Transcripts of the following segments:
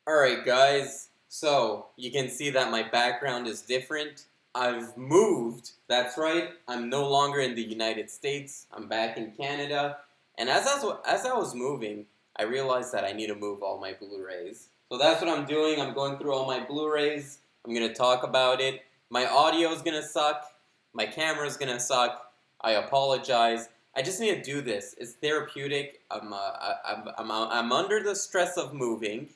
Alright guys, so you can see that my background is different. I've moved, that's right, I'm no longer in the United States, I'm back in Canada, and as I was moving, I realized that I need to move all my Blu-rays. So that's what I'm doing, I'm going through all my Blu-rays, I'm going to talk about it. My audio is going to suck, my camera is going to suck, I apologize. I just need to do this, it's therapeutic, I'm under the stress of moving,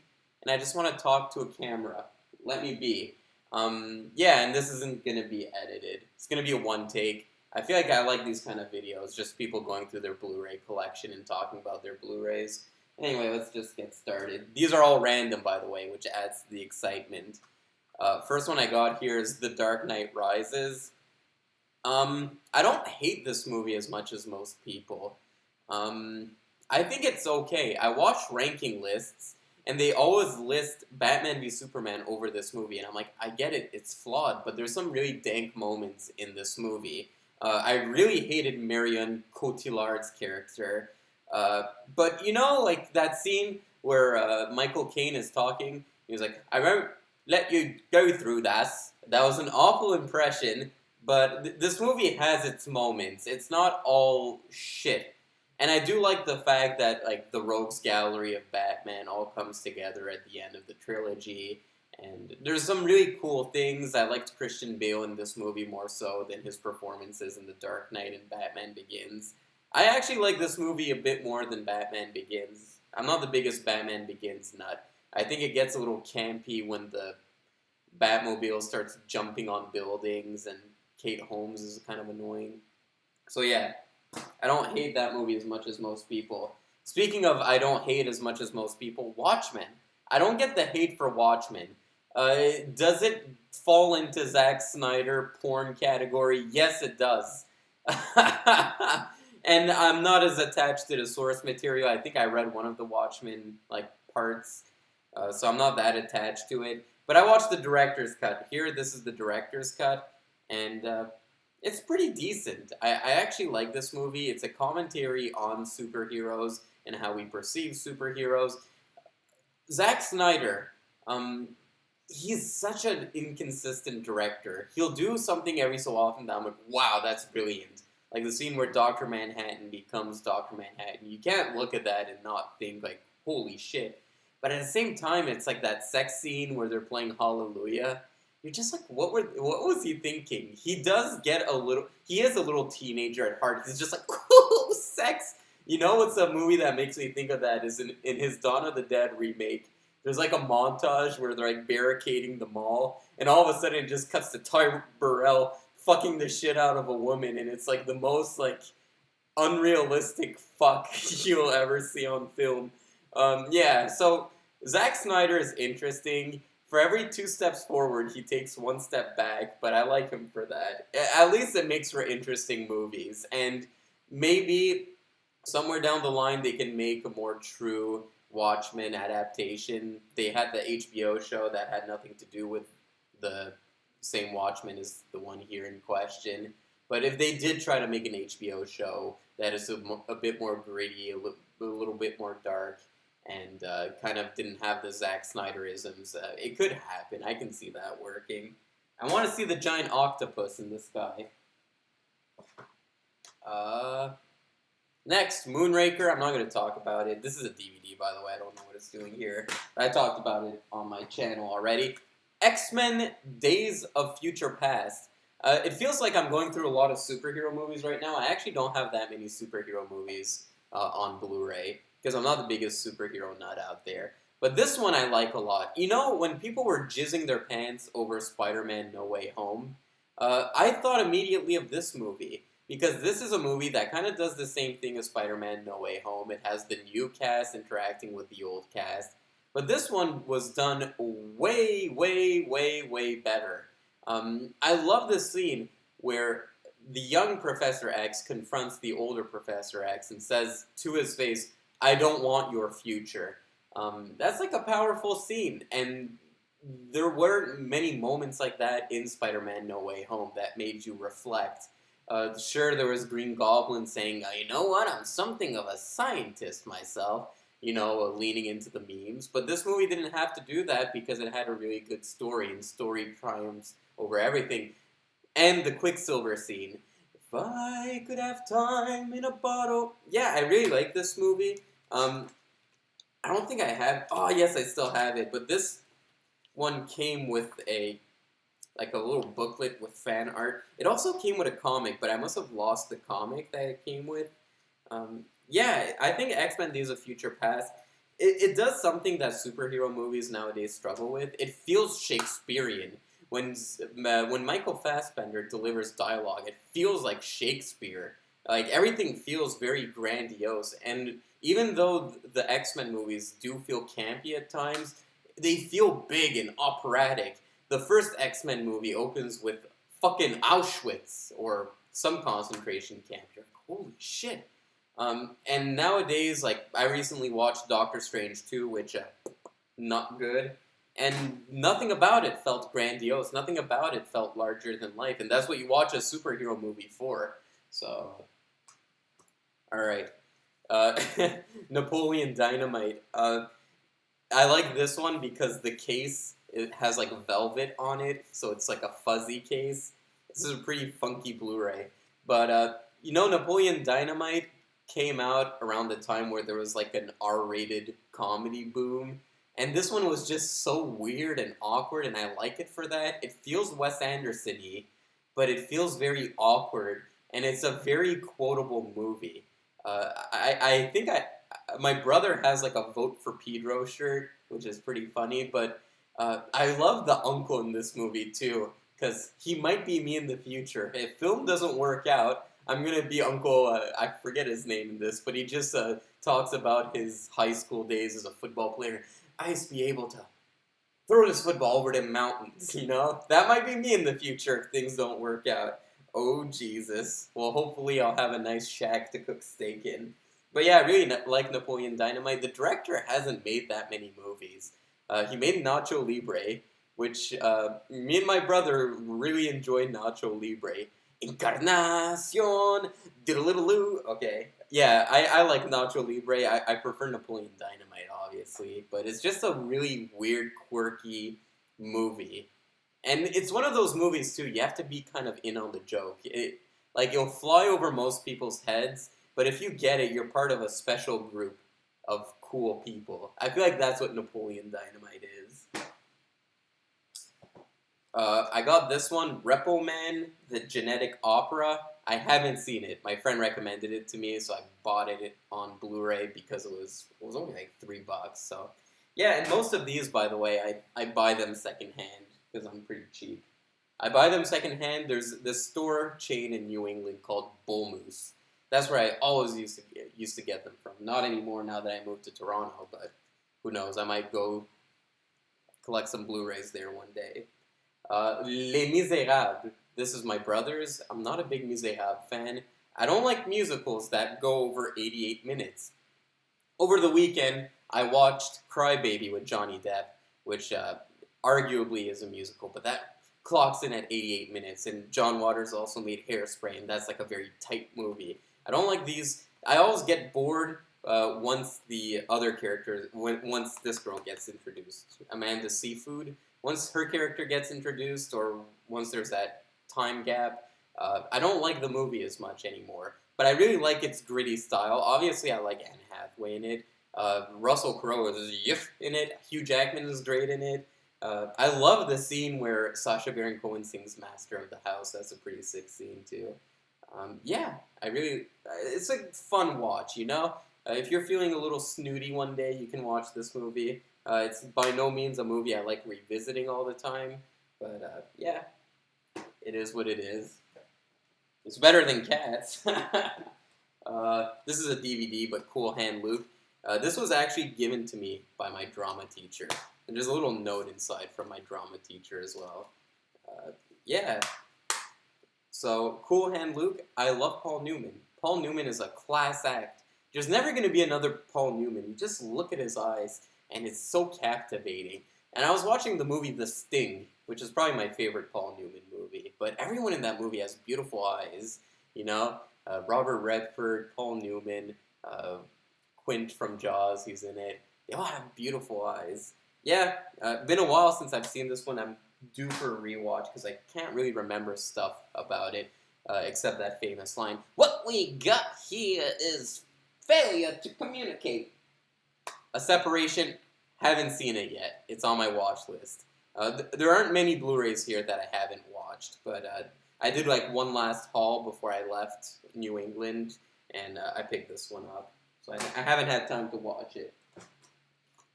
and I just want to talk to a camera. Let me be. Yeah, and this isn't going to be edited. It's going to be a one take. I feel like I like these kind of videos, just people going through their Blu-ray collection and talking about their Blu-rays. Anyway, let's just get started. These are all random, by the way, which adds to the excitement. First one I got here is The Dark Knight Rises. I don't hate this movie as much as most people. I think it's okay. I watch ranking lists, and they always list Batman v Superman over this movie, and I'm like, I get it, it's flawed, but there's some really dank moments in this movie. I really hated Marion Cotillard's character, but you know, like that scene where Michael Caine is talking, he was like, I won't let you go through that. That was an awful impression, but this movie has its moments. It's not all shit. And I do like the fact that like the rogues gallery of Batman all comes together at the end of the trilogy, and there's some really cool things. I liked Christian Bale in this movie more so than his performances in The Dark Knight and Batman Begins. I actually like this movie a bit more than Batman Begins. I'm not the biggest Batman Begins nut. I think it gets a little campy when the Batmobile starts jumping on buildings and Kate Holmes is kind of annoying. So yeah, I don't hate that movie as much as most people. Speaking of I don't hate as much as most people, Watchmen. I don't get the hate for Watchmen. Does it fall into Zack Snyder porn category? Yes, it does. And I'm not as attached to the source material. I think I read one of the Watchmen like parts, so I'm not that attached to it. But I watched the director's cut. Here, this is the director's cut, and it's pretty decent. I actually like this movie. It's a commentary on superheroes and how we perceive superheroes. Zack Snyder, he's such an inconsistent director. He'll do something every so often that I'm like, wow, that's brilliant. Like the scene where Dr. Manhattan becomes Dr. Manhattan. You can't look at that and not think like, holy shit. But at the same time, it's like that sex scene where they're playing Hallelujah. You're just like, what was he thinking? He does get a little, he is a little teenager at heart. He's just like, ooh, sex. You know what's a movie that makes me think of that is in his Dawn of the Dead remake. There's like a montage where they're like barricading the mall, and all of a sudden it just cuts to Ty Burrell fucking the shit out of a woman, and it's like the most like unrealistic fuck you'll ever see on film. Yeah, so Zack Snyder is interesting. For every 2 steps forward, he takes 1 step back, but I like him for that. At least it makes for interesting movies, and maybe somewhere down the line they can make a more true Watchmen adaptation. They had the HBO show that had nothing to do with the same Watchmen as the one here in question. But if they did try to make an HBO show that is a bit more gritty, a little bit more dark, and kind of didn't have the Zack Snyderisms, it could happen. I can see that working. I want to see the giant octopus in the sky. Next, Moonraker. I'm not going to talk about it. This is a DVD, by the way. I don't know what it's doing here. I talked about it on my channel already. X-Men Days of Future Past. It feels like I'm going through a lot of superhero movies right now. I actually don't have that many superhero movies on Blu-ray, because I'm not the biggest superhero nut out there. But this one I like a lot. You know, when people were jizzing their pants over Spider-Man No Way Home, I thought immediately of this movie, because this is a movie that kind of does the same thing as Spider-Man No Way Home. It has the new cast interacting with the old cast. But this one was done way, way, way, way better. I love this scene where the young Professor X confronts the older Professor X and says to his face, I don't want your future. That's like a powerful scene, and there were many moments like that in Spider-Man No Way Home that made you reflect. Sure, there was Green Goblin saying, you know what, I'm something of a scientist myself. leaning into the memes. But this movie didn't have to do that because it had a really good story, and story triumphs over everything. And the Quicksilver scene. If I could have time in a bottle. Yeah, I really like this movie. I don't think I have. Oh, yes, I still have it. But this one came with a little booklet with fan art. It also came with a comic, but I must have lost the comic that it came with. Yeah, I think X-Men Days of Future Past, it does something that superhero movies nowadays struggle with. It feels Shakespearean. When Michael Fassbender delivers dialogue, it feels like Shakespeare. Like, everything feels very grandiose. And even though the X-Men movies do feel campy at times, they feel big and operatic. The first X-Men movie opens with fucking Auschwitz, or some concentration camp. You're like, holy shit. And nowadays, like, I recently watched Doctor Strange 2, which, not good. And nothing about it felt grandiose. Nothing about it felt larger than life. And that's what you watch a superhero movie for. So, alright. Napoleon Dynamite. I like this one because the case, it has like velvet on it, so it's like a fuzzy case. This is a pretty funky Blu-ray. But, Napoleon Dynamite came out around the time where there was like an R-rated comedy boom. And this one was just so weird and awkward, and I like it for that. It feels Wes Anderson-y, but it feels very awkward, and it's a very quotable movie. I think my brother has like a Vote for Pedro shirt, which is pretty funny, but I love the uncle in this movie too, because he might be me in the future. If film doesn't work out, I'm going to be Uncle, I forget his name in this, but he just talks about his high school days as a football player. I used to be able to throw this football over the mountains, That might be me in the future if things don't work out. Oh, Jesus. Well, hopefully I'll have a nice shack to cook steak in. But yeah, I really like Napoleon Dynamite. The director hasn't made that many movies. He made Nacho Libre, which me and my brother really enjoyed Nacho Libre. Encarnacion, diddle-little-loo. Okay. Yeah, I like Nacho Libre. I prefer Napoleon Dynamite, obviously. But it's just a really weird, quirky movie. And it's one of those movies, too, you have to be kind of in on the joke. It'll fly over most people's heads, but if you get it, you're part of a special group of cool people. I feel like that's what Napoleon Dynamite is. I got this one, Repo Man, the Genetic Opera. I haven't seen it. My friend recommended it to me, so I bought it on Blu-ray because it was only like $3. So, yeah, and most of these, by the way, I buy them secondhand because I'm pretty cheap. I buy them secondhand. There's this store chain in New England called Bull Moose. That's where I always used to get them from. Not anymore now that I moved to Toronto, but who knows? I might go collect some Blu-rays there one day. Les Miserables. This is my brother's. I'm not a big Miserables fan. I don't like musicals that go over 88 minutes. Over the weekend, I watched Crybaby with Johnny Depp, which arguably is a musical, but that clocks in at 88 minutes. And John Waters also made Hairspray, and that's like a very tight movie. I don't like these. I always get bored once the other characters, once this girl gets introduced. Amanda Seafood. Once her character gets introduced, or once there's that time gap, I don't like the movie as much anymore. But I really like its gritty style. Obviously, I like Anne Hathaway in it. Russell Crowe is in it. Hugh Jackman is great in it. I love the scene where Sacha Baron Cohen sings Master of the House. That's a pretty sick scene, too. Yeah, it's a fun watch, if you're feeling a little snooty one day, you can watch this movie. It's by no means a movie I like revisiting all the time, but yeah, it is what it is. It's better than Cats. This is a DVD, but Cool Hand Luke. This was actually given to me by my drama teacher. And there's a little note inside from my drama teacher as well. Yeah. So, Cool Hand Luke, I love Paul Newman. Paul Newman is a class act. There's never going to be another Paul Newman. You just look at his eyes, and it's so captivating. And I was watching the movie The Sting, which is probably my favorite Paul Newman movie. But everyone in that movie has beautiful eyes, Robert Redford, Paul Newman, Quint from Jaws, he's in it. They all have beautiful eyes. Yeah, been a while since I've seen this one. I'm due for a rewatch because I can't really remember stuff about it except that famous line. What we got here is failure to communicate. A Separation, haven't seen it yet. It's on my watch list. There aren't many Blu-rays here that I haven't watched, but I did like one last haul before I left New England, and I picked this one up. So I haven't had time to watch it.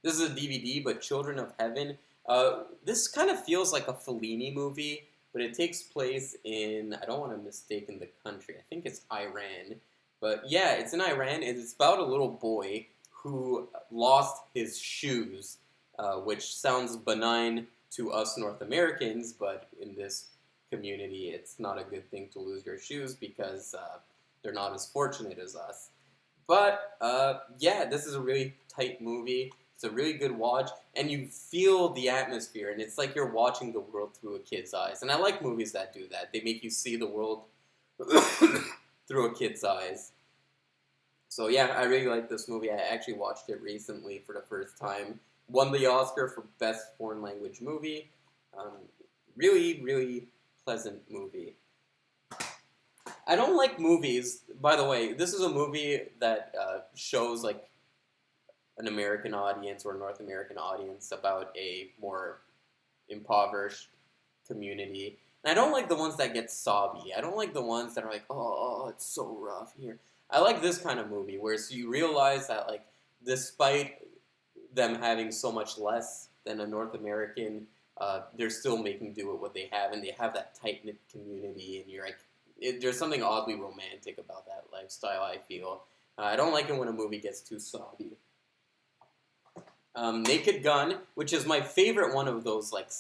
This is a DVD, but Children of Heaven. This kind of feels like a Fellini movie, but it takes place in, I don't want to mistake the country, I think it's Iran. But yeah, it's in Iran, and it's about a little boy who lost his shoes, which sounds benign to us North Americans, but in this community, it's not a good thing to lose your shoes because they're not as fortunate as us. But yeah, this is a really tight movie. It's a really good watch, and you feel the atmosphere, and it's like you're watching the world through a kid's eyes. And I like movies that do that. They make you see the world through a kid's eyes. So yeah, I really like this movie. I actually watched it recently for the first time. Won the Oscar for Best Foreign Language Movie. Really, really pleasant movie. I don't like movies. By the way, this is a movie that shows like an American audience or a North American audience about a more impoverished community. And I don't like the ones that get sobby. I don't like the ones that are like, oh, it's so rough here. I like this kind of movie where so you realize that like despite them having so much less than a North American, they're still making do with what they have, and they have that tight-knit community, and you're like, there's something oddly romantic about that lifestyle, I feel. I don't like it when a movie gets too sobby. Naked Gun, which is my favorite one of those like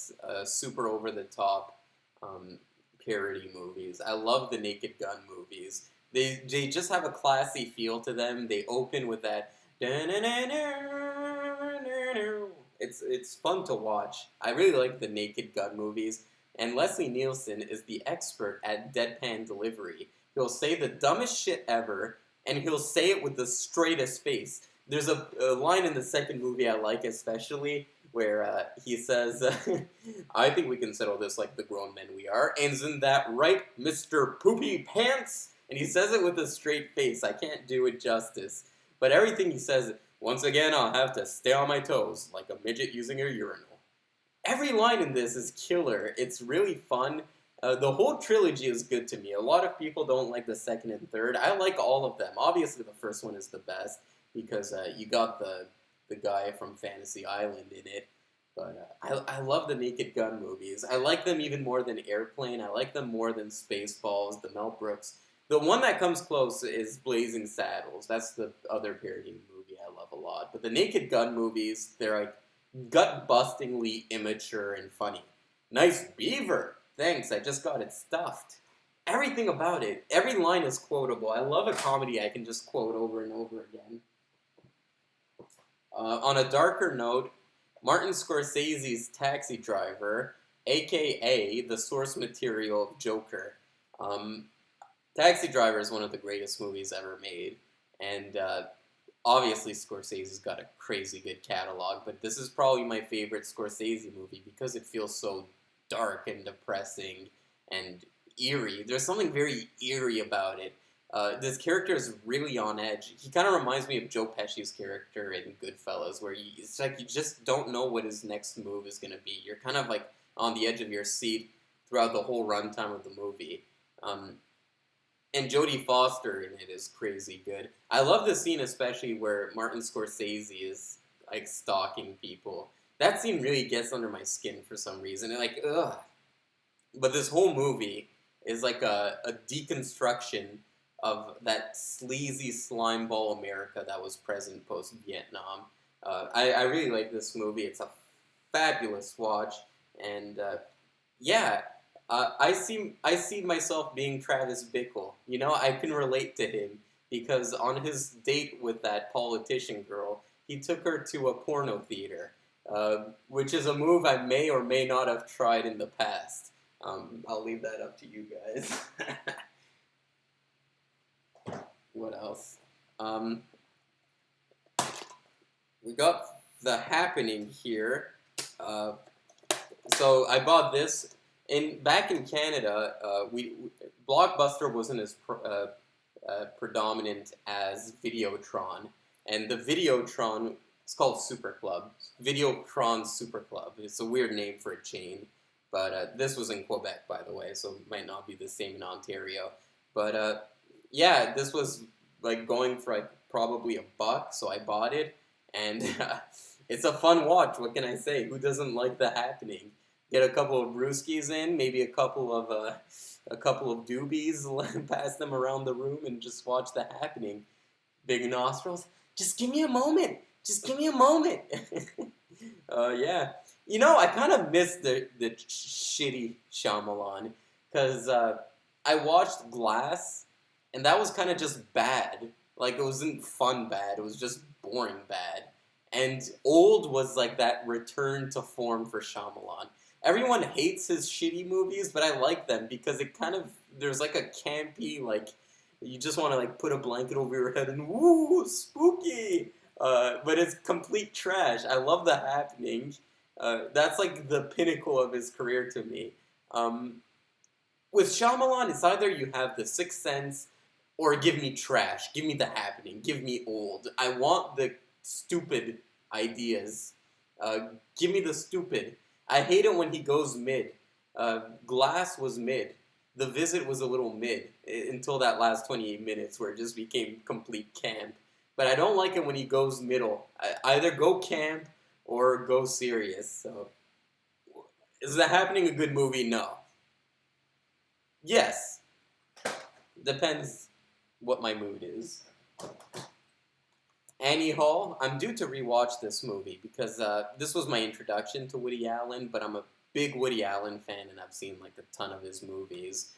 super over-the-top parody movies. I love the Naked Gun movies. They just have a classy feel to them. They open with that. It's fun to watch. I really like the Naked Gun movies. And Leslie Nielsen is the expert at deadpan delivery. He'll say the dumbest shit ever, and he'll say it with the straightest face. There's a line in the second movie I like especially, where he says, I think we can settle this like the grown men we are. And isn't that right, Mr. Poopy Pants? And he says it with a straight face. I can't do it justice. But everything he says, once again, I'll have to stay on my toes, like a midget using a urinal. Every line in this is killer. It's really fun. The whole trilogy is good to me. A lot of people don't like the second and third. I like all of them. Obviously, the first one is the best because you got the guy from Fantasy Island in it. But I love the Naked Gun movies. I like them even more than Airplane. I like them more than Spaceballs, the Mel Brooks. The one that comes close is Blazing Saddles. That's the other parody movie I love a lot. But the Naked Gun movies, they're like gut-bustingly immature and funny. Nice beaver! Thanks, I just got it stuffed. Everything about it, every line is quotable. I love a comedy I can just quote over and over again. On a darker note, Martin Scorsese's Taxi Driver, a.k.a. the source material of Joker. Taxi Driver is one of the greatest movies ever made, and obviously Scorsese's got a crazy good catalog, but this is probably my favorite Scorsese movie because it feels so dark and depressing and eerie. There's something very eerie about it. This character is really on edge. He kind of reminds me of Joe Pesci's character in Goodfellas, where it's like you just don't know what his next move is going to be. You're kind of like on the edge of your seat throughout the whole runtime of the movie. And Jodie Foster in it is crazy good. I love the scene especially where Martin Scorsese is like stalking people. That scene really gets under my skin for some reason. And like, ugh. But this whole movie is like a deconstruction of that sleazy slimeball America that was present post-Vietnam. I really like this movie. It's a fabulous watch. And yeah, I see myself being Travis Bickle. You know, I can relate to him because on his date with that politician girl, he took her to a porno theater, which is a move I may or may not have tried in the past. I'll leave that up to you guys. What else? we got The Happening here. Uh, so I bought this back in Canada. Blockbuster wasn't as predominant as Videotron, and the Videotron, it's called Super Club. Videotron Super Club. It's a weird name for a chain, but this was in Quebec, by the way, so it might not be the same in Ontario. But yeah, this was like going for like probably $1, so I bought it, and it's a fun watch. What can I say? Who doesn't like The Happening? Get a couple of brewskis in, maybe a couple of doobies, pass them around the room, and just watch The Happening. Big nostrils. Just give me a moment. Just give me a moment. Yeah. You know, I kind of miss the shitty Shyamalan because I watched Glass, and that was kind of just bad. Like, it wasn't fun bad. It was just boring bad. And Old was like that return to form for Shyamalan. Everyone hates his shitty movies, but I like them because it kind of, there's like a campy, like, you just want to like put a blanket over your head and woo, spooky. But it's complete trash. I love The Happening. That's like the pinnacle of his career to me. With Shyamalan, it's either you have The Sixth Sense or give me trash. Give me The Happening. Give me Old. I want the stupid ideas. Give me the stupid. I hate it when he goes mid. Glass was mid. The Visit was a little mid until that last 28 minutes where it just became complete camp. But I don't like it when he goes middle. Either go camp or go serious. So, is The Happening a good movie? No. Yes. Depends what my mood is. Annie Hall, I'm due to rewatch this movie because this was my introduction to Woody Allen, but I'm a big Woody Allen fan and I've seen like a ton of his movies.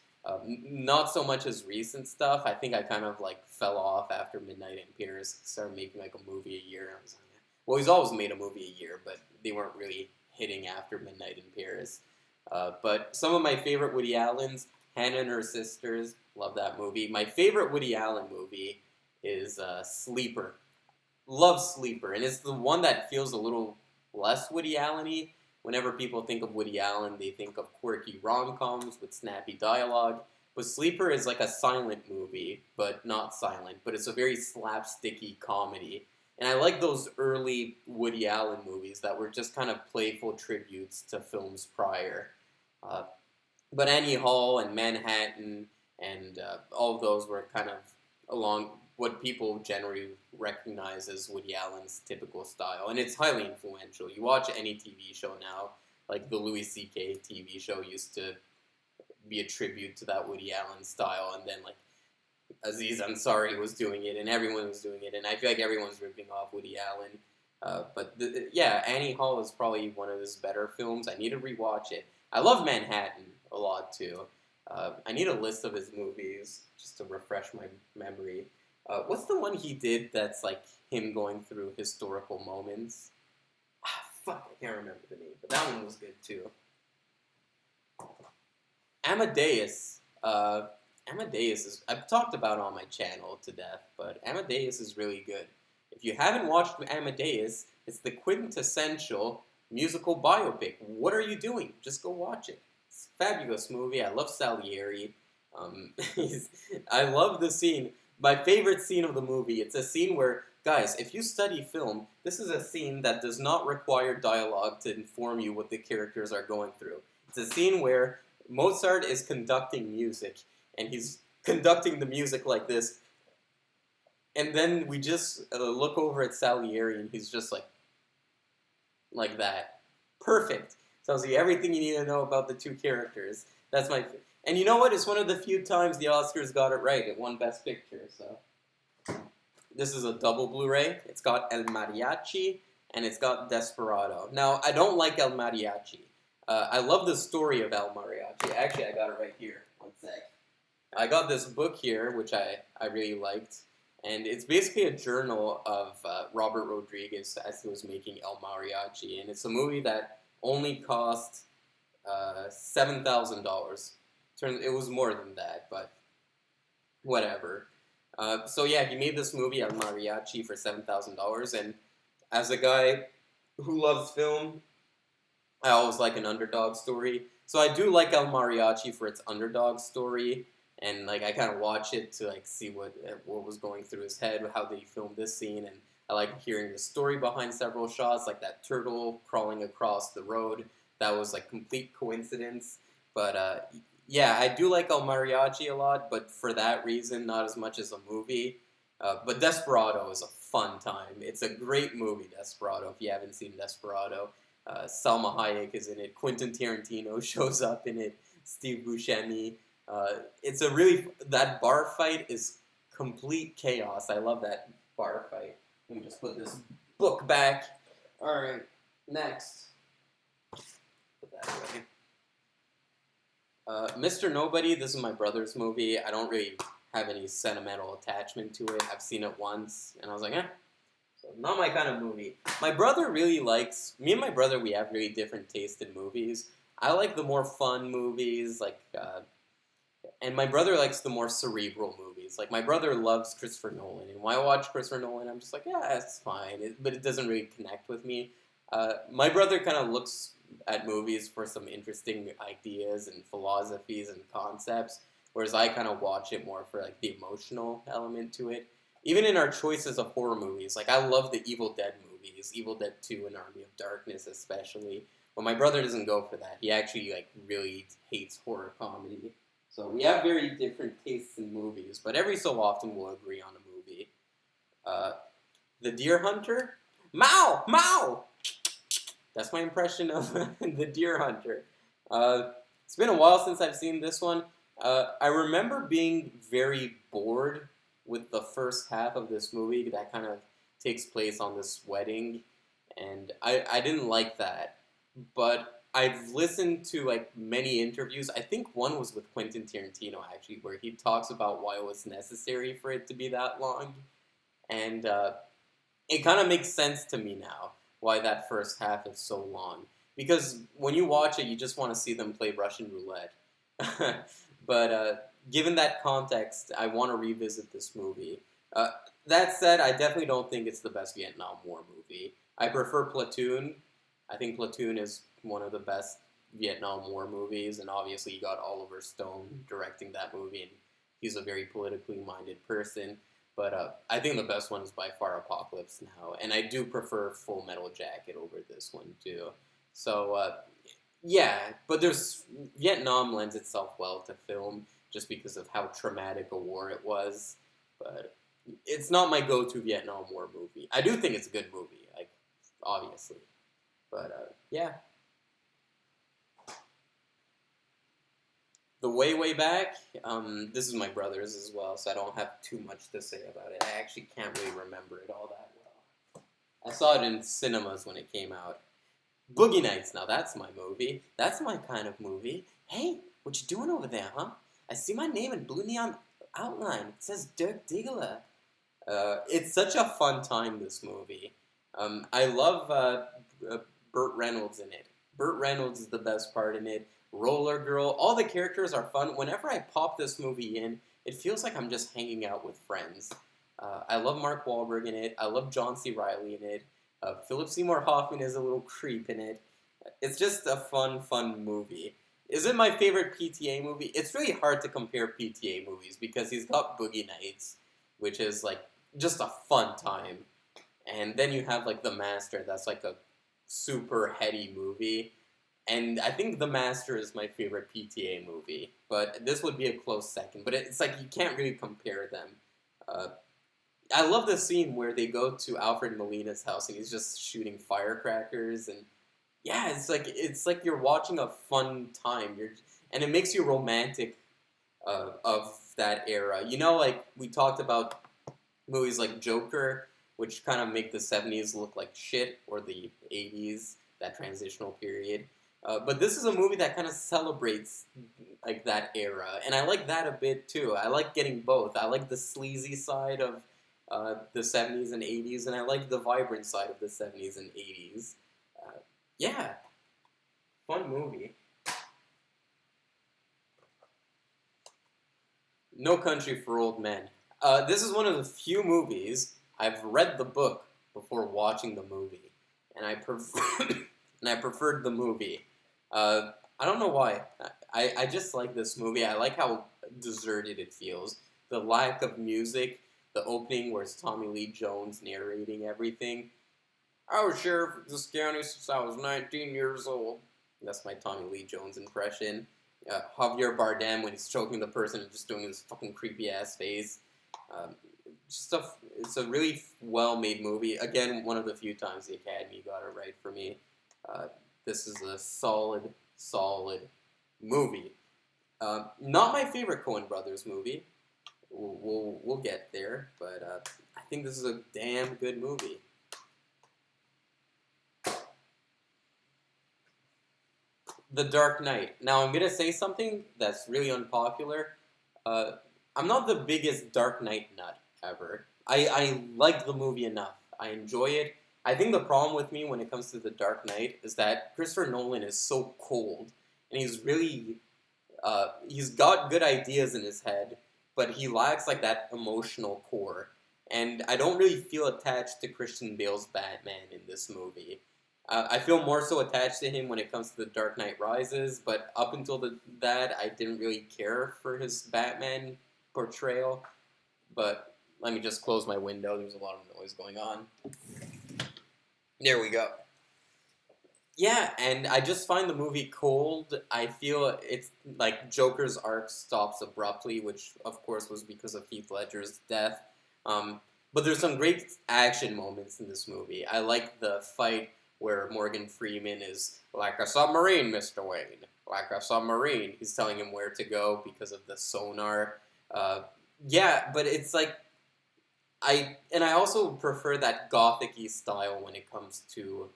Not so much his recent stuff. I think I kind of like fell off after Midnight in Paris. Started making like a movie a year. I was like, well, he's always made a movie a year, but they weren't really hitting after Midnight in Paris. But some of my favorite Woody Allens, Hannah and Her Sisters, love that movie. My favorite Woody Allen movie is Sleeper. Love Sleeper, and it's the one that feels a little less Woody Allen-y. Whenever people think of Woody Allen, they think of quirky rom-coms with snappy dialogue. But Sleeper is like a silent movie, but not silent. But it's a very slapsticky comedy. And I like those early Woody Allen movies that were just kind of playful tributes to films prior. But Annie Hall and Manhattan and all of those were kind of along what people generally recognize as Woody Allen's typical style. And it's highly influential. You watch any TV show now, like the Louis C.K. TV show used to be a tribute to that Woody Allen style, and then like Aziz Ansari was doing it, and everyone was doing it, and I feel like everyone's ripping off Woody Allen. Yeah, Annie Hall is probably one of his better films. I need to rewatch it. I love Manhattan a lot too. I need a list of his movies just to refresh my memory. What's the one he did that's like him going through historical moments? Fuck, I can't remember the name, but that one was good too. Amadeus. Amadeus is, I've talked about on my channel to death, but Amadeus is really good. If you haven't watched Amadeus, it's the quintessential musical biopic. What are you doing? Just go watch it. It's a fabulous movie. I love Salieri. I love the scene. My favorite scene of the movie, it's a scene where, guys, if you study film, this is a scene that does not require dialogue to inform you what the characters are going through. It's a scene where Mozart is conducting music, and he's conducting the music like this, and then we just look over at Salieri, and he's just like that. Perfect. Tells you everything you need to know about the two characters. That's my... And you know what? It's one of the few times the Oscars got it right. It won Best Picture, so... This is a double Blu-ray. It's got El Mariachi, and it's got Desperado. Now, I don't like El Mariachi. I love the story of El Mariachi. Actually, I got it right here. One sec. I got this book here, which I really liked. And it's basically a journal of Robert Rodriguez as he was making El Mariachi. And it's a movie that only cost $7,000. It was more than that, but whatever. So yeah, he made this movie El Mariachi for $7,000, and As a guy who loves film, I always like an underdog story. So I do like El Mariachi for its underdog story, and like I kind of watch it to like see what was going through his head, how they filmed this scene, and I like hearing the story behind several shots, like that turtle crawling across the road. That was like complete coincidence, but yeah, I do like El Mariachi a lot, but for that reason, not as much as a movie. But Desperado is a fun time. It's a great movie, Desperado. If you haven't seen Desperado, Salma Hayek is in it. Quentin Tarantino shows up in it. Steve Buscemi. It's a really that bar fight is complete chaos. I love that bar fight. Let me just put this book back. All right, next. Put that away. Mr. Nobody. This is my brother's movie. I don't really have any sentimental attachment to it. I've seen it once, and I was like, eh. So not my kind of movie. My brother really likes. Me and my brother, we have really different taste in movies. I like the more fun movies, and my brother likes the more cerebral movies. Like my brother loves Christopher Nolan, and when I watch Christopher Nolan, I'm just like, yeah, it's fine, but it doesn't really connect with me. My brother kind of looks at movies for some interesting ideas and philosophies and concepts, whereas I kind of watch it more for like the emotional element to it. Even in our choices of horror movies, like I love the Evil Dead movies, Evil Dead 2 and Army of Darkness especially. But my brother doesn't go for that. He actually like really hates horror comedy. So we have very different tastes in movies, but every so often we'll agree on a movie. Uh, the Deer Hunter, Mao, Mao. That's my impression of the Deer Hunter. It's been a while since I've seen this one. I remember being very bored with the first half of this movie that kind of takes place on this wedding, and I didn't like that. But I've listened to like many interviews. I think one was with Quentin Tarantino actually, where he talks about why it was necessary for it to be that long, and it kind of makes sense to me now why that first half is so long. Because when you watch it, you just want to see them play Russian roulette. But given that context, I want to revisit this movie. Uh, that said, I definitely don't think it's the best Vietnam War movie. I prefer Platoon. I think Platoon is one of the best Vietnam War movies, and obviously you got Oliver Stone directing that movie, and he's a very politically minded person. But I think the best one is by far Apocalypse Now, and I do prefer Full Metal Jacket over this one too. So yeah, but there's Vietnam lends itself well to film just because of how traumatic a war it was. But it's not my go-to Vietnam War movie. I do think it's a good movie, like obviously. But yeah, The Way Way Back. This is my brother's as well, so I don't have too much to say about it. I actually can't really remember it all that well. I saw it in cinemas when it came out. Boogie Nights, now that's my movie. That's my kind of movie. Hey, what you doing over there, huh? I see my name in blue neon outline. It says Dirk Diggler. It's such a fun time, this movie. I love Burt Reynolds in it. Burt Reynolds is the best part in it. Roller Girl, all the characters are fun. Whenever I pop this movie in, it feels like I'm just hanging out with friends. I love Mark Wahlberg in it. I love John C. Reilly in it. Philip Seymour Hoffman is a little creep in it. It's just a fun movie. Is it my favorite PTA movie? It's really hard to compare PTA movies because he's got Boogie Nights, which is like just a fun time. And then you have like The Master, that's like a super heady movie. And I think The Master is my favorite PTA movie, but this would be a close second. But it's like you can't really compare them. Uh, I love the scene where they go to Alfred Molina's house and he's just shooting firecrackers, and yeah, it's like you're watching a fun time. And it makes you romantic of that era. You know, like we talked about movies like Joker, which kind of make the '70s look like shit, or the '80s, that transitional period. But this is a movie that kind of celebrates like that era, and I like that a bit too. I like getting both. I like the sleazy side of the '70s and '80s, and I like the vibrant side of the '70s and '80s. Yeah, fun movie. No Country for Old Men. This is one of the few movies I've read the book before watching the movie, and I and I preferred the movie. I don't know why. I just like this movie. I like how deserted it feels. The lack of music, the opening where it's Tommy Lee Jones narrating everything. I was sheriff of this county since I was 19 years old. That's my Tommy Lee Jones impression. Javier Bardem when he's choking the person and just doing his fucking creepy ass face. Um, it's a really well-made movie. Again, one of the few times the Academy got it right for me. This is a solid movie. Not my favorite Coen Brothers movie. We'll get there, but I think this is a damn good movie. The Dark Knight. Now I'm gonna say something that's really unpopular. I'm not the biggest Dark Knight nut ever. I like the movie enough. I enjoy it. I think the problem with me when it comes to The Dark Knight is that Christopher Nolan is so cold, and he's got good ideas in his head, but he lacks like that emotional core. And I don't really feel attached to Christian Bale's Batman in this movie. I feel more so attached to him when it comes to The Dark Knight Rises, but up until that, I didn't really care for his Batman portrayal. But let me just close my window. There's a lot of noise going on. There we go. Yeah, and I just find the movie cold. I feel it's like Joker's arc stops abruptly, which of course was because of Heath Ledger's death. But there's some great action moments in this movie. I like the fight where Morgan Freeman is like a submarine, Mr. Wayne, like a submarine. He's telling him where to go because of the sonar. Yeah, but it's like I also prefer that gothic-y style when it comes to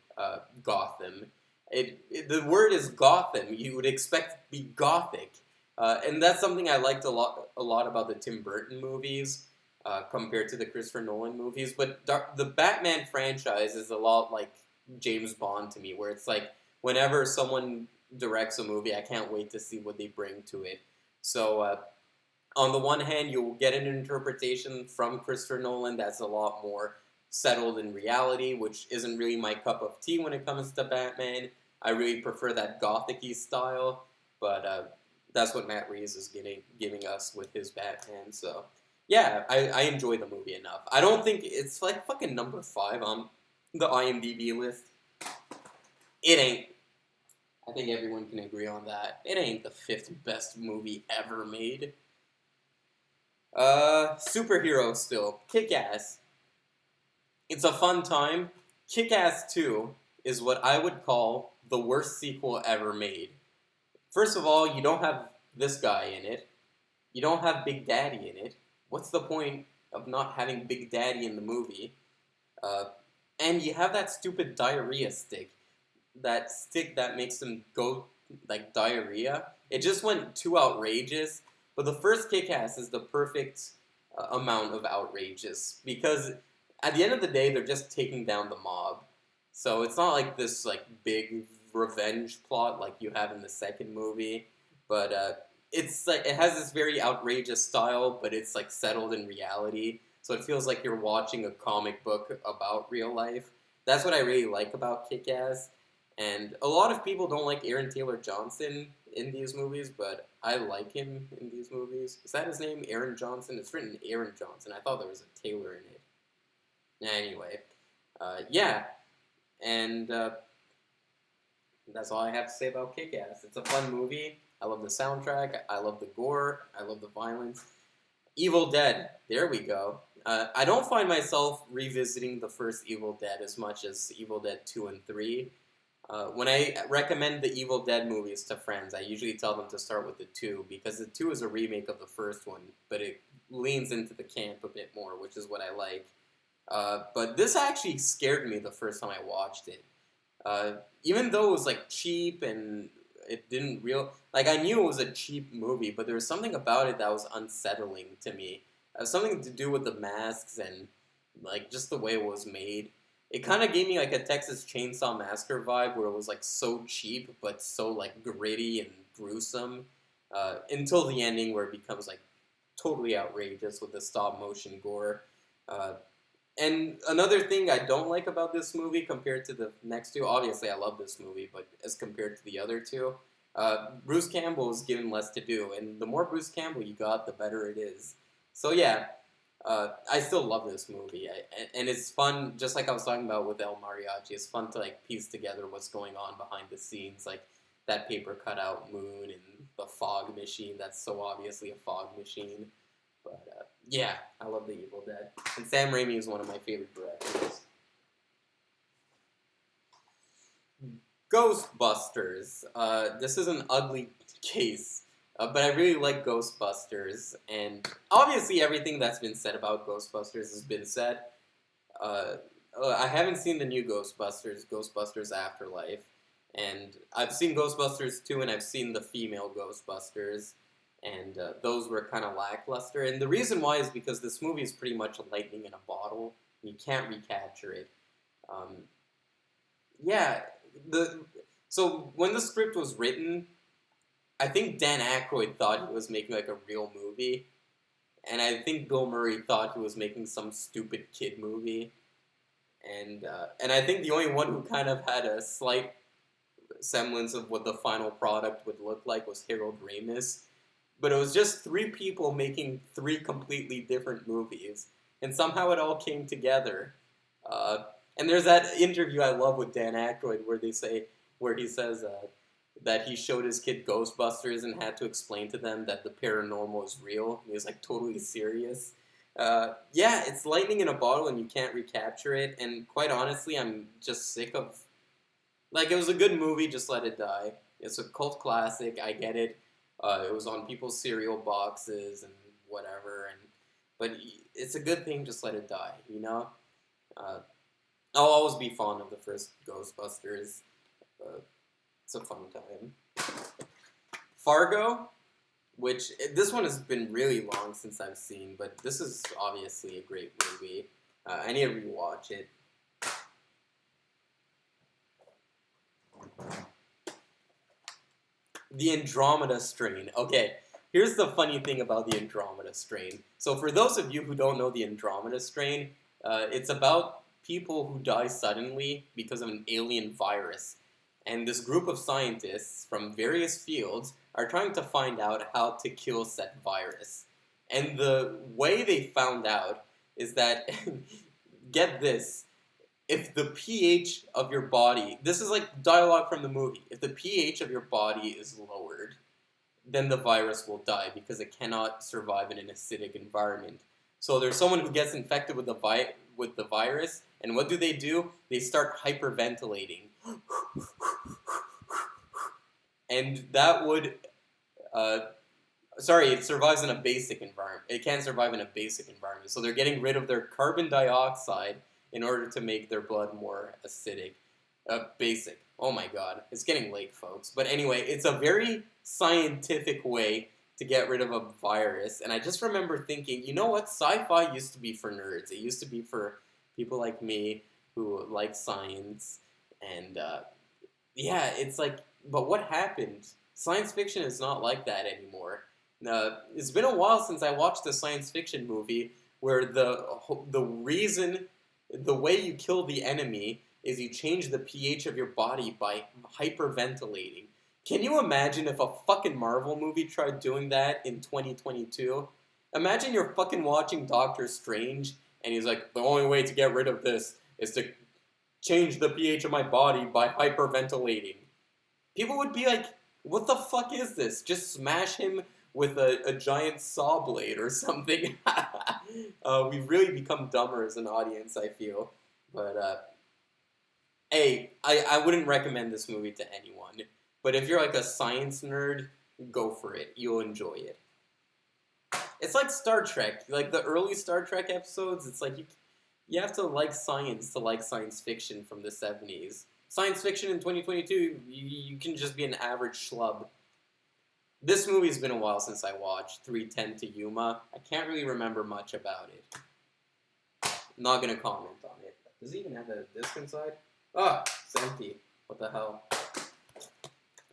Gotham. The word is Gotham. You would expect it to be gothic, and that's something I liked a lot about the Tim Burton movies compared to the Christopher Nolan movies. But the Batman franchise is a lot like James Bond to me, where it's like whenever someone directs a movie, I can't wait to see what they bring to it. So on the one hand, you'll get an interpretation from Christopher Nolan that's a lot more settled in reality, which isn't really my cup of tea when it comes to Batman. I really prefer that gothic-y style, but that's what Matt Reeves is giving us with his Batman. So yeah, I enjoy the movie enough. I don't think it's like fucking number 5 on the IMDb list. It ain't. I think everyone can agree on that. It ain't the 5th best movie ever made. Superhero still. Kick-Ass. It's a fun time. Kick-Ass 2 is what I would call the worst sequel ever made. First of all, you don't have this guy in it. You don't have Big Daddy in it. What's the point of not having Big Daddy in the movie? And you have that stupid diarrhea stick. That stick that makes them go, like, diarrhea. It just went too outrageous. But the first Kick-Ass is the perfect amount of outrageous. Because at the end of the day, they're just taking down the mob. So it's not like this, like, big revenge plot like you have in the second movie. But it's like, it has this very outrageous style, but it's, like, settled in reality. So it feels like you're watching a comic book about real life. That's what I really like about Kick-Ass. And a lot of people don't like Aaron Taylor Johnson in these movies, but I like him in these movies. Is that his name? Aaron Johnson? It's written Aaron Johnson. I thought there was a Taylor in it. Anyway, yeah. And that's all I have to say about Kick-Ass. It's a fun movie. I love the soundtrack. I love the gore. I love the violence. Evil Dead. There we go. I don't find myself revisiting the first Evil Dead as much as Evil Dead 2 and 3. When I recommend the Evil Dead movies to friends, I usually tell them to start with the 2, because the 2 is a remake of the first one, but it leans into the camp a bit more, which is what I like. But this actually scared me the first time I watched it. Even though it was, like, cheap and it didn't like, I knew it was a cheap movie, but there was something about it that was unsettling to me. Something to do with the masks and, like, just the way it was made. It kind of gave me, like, a Texas Chainsaw Massacre vibe, where it was, like, so cheap, but so, like, gritty and gruesome, until the ending, where it becomes, like, totally outrageous with the stop-motion gore. And another thing I don't like about this movie compared to the next two, obviously I love this movie, but as compared to the other two, Bruce Campbell is given less to do, and the more Bruce Campbell you got, the better it is. So yeah, I still love this movie, and it's fun. Just like I was talking about with El Mariachi, it's fun to like piece together what's going on behind the scenes, like that paper cutout moon and the fog machine. That's so obviously a fog machine. But yeah, I love The Evil Dead, and Sam Raimi is one of my favorite directors. Ghostbusters. This is an ugly case, but I really like Ghostbusters, and obviously everything that's been said about Ghostbusters has been said. Uh, I haven't seen the new Ghostbusters, Ghostbusters Afterlife, and I've seen Ghostbusters 2, and I've seen the female Ghostbusters, and those were kind of lackluster. And the reason why is because this movie is pretty much lightning in a bottle. You can't recapture it. Um, yeah, the so when the script was written, I think Dan Aykroyd thought he was making like a real movie, and I think Bill Murray thought he was making some stupid kid movie, and I think the only one who kind of had a slight semblance of what the final product would look like was Harold Ramis, but it was just three people making three completely different movies, and somehow it all came together. Uh, and there's that interview I love with Dan Aykroyd where he says that he showed his kid Ghostbusters and had to explain to them that the paranormal is real. He was like totally serious. Yeah, it's lightning in a bottle and you can't recapture it. And quite honestly, I'm just sick of. Like, it was a good movie, just let it die. It's a cult classic, I get it. It was on people's cereal boxes and whatever, but it's a good thing, just let it die, you know? Uh, I'll always be fond of the first Ghostbusters. It's a fun time. Fargo, which this one has been really long since I've seen, but this is obviously a great movie. I need to rewatch it. The Andromeda Strain. Okay, here's the funny thing about the Andromeda Strain. So for those of you who don't know the Andromeda Strain, it's about people who die suddenly because of an alien virus. And this group of scientists from various fields are trying to find out how to kill said virus. And the way they found out is that, get this, if the pH of your body, this is like dialogue from the movie, if the pH of your body is lowered, then the virus will die because it cannot survive in an acidic environment. So there's someone who gets infected with the virus, and what do? They start hyperventilating. And that would, it survives in a basic environment. It can't survive in a basic environment. So they're getting rid of their carbon dioxide in order to make their blood more acidic. Basic. Oh my god. It's getting late, folks. But anyway, it's a very scientific way to get rid of a virus. And I just remember thinking, you know what? Sci-fi used to be for nerds. It used to be for people like me who like science. And yeah, it's like, but what happened? Science fiction is not like that anymore. It's been a while since I watched a science fiction movie where the reason, the way you kill the enemy is you change the pH of your body by hyperventilating. Can you imagine if a fucking Marvel movie tried doing that in 2022? Imagine you're fucking watching Doctor Strange and he's like, the only way to get rid of this is to change the pH of my body by hyperventilating. People would be like, what the fuck is this? Just smash him with a giant saw blade or something. We've really become dumber as an audience, I feel. But, hey, I wouldn't recommend this movie to anyone. But if you're like a science nerd, go for it. You'll enjoy it. It's like Star Trek. Like the early Star Trek episodes, it's like you have to like science fiction from the 70s. Science fiction in 2022, you can just be an average schlub. This movie's been a while since I watched 3:10 to Yuma. I can't really remember much about it. I'm not going to comment on it. Does it even have a disc inside? Ah, it's empty. What the hell?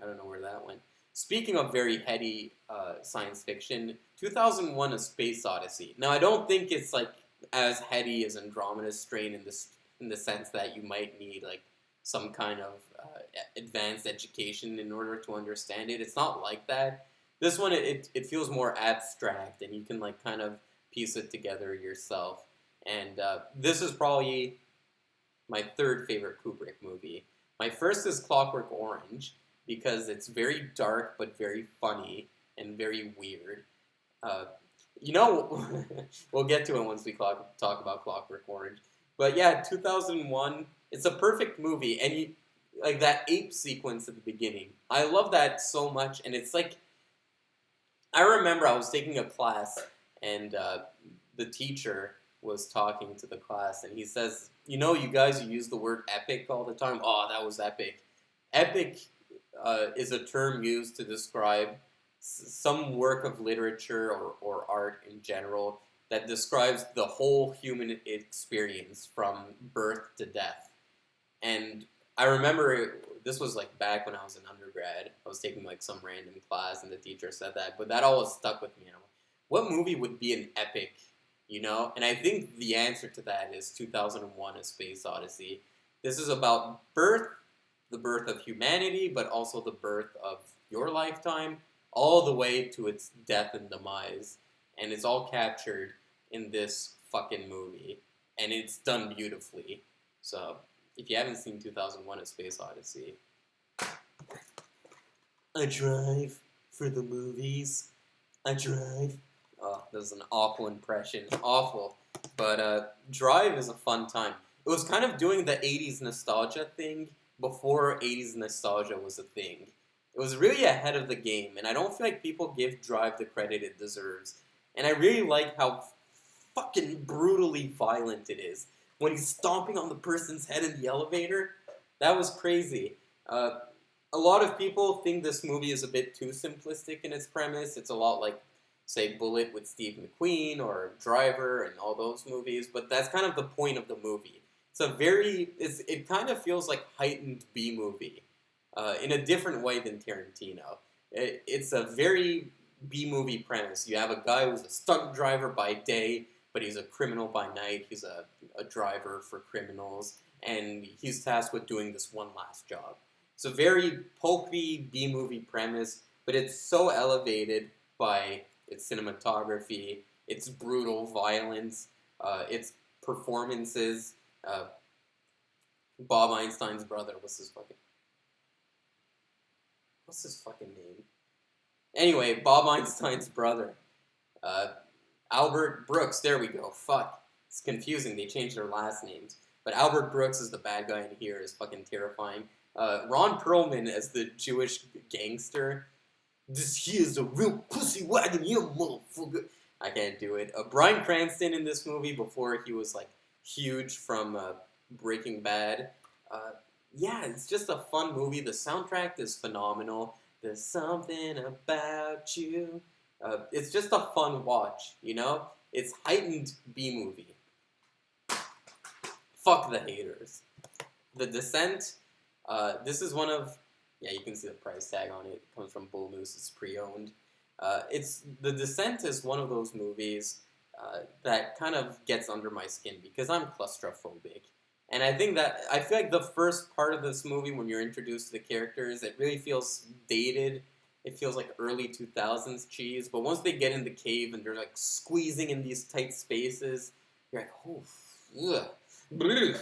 I don't know where that went. Speaking of very heady science fiction, 2001: A Space Odyssey. Now, I don't think it's like as heady as Andromeda's Strain in the sense that you might need like some kind of advanced education in order to understand it. It's not like that. This one it feels more abstract, and you can like kind of piece it together yourself. And this is probably my third favorite Kubrick movie. My first is Clockwork Orange because it's very dark but very funny and very weird. Uh, you know, we'll get to it once we talk about Clockwork Orange. But yeah, 2001, it's a perfect movie, and you like that ape sequence at the beginning. I love that so much, and it's like I remember I was taking a class, and the teacher was talking to the class, and he says, "You know, you guys you use the word epic all the time. Oh, that was epic. Epic is a term used to describe some work of literature or art in general that describes the whole human experience from birth to death." And I remember this was like back when I was an undergrad. I was taking like some random class, and the teacher said that, but that always stuck with me. And I'm like, what movie would be an epic, you know? And I think the answer to that is 2001: A Space Odyssey. This is about the birth of humanity, but also the birth of your lifetime, all the way to its death and demise. And it's all captured in this fucking movie. And it's done beautifully. So, if you haven't seen 2001: A Space Odyssey, I drive for the movies. I drive. Oh, that was an awful impression. Awful. But Drive is a fun time. It was kind of doing the 80s nostalgia thing before 80s nostalgia was a thing. It was really ahead of the game, and I don't feel like people give Drive the credit it deserves. And I really like how fucking brutally violent it is. When he's stomping on the person's head in the elevator, that was crazy. A lot of people think this movie is a bit too simplistic in its premise. It's a lot like, say, Bullet with Steve McQueen or Driver and all those movies, but that's kind of the point of the movie. It kind of feels like heightened B-movie in a different way than Tarantino. It's a very B-movie premise. You have a guy who's a stunt driver by day, but he's a criminal by night. He's a driver for criminals, and he's tasked with doing this one last job. It's a very pulpy B-movie premise, but it's so elevated by its cinematography, its brutal violence, its performances. Bob Einstein's brother, what's his fucking name? Anyway, Bob Einstein's brother. Albert Brooks, there we go. Fuck. It's confusing. They changed their last names. But Albert Brooks is the bad guy in here, is fucking terrifying. Ron Perlman as the Jewish gangster. This here is a real pussy wagon, you motherfucker. I can't do it. Bryan Cranston in this movie before he was like huge from Breaking Bad. Yeah, it's just a fun movie. The soundtrack is phenomenal. There's something about you. It's just a fun watch, you know? It's heightened B-movie. Fuck the haters. The Descent, this is one of... Yeah, you can see the price tag on it. It comes from Bull Moose. It's pre-owned. The Descent is one of those movies that kind of gets under my skin because I'm claustrophobic. And I feel like the first part of this movie, when you're introduced to the characters, it really feels dated. It feels like early 2000s cheese. But once they get in the cave and they're like squeezing in these tight spaces, you're like, oh, ugh, bleh.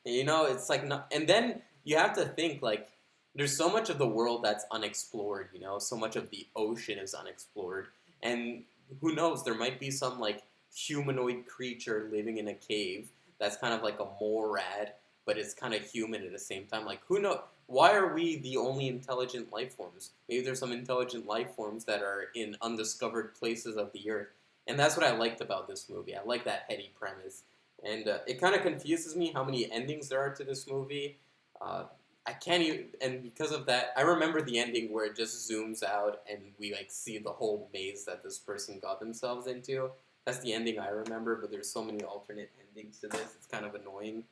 You know, it's like not. And then you have to think like, there's so much of the world that's unexplored. You know, so much of the ocean is unexplored, and who knows? There might be some like humanoid creature living in a cave that's kind of like a morad, but it's kind of human at the same time. Like, who knows? Why are we the only intelligent life forms? Maybe there's some intelligent life forms that are in undiscovered places of the earth. And that's what I liked about this movie. I like that heady premise. And it kind of confuses me how many endings there are to this movie. I can't even, and because of that, I remember the ending where it just zooms out and we like see the whole maze that this person got themselves into. That's the ending I remember, but there's so many alternate endings to this, it's kind of annoying.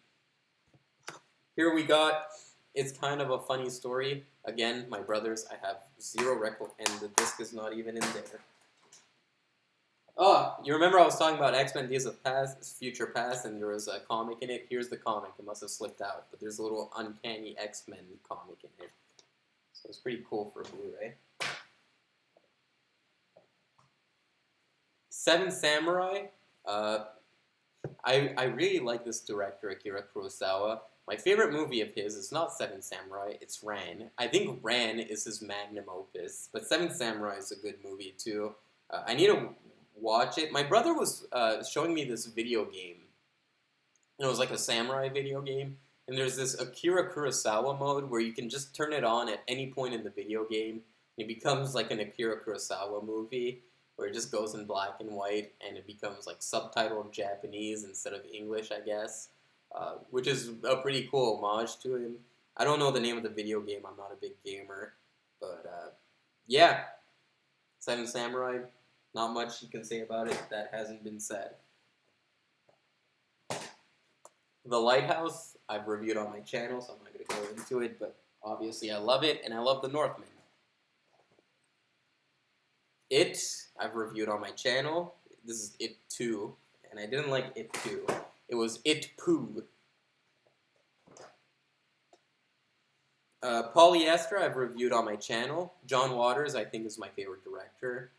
Here we got, it's kind of a funny story. Again, my brothers, I have zero record, and the disc is not even in there. Oh, you remember I was talking about X-Men Days of Past, Future Past, and there was a comic in it? Here's the comic. It must have slipped out, but there's a little Uncanny X-Men comic in it. So it's pretty cool for Blu-ray. Seven Samurai. Uh, I really like this director, Akira Kurosawa. My favorite movie of his is not Seven Samurai, it's Ran. I think Ran is his magnum opus, but Seven Samurai is a good movie too. I need to watch it. My brother was showing me this video game. And it was like a samurai video game. And there's this Akira Kurosawa mode where you can just turn it on at any point in the video game. It becomes like an Akira Kurosawa movie where it just goes in black and white and it becomes like subtitled Japanese instead of English, I guess, which is a pretty cool homage to him. I don't know the name of the video game. I'm not a big gamer, but yeah, Seven Samurai. Not much you can say about it that hasn't been said. The Lighthouse, I've reviewed on my channel, so I'm not going to go into it, but obviously I love it, and I love The Northman. It, I've reviewed on my channel. This is It 2, and I didn't like It 2. It was It Poo. Polyester, I've reviewed on my channel. John Waters, I think, is my favorite director.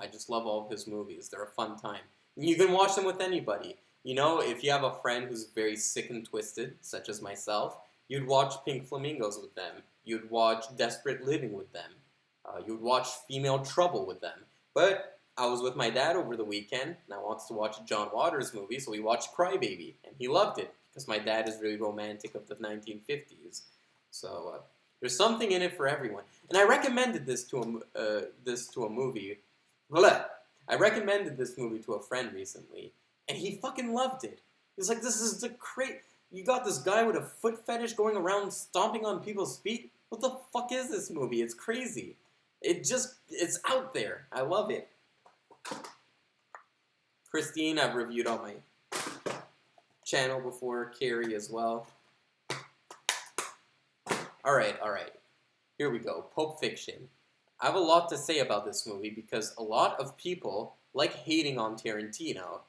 I just love all of his movies. They're a fun time. You can watch them with anybody. You know, if you have a friend who's very sick and twisted, such as myself, you'd watch Pink Flamingos with them. You'd watch Desperate Living with them. You'd watch Female Trouble with them. But I was with my dad over the weekend, and I wanted to watch a John Waters movie, so we watched Crybaby, and he loved it, because my dad is really romantic of the 1950s. So there's something in it for everyone. And I recommended this to a movie. Blah. I recommended this movie to a friend recently, and he fucking loved it. He's like, this is the you got this guy with a foot fetish going around stomping on people's feet? What the fuck is this movie? It's crazy. It's out there. I love it. Christine, I've reviewed on my channel before. Carrie as well. Alright. Here we go. Pulp Fiction. I have a lot to say about this movie because a lot of people like hating on Tarantino.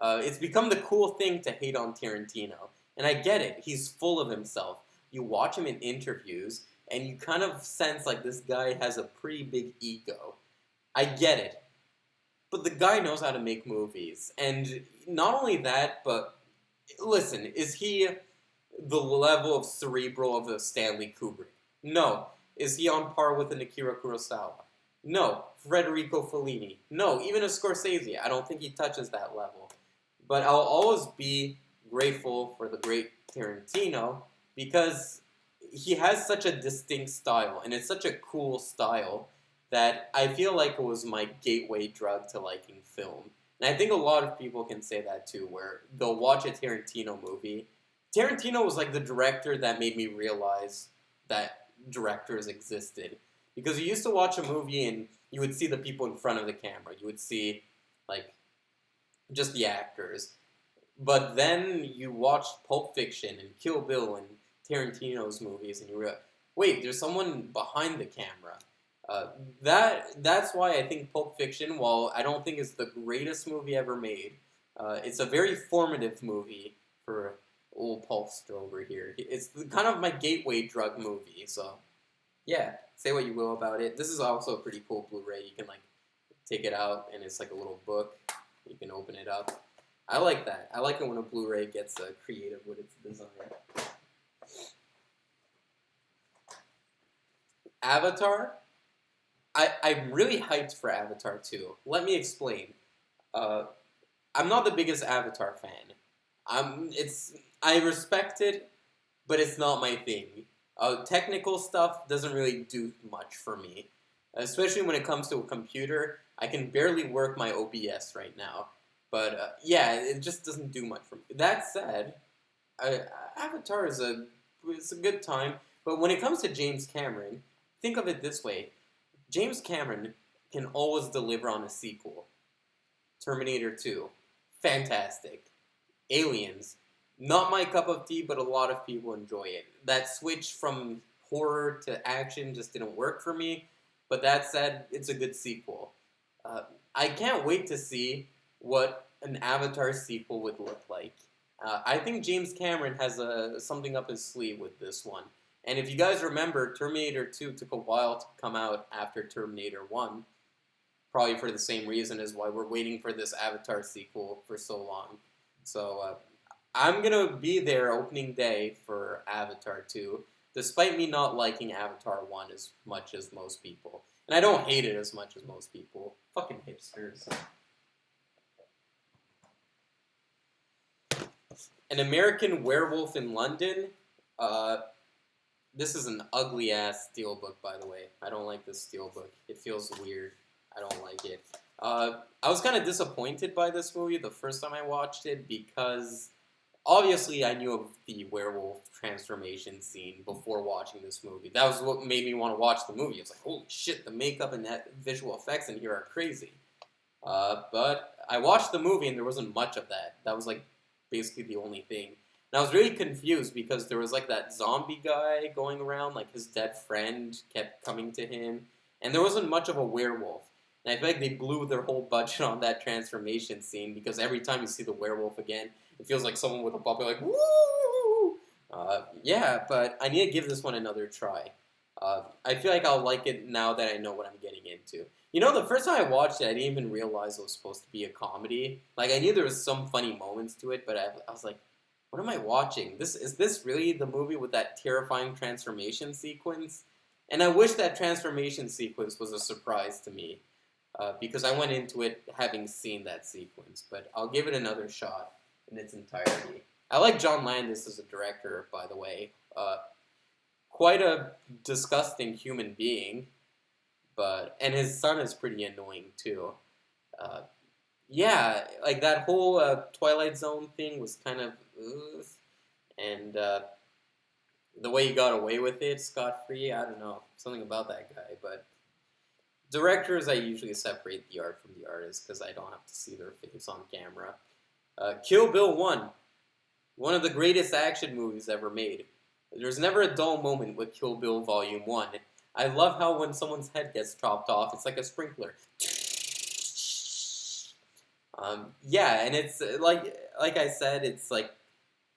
It's become the cool thing to hate on Tarantino. And I get it. He's full of himself. You watch him in interviews, and you kind of sense like this guy has a pretty big ego. I get it. But the guy knows how to make movies. And not only that, but listen, is he the level of cerebral of a Stanley Kubrick? No. Is he on par with an Akira Kurosawa? No. Federico Fellini? No. Even a Scorsese? I don't think he touches that level. But I'll always be grateful for the great Tarantino because he has such a distinct style, and it's such a cool style that I feel like it was my gateway drug to liking film. And I think a lot of people can say that too, where they'll watch a Tarantino movie. Tarantino was like the director that made me realize that directors existed. Because you used to watch a movie and you would see the people in front of the camera. You would see, like, just the actors. But then you watched Pulp Fiction and Kill Bill and Tarantino's movies and you realize, wait, there's someone behind the camera. That's why I think Pulp Fiction, while I don't think it's the greatest movie ever made, it's a very formative movie for old Pulpster over here. It's kind of my gateway drug movie, so yeah, say what you will about it. This is also a pretty cool Blu-ray. You can like take it out and it's like a little book. You can open it up. I like that. I like it when a Blu-ray gets creative with its design. Avatar. I'm really hyped for Avatar 2. Let me explain. I'm not the biggest Avatar fan. I respect it, but it's not my thing. Technical stuff doesn't really do much for me. Especially when it comes to a computer. I can barely work my OBS right now. But yeah, it just doesn't do much for me. That said, Avatar is it's a good time. But when it comes to James Cameron, think of it this way. James Cameron can always deliver on a sequel. Terminator 2. Fantastic. Aliens. Not my cup of tea, but a lot of people enjoy it. That switch from horror to action just didn't work for me. But that said, it's a good sequel. I can't wait to see what an Avatar sequel would look like. I think James Cameron has something up his sleeve with this one. And if you guys remember, Terminator 2 took a while to come out after Terminator 1, probably for the same reason as why we're waiting for this Avatar sequel for so long. So I'm going to be there opening day for Avatar 2, despite me not liking Avatar 1 as much as most people. And I don't hate it as much as most people. Fucking hipsters. An American Werewolf in London. This is an ugly ass steelbook, by the way. I don't like this steelbook. It feels weird. I don't like it. I was kind of disappointed by this movie the first time I watched it because obviously I knew of the werewolf transformation scene before watching this movie. That was what made me want to watch the movie. It's like, holy shit, the makeup and that visual effects in here are crazy. But I watched the movie and there wasn't much of that. That was like basically the only thing. And I was really confused because there was like that zombie guy going around, like his dead friend kept coming to him, and there wasn't much of a werewolf. And I feel like they blew their whole budget on that transformation scene because every time you see the werewolf again, it feels like someone with a puppy like, woo! Yeah, but I need to give this one another try. I feel like I'll like it now that I know what I'm getting into. You know, the first time I watched it, I didn't even realize it was supposed to be a comedy. Like, I knew there was some funny moments to it, but I was like, what am I watching? Is this really the movie with that terrifying transformation sequence? And I wish that transformation sequence was a surprise to me, because I went into it having seen that sequence. But I'll give it another shot in its entirety. I like John Landis as a director, by the way. Quite a disgusting human being, and his son is pretty annoying too. Yeah, like that whole Twilight Zone thing was kind of, and the way he got away with it, scot-free, I don't know, something about that guy. But directors, I usually separate the art from the artist because I don't have to see their face on camera. Kill Bill 1, one of the greatest action movies ever made. There's never a dull moment with Kill Bill Volume 1. I love how when someone's head gets chopped off, it's like a sprinkler. Yeah, and it's like I said, it's like,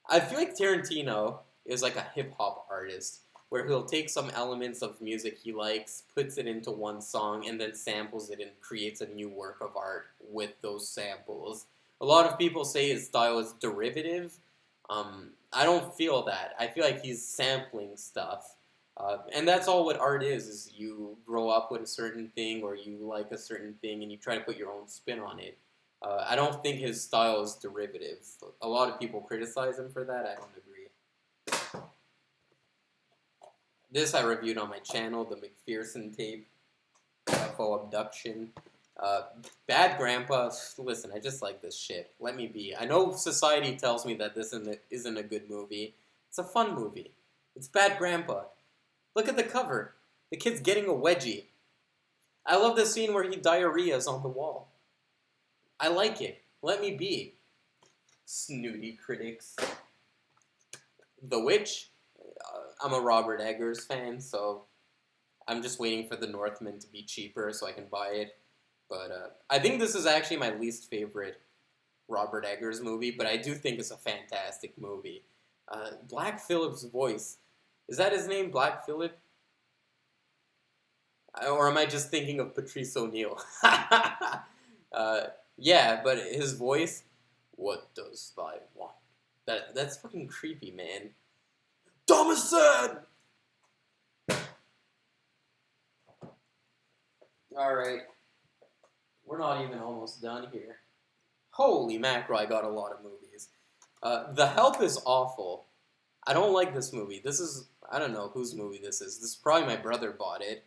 I feel like Tarantino is like a hip-hop artist, where he'll take some elements of music he likes, puts it into one song, and then samples it and creates a new work of art with those samples. A lot of people say his style is derivative. I don't feel that. I feel like he's sampling stuff. And that's all what art is you grow up with a certain thing or you like a certain thing and you try to put your own spin on it. I don't think his style is derivative. A lot of people criticize him for that. I don't agree. This I reviewed on my channel, the McPherson tape, UFO abduction. Bad Grandpa, listen, I just like this shit. Let me be. I know society tells me that this isn't a good movie. It's a fun movie. It's Bad Grandpa. Look at the cover. The kid's getting a wedgie. I love the scene where he diarrheas on the wall. I like it. Let me be. Snooty critics. The Witch. I'm a Robert Eggers fan, so I'm just waiting for The Northman to be cheaper so I can buy it. But I think this is actually my least favorite Robert Eggers movie, but I do think it's a fantastic movie. Black Phillip's voice. Is that his name, Black Phillip? Or am I just thinking of Patrice O'Neill? Yeah, but his voice, what does thy want? That's fucking creepy, man. Thomason! Alright. We're not even almost done here. Holy mackerel, I got a lot of movies. The Help is awful. I don't like this movie. This is, I don't know whose movie this is. This is probably my brother bought it.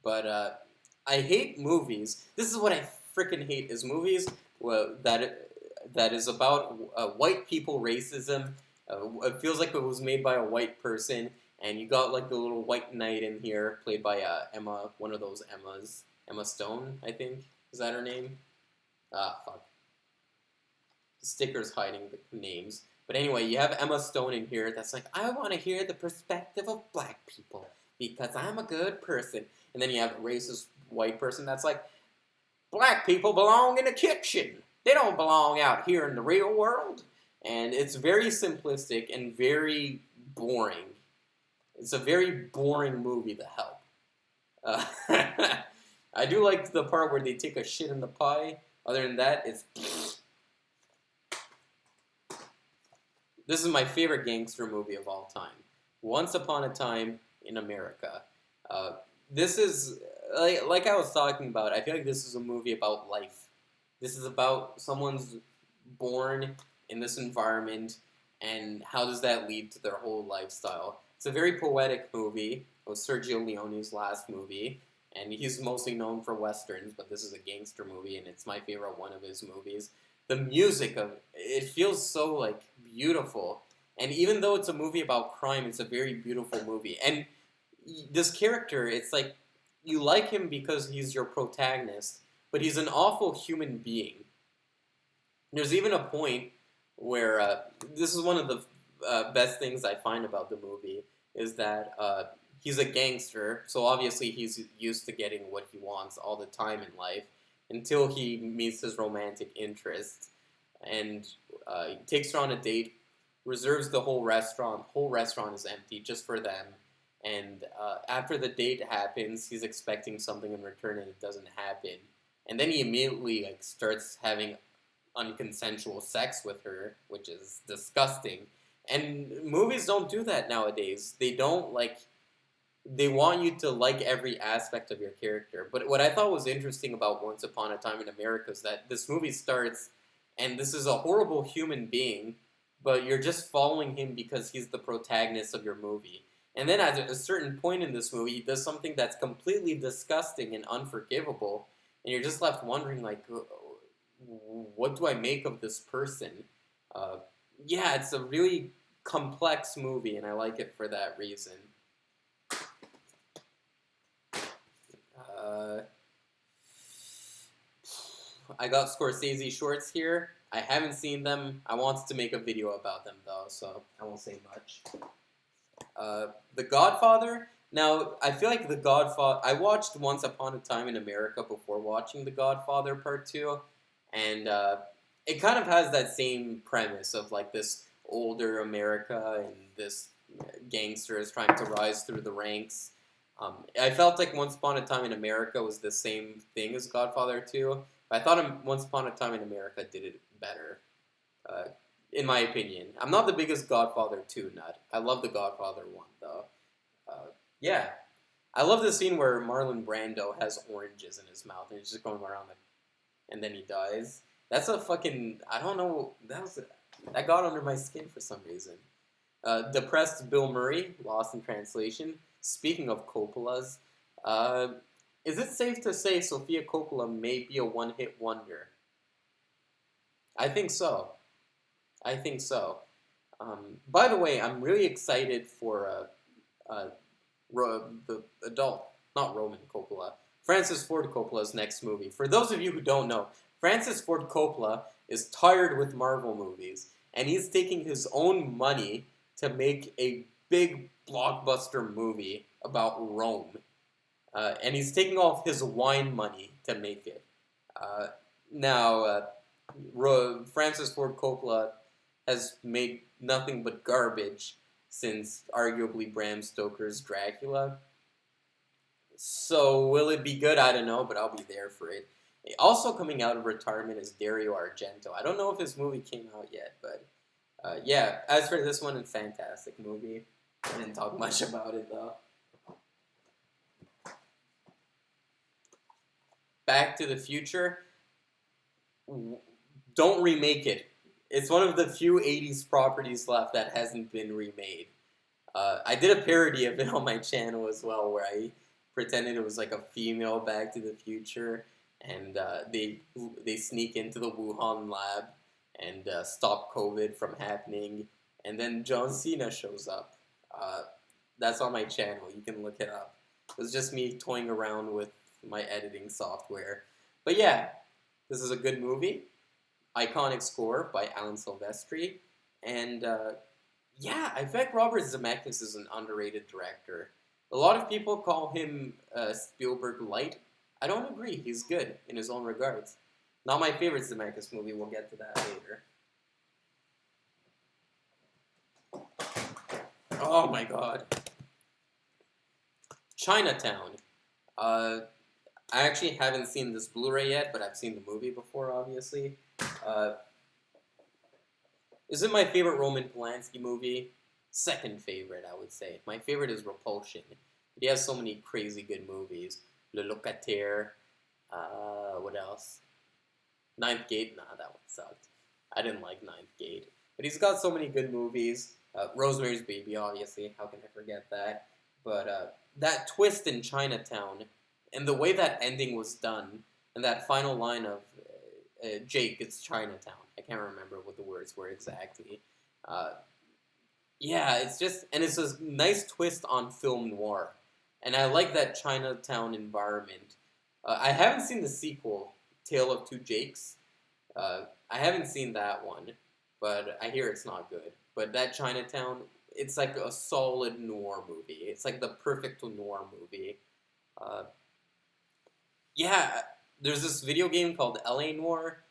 But I hate movies. This is what I freaking hate, is movies that is about white people racism. It feels like it was made by a white person. And you got like the little white knight in here, played by Emma, one of those Emmas. Emma Stone, I think. Is that her name? Ah, fuck. The sticker's hiding the names. But anyway, you have Emma Stone in here that's like, I want to hear the perspective of black people because I'm a good person. And then you have a racist white person that's like, black people belong in the kitchen. They don't belong out here in the real world. And it's very simplistic and very boring. It's a very boring movie to help. Uh, I do like the part where they take a shit in the pie. Other than that, it's... This is my favorite gangster movie of all time. Once Upon a Time in America. This is, like I was talking about, I feel like this is a movie about life. This is about someone's born in this environment, and how does that lead to their whole lifestyle. It's a very poetic movie. It was Sergio Leone's last movie, and he's mostly known for westerns, but this is a gangster movie, and it's my favorite one of his movies. The music of it feels so, like, beautiful. And even though it's a movie about crime, it's a very beautiful movie. And this character, it's like, you like him because he's your protagonist, but he's an awful human being. There's even a point where, this is one of the best things I find about the movie, is that he's a gangster, so obviously he's used to getting what he wants all the time in life, until he meets his romantic interest, and he takes her on a date, reserves the whole restaurant. Whole restaurant is empty just for them, and after the date happens, he's expecting something in return, and it doesn't happen. And then he immediately starts having unconsensual sex with her, which is disgusting. And movies don't do that nowadays. They don't they want you to like every aspect of your character. But what I thought was interesting about Once Upon a Time in America is that this movie starts, and this is a horrible human being, but you're just following him because he's the protagonist of your movie. And then at a certain point in this movie, he does something that's completely disgusting and unforgivable, and you're just left wondering, what do I make of this person? Yeah, it's a really complex movie, and I like it for that reason. I got Scorsese shorts here. I haven't seen them. I want to make a video about them, though, so I won't say much. The Godfather. Now, I feel like The Godfather... I watched Once Upon a Time in America before watching The Godfather Part 2, and it kind of has that same premise of, this older America and this gangster is trying to rise through the ranks. I felt like Once Upon a Time in America was the same thing as Godfather 2, but I thought Once Upon a Time in America did it better, in my opinion. I'm not the biggest Godfather 2 nut. I love the Godfather 1, though. Yeah. I love the scene where Marlon Brando has oranges in his mouth, and he's just going around and then he dies. That's a fucking... I don't know... That got under my skin for some reason. Depressed Bill Murray, Lost in Translation. Speaking of Coppolas, is it safe to say Sofia Coppola may be a one-hit wonder? I think so. By the way, I'm really excited for the adult, not Roman Coppola, Francis Ford Coppola's next movie. For those of you who don't know, Francis Ford Coppola is tired with Marvel movies, and he's taking his own money to make a big blockbuster movie about Rome. And he's taking off his wine money to make it. Now, Francis Ford Coppola has made nothing but garbage since arguably Bram Stoker's Dracula. So will it be good? I don't know, but I'll be there for it. Also coming out of retirement is Dario Argento. I don't know if his movie came out yet, but yeah, as for this one, a fantastic movie. I didn't talk much about it, though. Back to the Future. Don't remake it. It's one of the few 80s properties left that hasn't been remade. I did a parody of it on my channel as well, where I pretended it was like a female Back to the Future, and they sneak into the Wuhan lab and stop COVID from happening, and then John Cena shows up. That's on my channel. You can look it up. It was just me toying around with my editing software. But yeah, this is a good movie. Iconic score by Alan Silvestri. And yeah, I feel like Robert Zemeckis is an underrated director. A lot of people call him Spielberg light. I don't agree. He's good in his own regards. Not my favorite Zemeckis movie. We'll get to that later. Oh my god. Chinatown. Uh, I actually haven't seen this Blu-ray yet, but I've seen the movie before, obviously. Uh, is it my favorite Roman Polanski movie? Second favorite, I would say. My favorite is Repulsion. He has so many crazy good movies. Le Locataire. What else? Ninth Gate? Nah, that one sucked. I didn't like Ninth Gate. But he's got so many good movies. Rosemary's Baby, obviously. How can I forget that? But that twist in Chinatown, and the way that ending was done, and that final line of Jake, it's Chinatown. I can't remember what the words were exactly. Uh, yeah, it's just, and it's a nice twist on film noir. And I like that Chinatown environment. I haven't seen the sequel, Tale of Two Jakes. I haven't seen that one, but I hear it's not good. But that Chinatown, it's like a solid noir movie. It's like the perfect noir movie. Uh, yeah, there's this video game called LA Noir,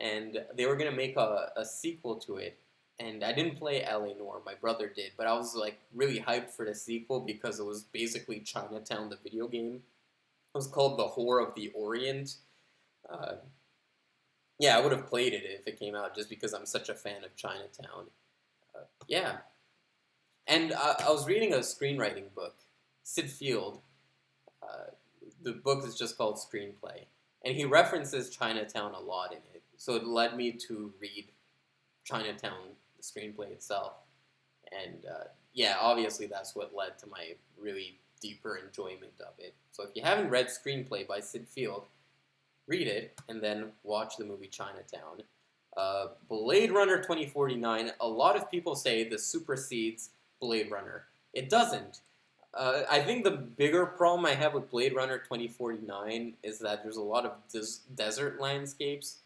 and they were gonna make a sequel to it. And I didn't play LA Noir, my brother did, but I was like really hyped for the sequel because it was basically Chinatown, the video game. It was called The Whore of the Orient. Uh, yeah, I would have played it if it came out just because I'm such a fan of Chinatown. Yeah, and I was reading a screenwriting book, Sid Field. Uh, the book is just called Screenplay, and he references Chinatown a lot in it. So it led me to read Chinatown, the screenplay itself, and yeah, obviously that's what led to my really deeper enjoyment of it. So if you haven't read Screenplay by Sid Field, read it and then watch the movie Chinatown. Blade Runner 2049, a lot of people say this supersedes Blade Runner. It doesn't. I think the bigger problem I have with Blade Runner 2049 is that there's a lot of desert landscapes,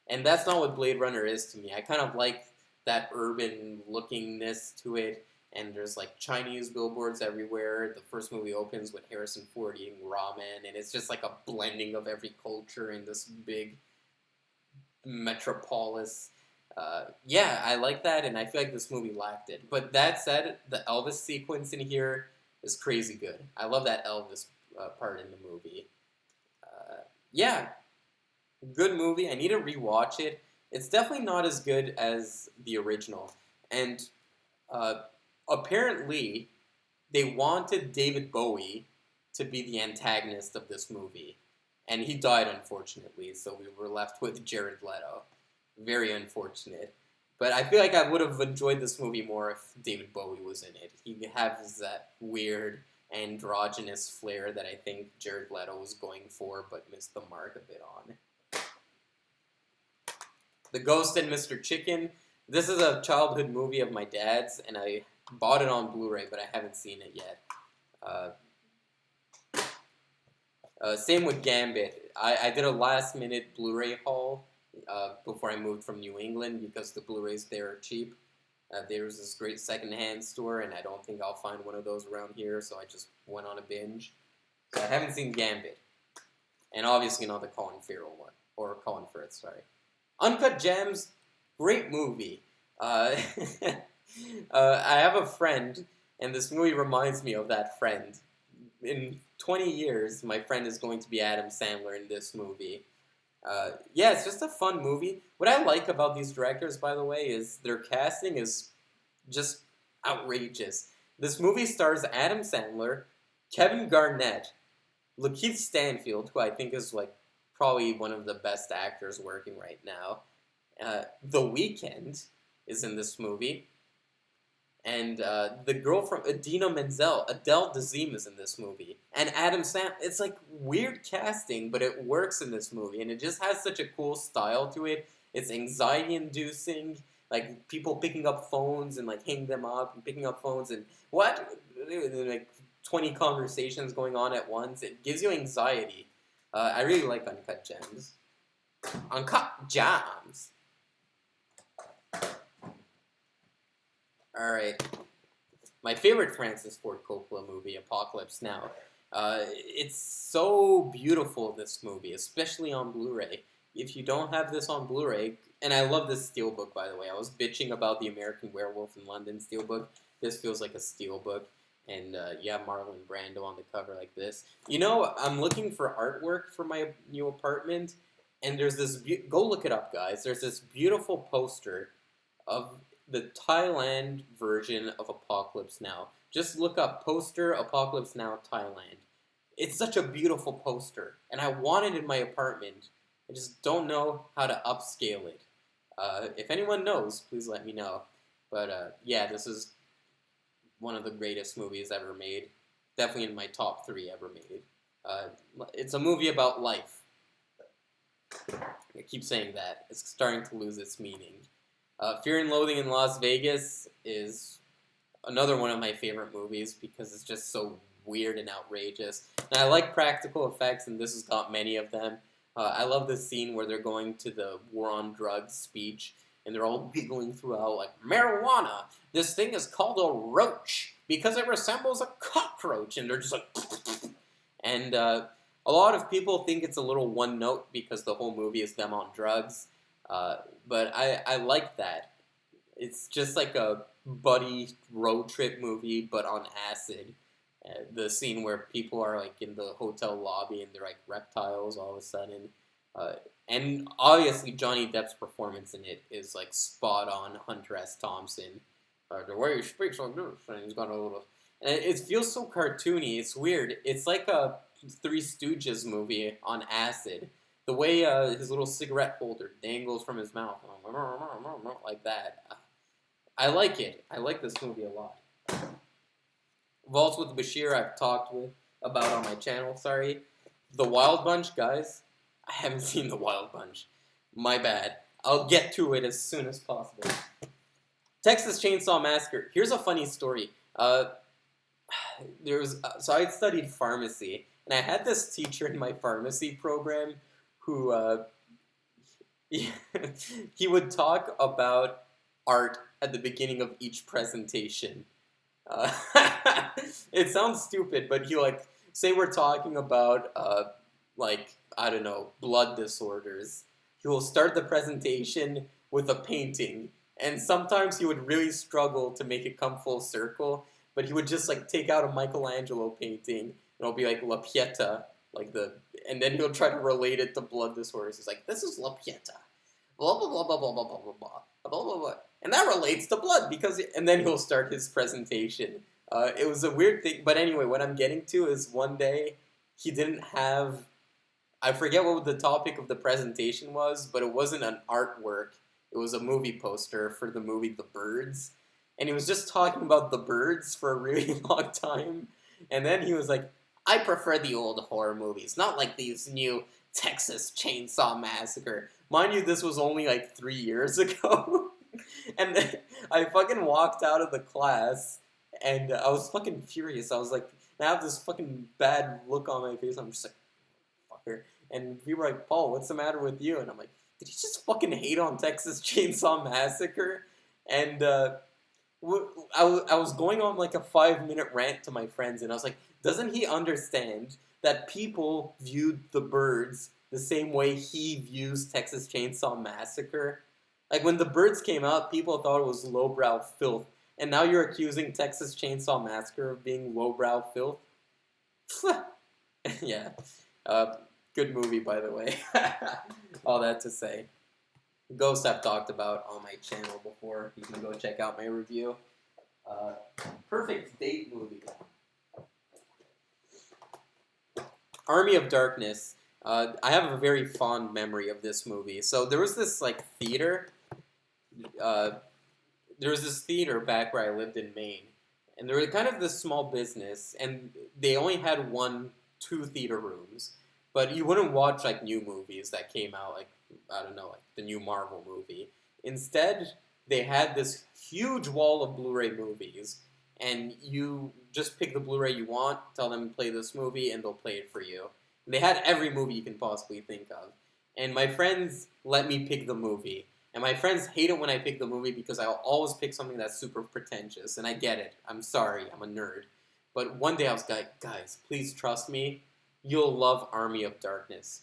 and that's not what Blade Runner is to me. I kind of like that urban lookingness to it, and there's like Chinese billboards everywhere. The first movie opens with Harrison Ford eating ramen, and it's just like a blending of every culture in this big metropolis. Yeah, I like that, and I feel like this movie lacked it. But that said, the Elvis sequence in here is crazy good. I love that Elvis part in the movie. Yeah, good movie. I need to rewatch it. It's definitely not as good as the original. And uh, apparently, they wanted David Bowie to be the antagonist of this movie. And he died, unfortunately, so we were left with Jared Leto. Very unfortunate. But I feel like I would have enjoyed this movie more if David Bowie was in it. He has that weird androgynous flair that I think Jared Leto was going for, but missed the mark a bit on. The Ghost and Mr. Chicken. This is a childhood movie of my dad's, and I bought it on Blu-ray, but I haven't seen it yet. Same with Gambit. I did a last-minute Blu-ray haul before I moved from New England because the Blu-rays there are cheap. There's this great secondhand store, and I don't think I'll find one of those around here, so I just went on a binge. So I haven't seen Gambit. And obviously not the Colin Farrell one. Or Colin Firth, sorry. Uncut Gems, great movie. I have a friend, and this movie reminds me of that friend. In 20 years, my friend is going to be Adam Sandler in this movie. Yeah, it's just a fun movie. What I like about these directors, by the way, is their casting is just outrageous. This movie stars Adam Sandler, Kevin Garnett, Lakeith Stanfield, who I think is like probably one of the best actors working right now. The Weeknd is in this movie. And the girl from Idina Menzel, Adele Dazeem, is in this movie. And Adam Sandler. It's like weird casting, but it works in this movie. And it just has such a cool style to it. It's anxiety-inducing. Like, people picking up phones and, like, hanging them up and picking up phones and what? Like, 20 conversations going on at once. It gives you anxiety. I really like Uncut Gems. Uncut Gems. Alright. My favorite Francis Ford Coppola movie, Apocalypse Now. It's so beautiful, this movie, especially on Blu-ray. If you don't have this on Blu-ray, and I love this steelbook, by the way. I was bitching about the American Werewolf in London steelbook. This feels like a steelbook, and you have Marlon Brando on the cover like this. You know, I'm looking for artwork for my new apartment, and there's this. Go look it up, guys. There's this beautiful poster of the Thailand version of Apocalypse Now. Just look up poster Apocalypse Now Thailand. It's such a beautiful poster, and I want it in my apartment. I just don't know how to upscale it. If anyone knows, please let me know. But yeah, this is one of the greatest movies ever made. Definitely in my top 3 ever made. It's a movie about life. I keep saying that. It's starting to lose its meaning. Fear and Loathing in Las Vegas is another one of my favorite movies because it's just so weird and outrageous. And I like practical effects, and this has got many of them. I love the scene where they're going to the war on drugs speech, and they're all giggling throughout, like, marijuana! This thing is called a roach because it resembles a cockroach, and they're just like... And a lot of people think it's a little one note because the whole movie is them on drugs, but I like that. It's just like a buddy road trip movie, but on acid. The scene where people are like in the hotel lobby and they're like reptiles all of a sudden. And obviously Johnny Depp's performance in it is like spot on. Hunter S. Thompson. The way he speaks like this, and he's got a little... And it feels so cartoony. It's weird. It's like a Three Stooges movie on acid. The way his little cigarette holder dangles from his mouth. Like that. I like it. I like this movie a lot. Vaults with Bashir I've talked about on my channel, sorry. The Wild Bunch, guys. I haven't seen The Wild Bunch. My bad. I'll get to it as soon as possible. Texas Chainsaw Massacre. Here's a funny story. So I studied pharmacy, and I had this teacher in my pharmacy program who, he would talk about art at the beginning of each presentation. It sounds stupid, but he say we're talking about I don't know, blood disorders. He will start the presentation with a painting, and sometimes he would really struggle to make it come full circle, but he would just take out a Michelangelo painting, and it'll be like La Pieta, and then he'll try to relate it to blood disorders. He's like, this is La Pieta, blah blah blah blah blah blah blah blah blah blah blah blah. And that relates to blood and then he'll start his presentation. It was a weird thing, but anyway, what I'm getting to is one day he didn't have, I forget what the topic of the presentation was, but it wasn't an artwork. It was a movie poster for the movie The Birds, and he was just talking about the birds for a really long time, and then he was like, I prefer the old horror movies, not like these new Texas Chainsaw Massacre. Mind you, this was only 3 years ago. And then I fucking walked out of the class, and I was fucking furious. I was like, I have this fucking bad look on my face. I'm just like, fucker. And people were like, Paul, what's the matter with you? And I'm like, did he just fucking hate on Texas Chainsaw Massacre? And I was going on a 5-minute rant to my friends, and I was like, doesn't he understand that people viewed The Birds the same way he views Texas Chainsaw Massacre? When The Birds came out, people thought it was lowbrow filth. And now you're accusing Texas Chainsaw Massacre of being lowbrow filth? Yeah. Good movie, by the way. All that to say. Ghost I've talked about on my channel before. You can go check out my review. Perfect date movie. Army of Darkness. I have a very fond memory of this movie. So there was this theater. There was this theater back where I lived in Maine, and there was kind of this small business, and they only had 2 theater rooms, but you wouldn't watch new movies that came out, I don't know, the new Marvel movie. Instead, they had this huge wall of Blu-ray movies, and you just pick the Blu-ray you want, tell them to play this movie, and they'll play it for you. And they had every movie you can possibly think of. And my friends let me pick the movie. And my friends hate it when I pick the movie because I'll always pick something that's super pretentious. And I get it. I'm sorry. I'm a nerd. But one day I was like, guys, please trust me. You'll love Army of Darkness.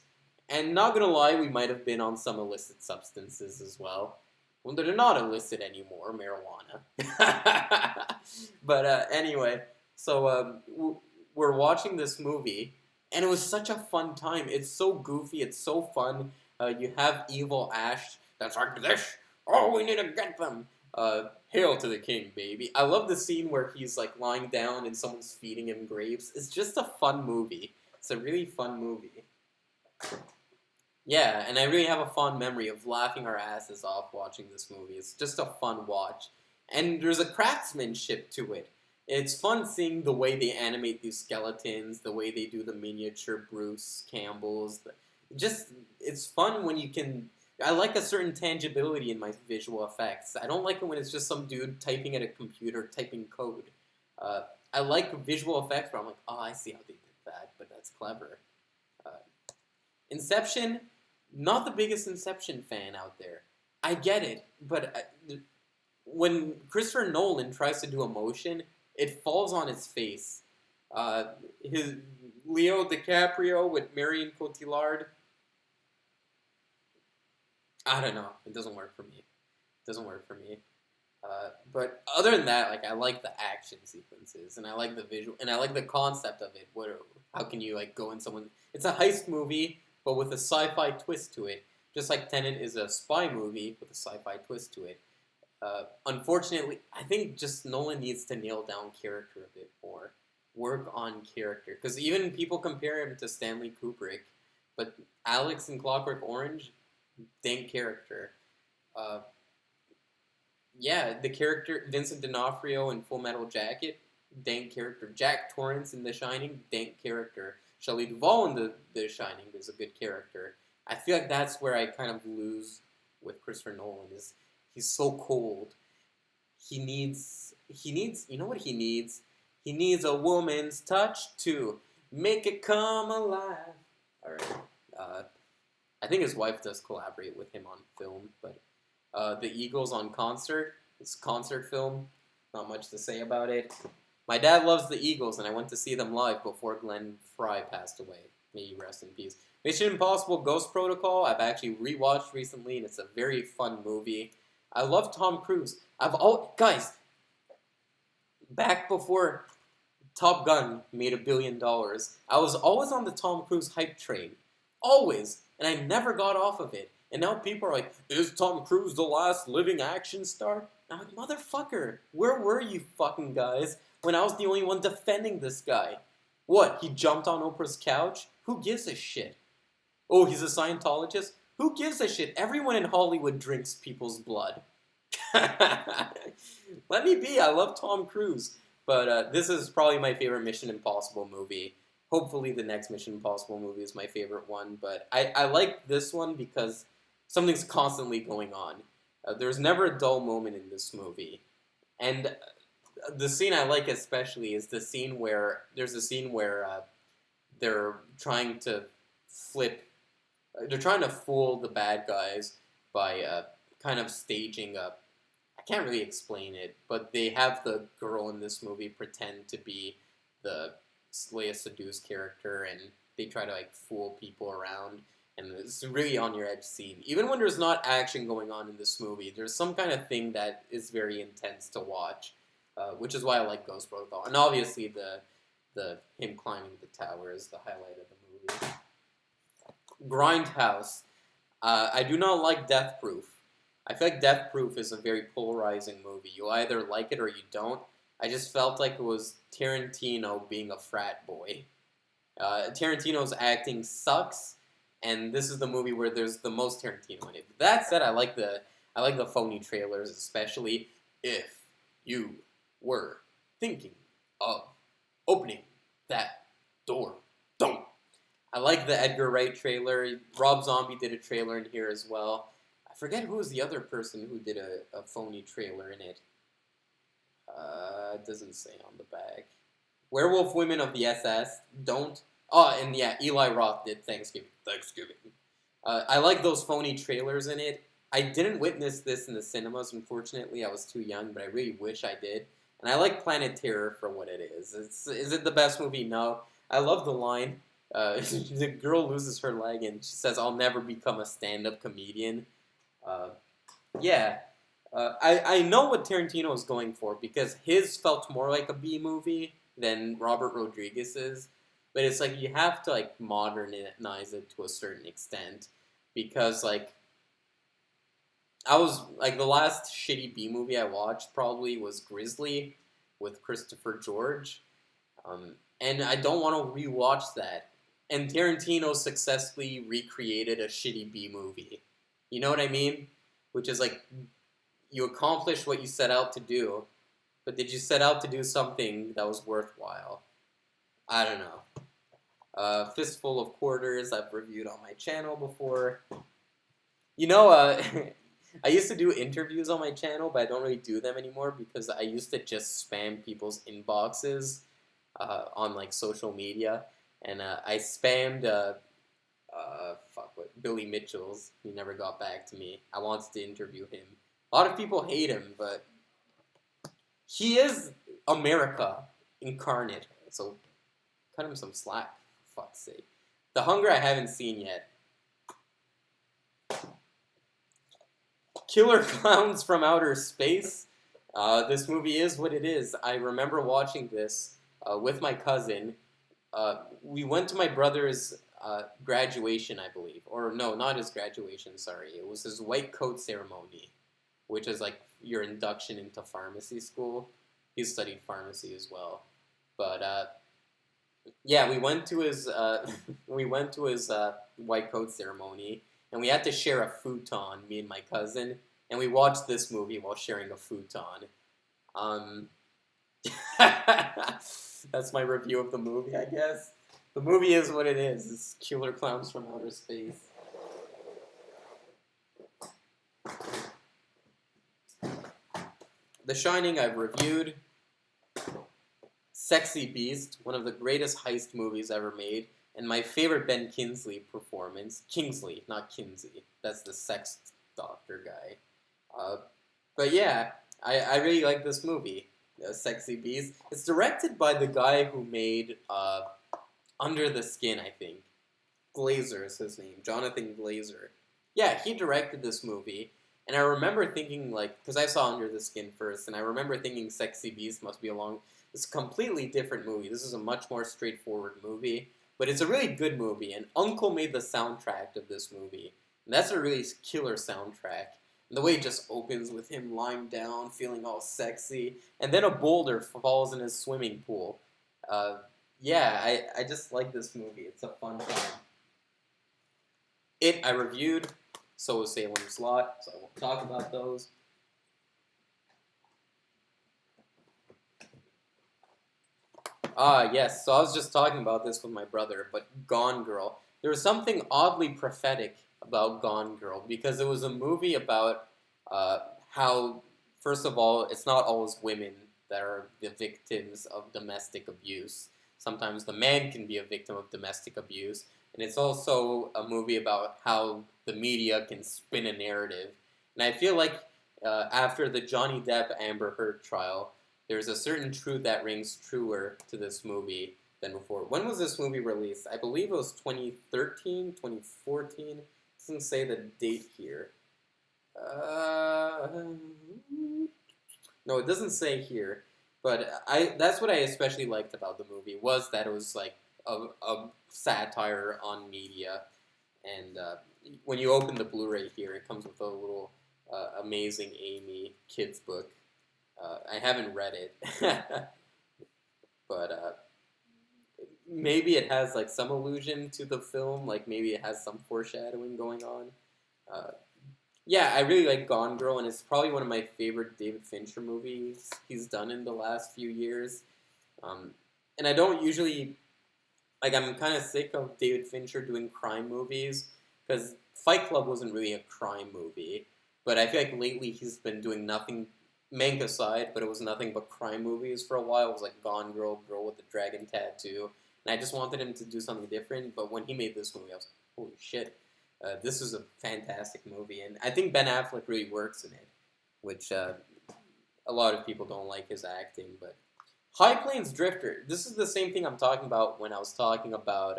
And not gonna lie, we might have been on some illicit substances as well. Well, they're not illicit anymore, marijuana. But anyway, so we're watching this movie, and it was such a fun time. It's so goofy, it's so fun. You have evil Ash that's like this. Oh, we need to get them. Hail to the king, baby. I love the scene where he's like lying down and someone's feeding him grapes. It's just a fun movie. It's a really fun movie. Yeah, and I really have a fond memory of laughing our asses off watching this movie. It's just a fun watch. And there's a craftsmanship to it. It's fun seeing the way they animate these skeletons, the way they do the miniature Bruce Campbells. It's fun when you can... I like a certain tangibility in my visual effects. I don't like it when it's just some dude typing at a computer, typing code. I like visual effects where I'm like, oh, I see how they did that, but that's clever. Inception, not the biggest Inception fan out there. I get it, but when Christopher Nolan tries to do emotion, it falls on his face. His Leo DiCaprio with Marion Cotillard, I don't know. It doesn't work for me. But other than that, like, I like the action sequences, and I like the visual, and I like the concept of it. How can you like go in someone? It's a heist movie, but with a sci-fi twist to it. Just like Tenet is a spy movie with a sci-fi twist to it. Unfortunately, I think just Nolan needs to nail down character a bit more. Work on character, because even people compare him to Stanley Kubrick, but Alex in Clockwork Orange, dank character. Yeah, the character Vincent D'Onofrio in Full Metal Jacket, dank character. Jack Torrance in The Shining, dank character. Shelley Duvall in The Shining is a good character. I feel like that's where I kind of lose with Christopher Nolan. Is he's so cold. He needs. You know what he needs? He needs a woman's touch to make it come alive. All right. I think his wife does collaborate with him on film, but The Eagles on Concert, it's a concert film, not much to say about it. My dad loves the Eagles, and I went to see them live before Glenn Fry passed away. May he rest in peace. Mission Impossible Ghost Protocol, I've actually rewatched recently, and it's a very fun movie. I love Tom Cruise. Guys, back before Top Gun made $1 billion, I was always on the Tom Cruise hype train. Always. And I never got off of it. And now people are like, is Tom Cruise the last living action star? And I'm like, motherfucker, where were you fucking guys when I was the only one defending this guy? What, he jumped on Oprah's couch? Who gives a shit? Oh, he's a Scientologist? Who gives a shit? Everyone in Hollywood drinks people's blood. Let me be, I love Tom Cruise. But this is probably my favorite Mission Impossible movie. Hopefully the next Mission Impossible movie is my favorite one. But I like this one because something's constantly going on. There's never a dull moment in this movie. And the scene I like especially is the scene where... There's a scene where they're trying to They're trying to fool the bad guys by kind of staging up... I can't really explain it, but they have the girl in this movie pretend to be the Leia Seduce character, and they try to like fool people around, and it's a really on your edge scene. Even when there's not action going on in this movie, there's some kind of thing that is very intense to watch, which is why I like Ghost Protocol. And obviously the him climbing the tower is the highlight of the movie. Grindhouse. I do not like Death Proof. I feel like Death Proof is a very polarizing movie. You either like it or you don't. I just felt like it was Tarantino being a frat boy. Tarantino's acting sucks, and this is the movie where there's the most Tarantino in it. That said, I like the phony trailers, especially if you were thinking of opening that door. Don't. I like the Edgar Wright trailer. Rob Zombie did a trailer in here as well. I forget who was the other person who did a phony trailer in it. It doesn't say on the back. Werewolf Women of the SS. Don't. Oh, and yeah, Eli Roth did Thanksgiving. I like those phony trailers in it. I didn't witness this in the cinemas, unfortunately. I was too young, but I really wish I did. And I like Planet Terror for what it is. Is it the best movie? No. I love the line. The girl loses her leg and she says, "I'll never become a stand-up comedian." Uh, yeah. I know what Tarantino is going for because his felt more like a B movie than Robert Rodriguez's, but it's like you have to like modernize it to a certain extent because like I was like the last shitty B movie I watched probably was Grizzly with Christopher George, and I don't want to rewatch that. And Tarantino successfully recreated a shitty B movie. You know what I mean? Which is like you accomplished what you set out to do, but did you set out to do something that was worthwhile? I don't know. Fistful of Quarters I've reviewed on my channel before. You know, I used to do interviews on my channel, but I don't really do them anymore because I used to just spam people's inboxes on like social media, and I spammed Billy Mitchell's. He never got back to me. I wanted to interview him. A lot of people hate him, but he is America incarnate. So cut him some slack, for fuck's sake. The Hunger I haven't seen yet. Killer Clowns from Outer Space. This movie is what it is. I remember watching this with my cousin. We went to my brother's graduation, I believe. Or no, not his graduation, sorry. It was his white coat ceremony, which is like your induction into pharmacy school. He studied pharmacy as well. But yeah, we went to his white coat ceremony, and we had to share a futon, me and my cousin, and we watched this movie while sharing a futon. That's my review of the movie, I guess. The movie is what it is. It's Killer Clowns from Outer Space. The Shining I've reviewed. Sexy Beast, one of the greatest heist movies ever made, and my favorite Ben Kingsley performance. Kingsley, not Kinsey. That's the sex doctor guy. But yeah, I really like this movie, Sexy Beast. It's directed by the guy who made Under the Skin, I think. Glazer is his name, Jonathan Glazer. Yeah, he directed this movie, and I remember thinking, like, because I saw Under the Skin first, and I remember thinking Sexy Beast must be along. It's a completely different movie. This is a much more straightforward movie, but it's a really good movie, and Uncle made the soundtrack of this movie, and that's a really killer soundtrack. And the way it just opens with him lying down, feeling all sexy, and then a boulder falls in his swimming pool. Yeah, I just like this movie. It's a fun time. It I reviewed, so was Salem's Lot, so I won't talk about those. Yes, so I was just talking about this with my brother, but Gone Girl. There was something oddly prophetic about Gone Girl, because it was a movie about how, first of all, it's not always women that are the victims of domestic abuse. Sometimes the man can be a victim of domestic abuse, and it's also a movie about how the media can spin a narrative. And I feel like after the Johnny Depp Amber Heard trial, there's a certain truth that rings truer to this movie than before. When was this movie released? I believe it was 2013, 2014. It doesn't say the date here. No, it doesn't say here. But that's what I especially liked about the movie, was that it was like a satire on media. And when you open the Blu-ray here, it comes with a little Amazing Amy kids book. I haven't read it, but maybe it has like some allusion to the film, like maybe it has some foreshadowing going on. Yeah, I really like Gone Girl, and it's probably one of my favorite David Fincher movies he's done in the last few years. And I don't usually, like, I'm kind of sick of David Fincher doing crime movies, because Fight Club wasn't really a crime movie, but I feel like lately he's been doing nothing, Mank aside, but it was nothing but crime movies for a while. It was like Gone Girl, Girl with the Dragon Tattoo, and I just wanted him to do something different, but when he made this movie, I was like, holy shit, this is a fantastic movie, and I think Ben Affleck really works in it, which a lot of people don't like his acting, but High Plains Drifter. This is the same thing I'm talking about when I was talking about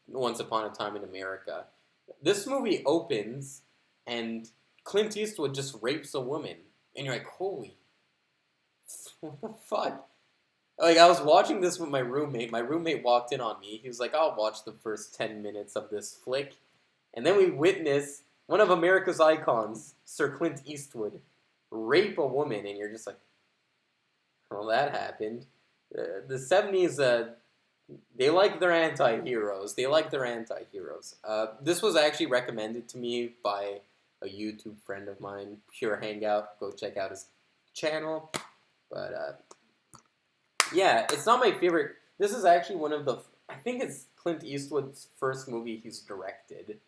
Once Upon a Time in America. This movie opens and Clint Eastwood just rapes a woman, and you're like, holy, what the fuck? Like, I was watching this with my roommate. My roommate walked in on me. He was like, I'll watch the first 10 minutes of this flick. And then we witness one of America's icons, Sir Clint Eastwood, rape a woman, and you're just like, well, that happened. The 70s, they like their anti-heroes. They like their anti-heroes. This was actually recommended to me by a YouTube friend of mine, Pure Hangout. Go check out his channel. But, yeah, it's not my favorite. This is actually one of the... I think it's Clint Eastwood's first movie he's directed.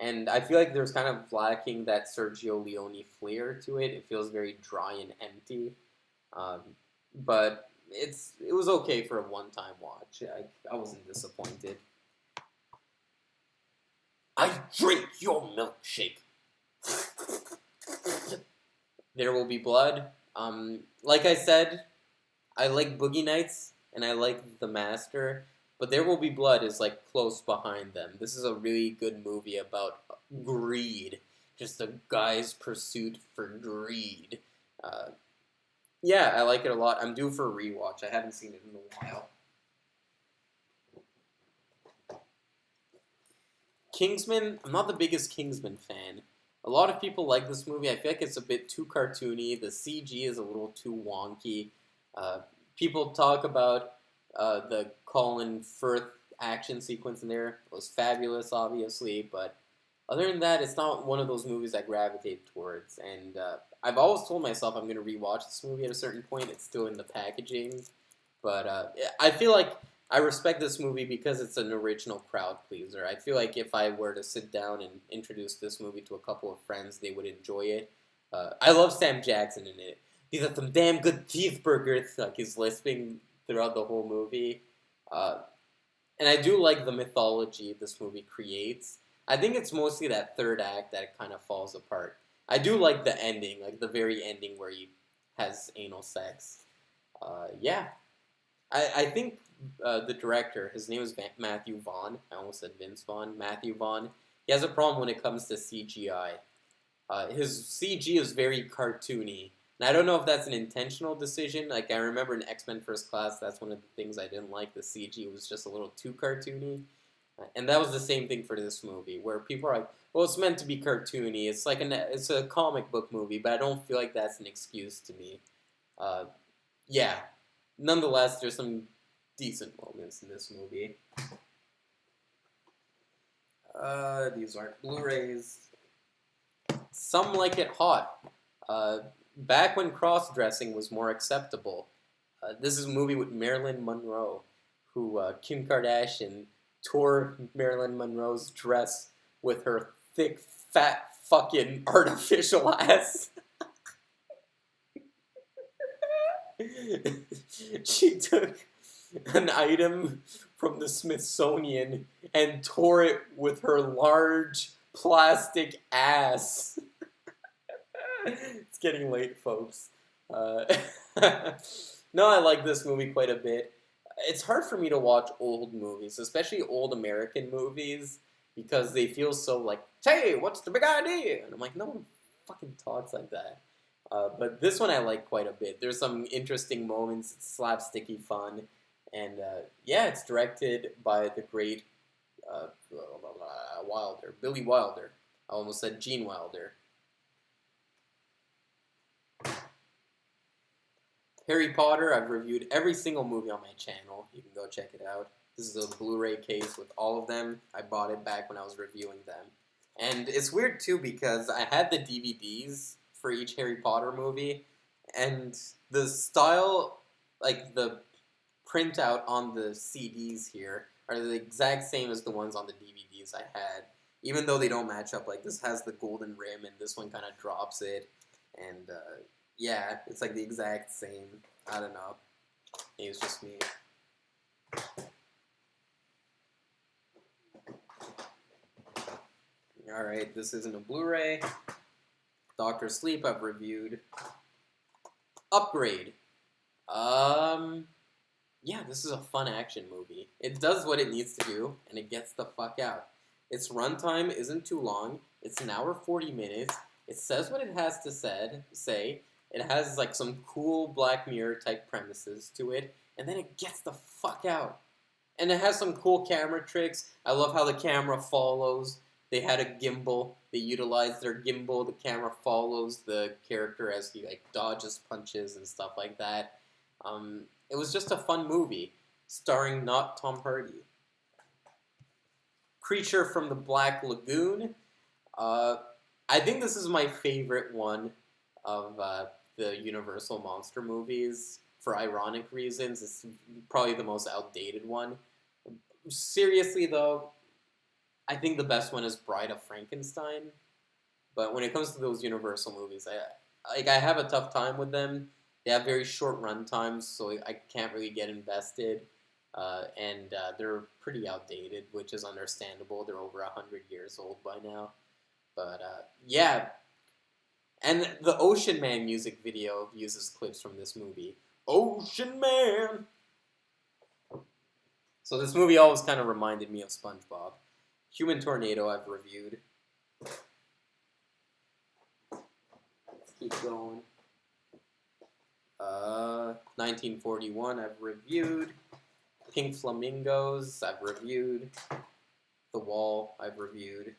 And I feel like there's kind of lacking that Sergio Leone flair to it. It feels very dry and empty. But it was okay for a one-time watch. I wasn't disappointed. I drink your milkshake. There Will Be Blood. Like I said, I like Boogie Nights and I like The Master, but There Will Be Blood is like close behind them. This is a really good movie about greed, just a guy's pursuit for greed. Yeah, I like it a lot. I'm due for a rewatch. I haven't seen it in a while. Kingsman, I'm not the biggest Kingsman fan. A lot of people like this movie. I feel like it's a bit too cartoony. The CG is a little too wonky. People talk about the Colin Firth action sequence in there. It was fabulous, obviously, but other than that, it's not one of those movies I gravitate towards. And I've always told myself I'm going to rewatch this movie at a certain point. It's still in the packaging. But I feel like I respect this movie because it's an original crowd pleaser. I feel like if I were to sit down and introduce this movie to a couple of friends, they would enjoy it. I love Sam Jackson in it. These are some damn good cheeseburgers. Like, he's lisping throughout the whole movie. And I do like the mythology this movie creates. I think it's mostly that third act that kind of falls apart. I do like the ending, like the very ending where he has anal sex. Yeah. I think the director, his name is Matthew Vaughn. I almost said Vince Vaughn. Matthew Vaughn. He has a problem when it comes to CGI. His CG is very cartoony. And I don't know if that's an intentional decision. Like, I remember in X-Men First Class, that's one of the things I didn't like. The CG was just a little too cartoony. And that was the same thing for this movie, where people are like, well, it's meant to be cartoony. It's like it's a comic book movie, but I don't feel like that's an excuse to me. Yeah. Nonetheless, there's some decent moments in this movie. These aren't Blu-rays. Some Like It Hot. Back when cross-dressing was more acceptable. This is a movie with Marilyn Monroe, who Kim Kardashian tore Marilyn Monroe's dress with her thick, fat, fucking artificial ass. She took an item from the Smithsonian and tore it with her large plastic ass. It's getting late, folks. No, I like this movie quite a bit. It's hard for me to watch old movies, especially old American movies, because they feel so like, hey, what's the big idea? And I'm like, no one fucking talks like that. But this one I like quite a bit. There's some interesting moments. It's slapsticky fun. And yeah, it's directed by the great Wilder, Billy Wilder. I almost said Gene Wilder. Harry Potter, I've reviewed every single movie on my channel. You can go check it out. This is a Blu-ray case with all of them. I bought it back when I was reviewing them. And it's weird, too, because I had the DVDs for each Harry Potter movie, and the style, like the printout on the CDs here, are the exact same as the ones on the DVDs I had, even though they don't match up. Like, this has the golden rim, and this one kind of drops it, and yeah, it's like the exact same. I don't know. Maybe it's just me. Alright, this isn't a Blu-ray. Doctor Sleep I've reviewed. Upgrade. Um, yeah, this is a fun action movie. It does what it needs to do, and it gets the fuck out. Its runtime isn't too long. It's an hour 40 minutes. It says what it has to say. It has like some cool Black Mirror type premises to it, and then it gets the fuck out. And it has some cool camera tricks. I love how the camera follows. They had a gimbal. They utilized their gimbal. The camera follows the character as he like dodges punches and stuff like that. It was just a fun movie, starring not Tom Hardy. Creature from the Black Lagoon. Uh, I think this is my favorite one of the Universal monster movies. For ironic reasons, it's probably the most outdated one. Seriously, though, I think the best one is Bride of Frankenstein. But when it comes to those Universal movies, I have a tough time with them. They have very short run times, so I can't really get invested. And they're pretty outdated, which is understandable. They're over 100 years old by now. But yeah. And the Ocean Man music video uses clips from this movie. Ocean Man! So this movie always kind of reminded me of SpongeBob. Human Tornado I've reviewed. Let's keep going. 1941 I've reviewed. Pink Flamingos I've reviewed. The Wall I've reviewed.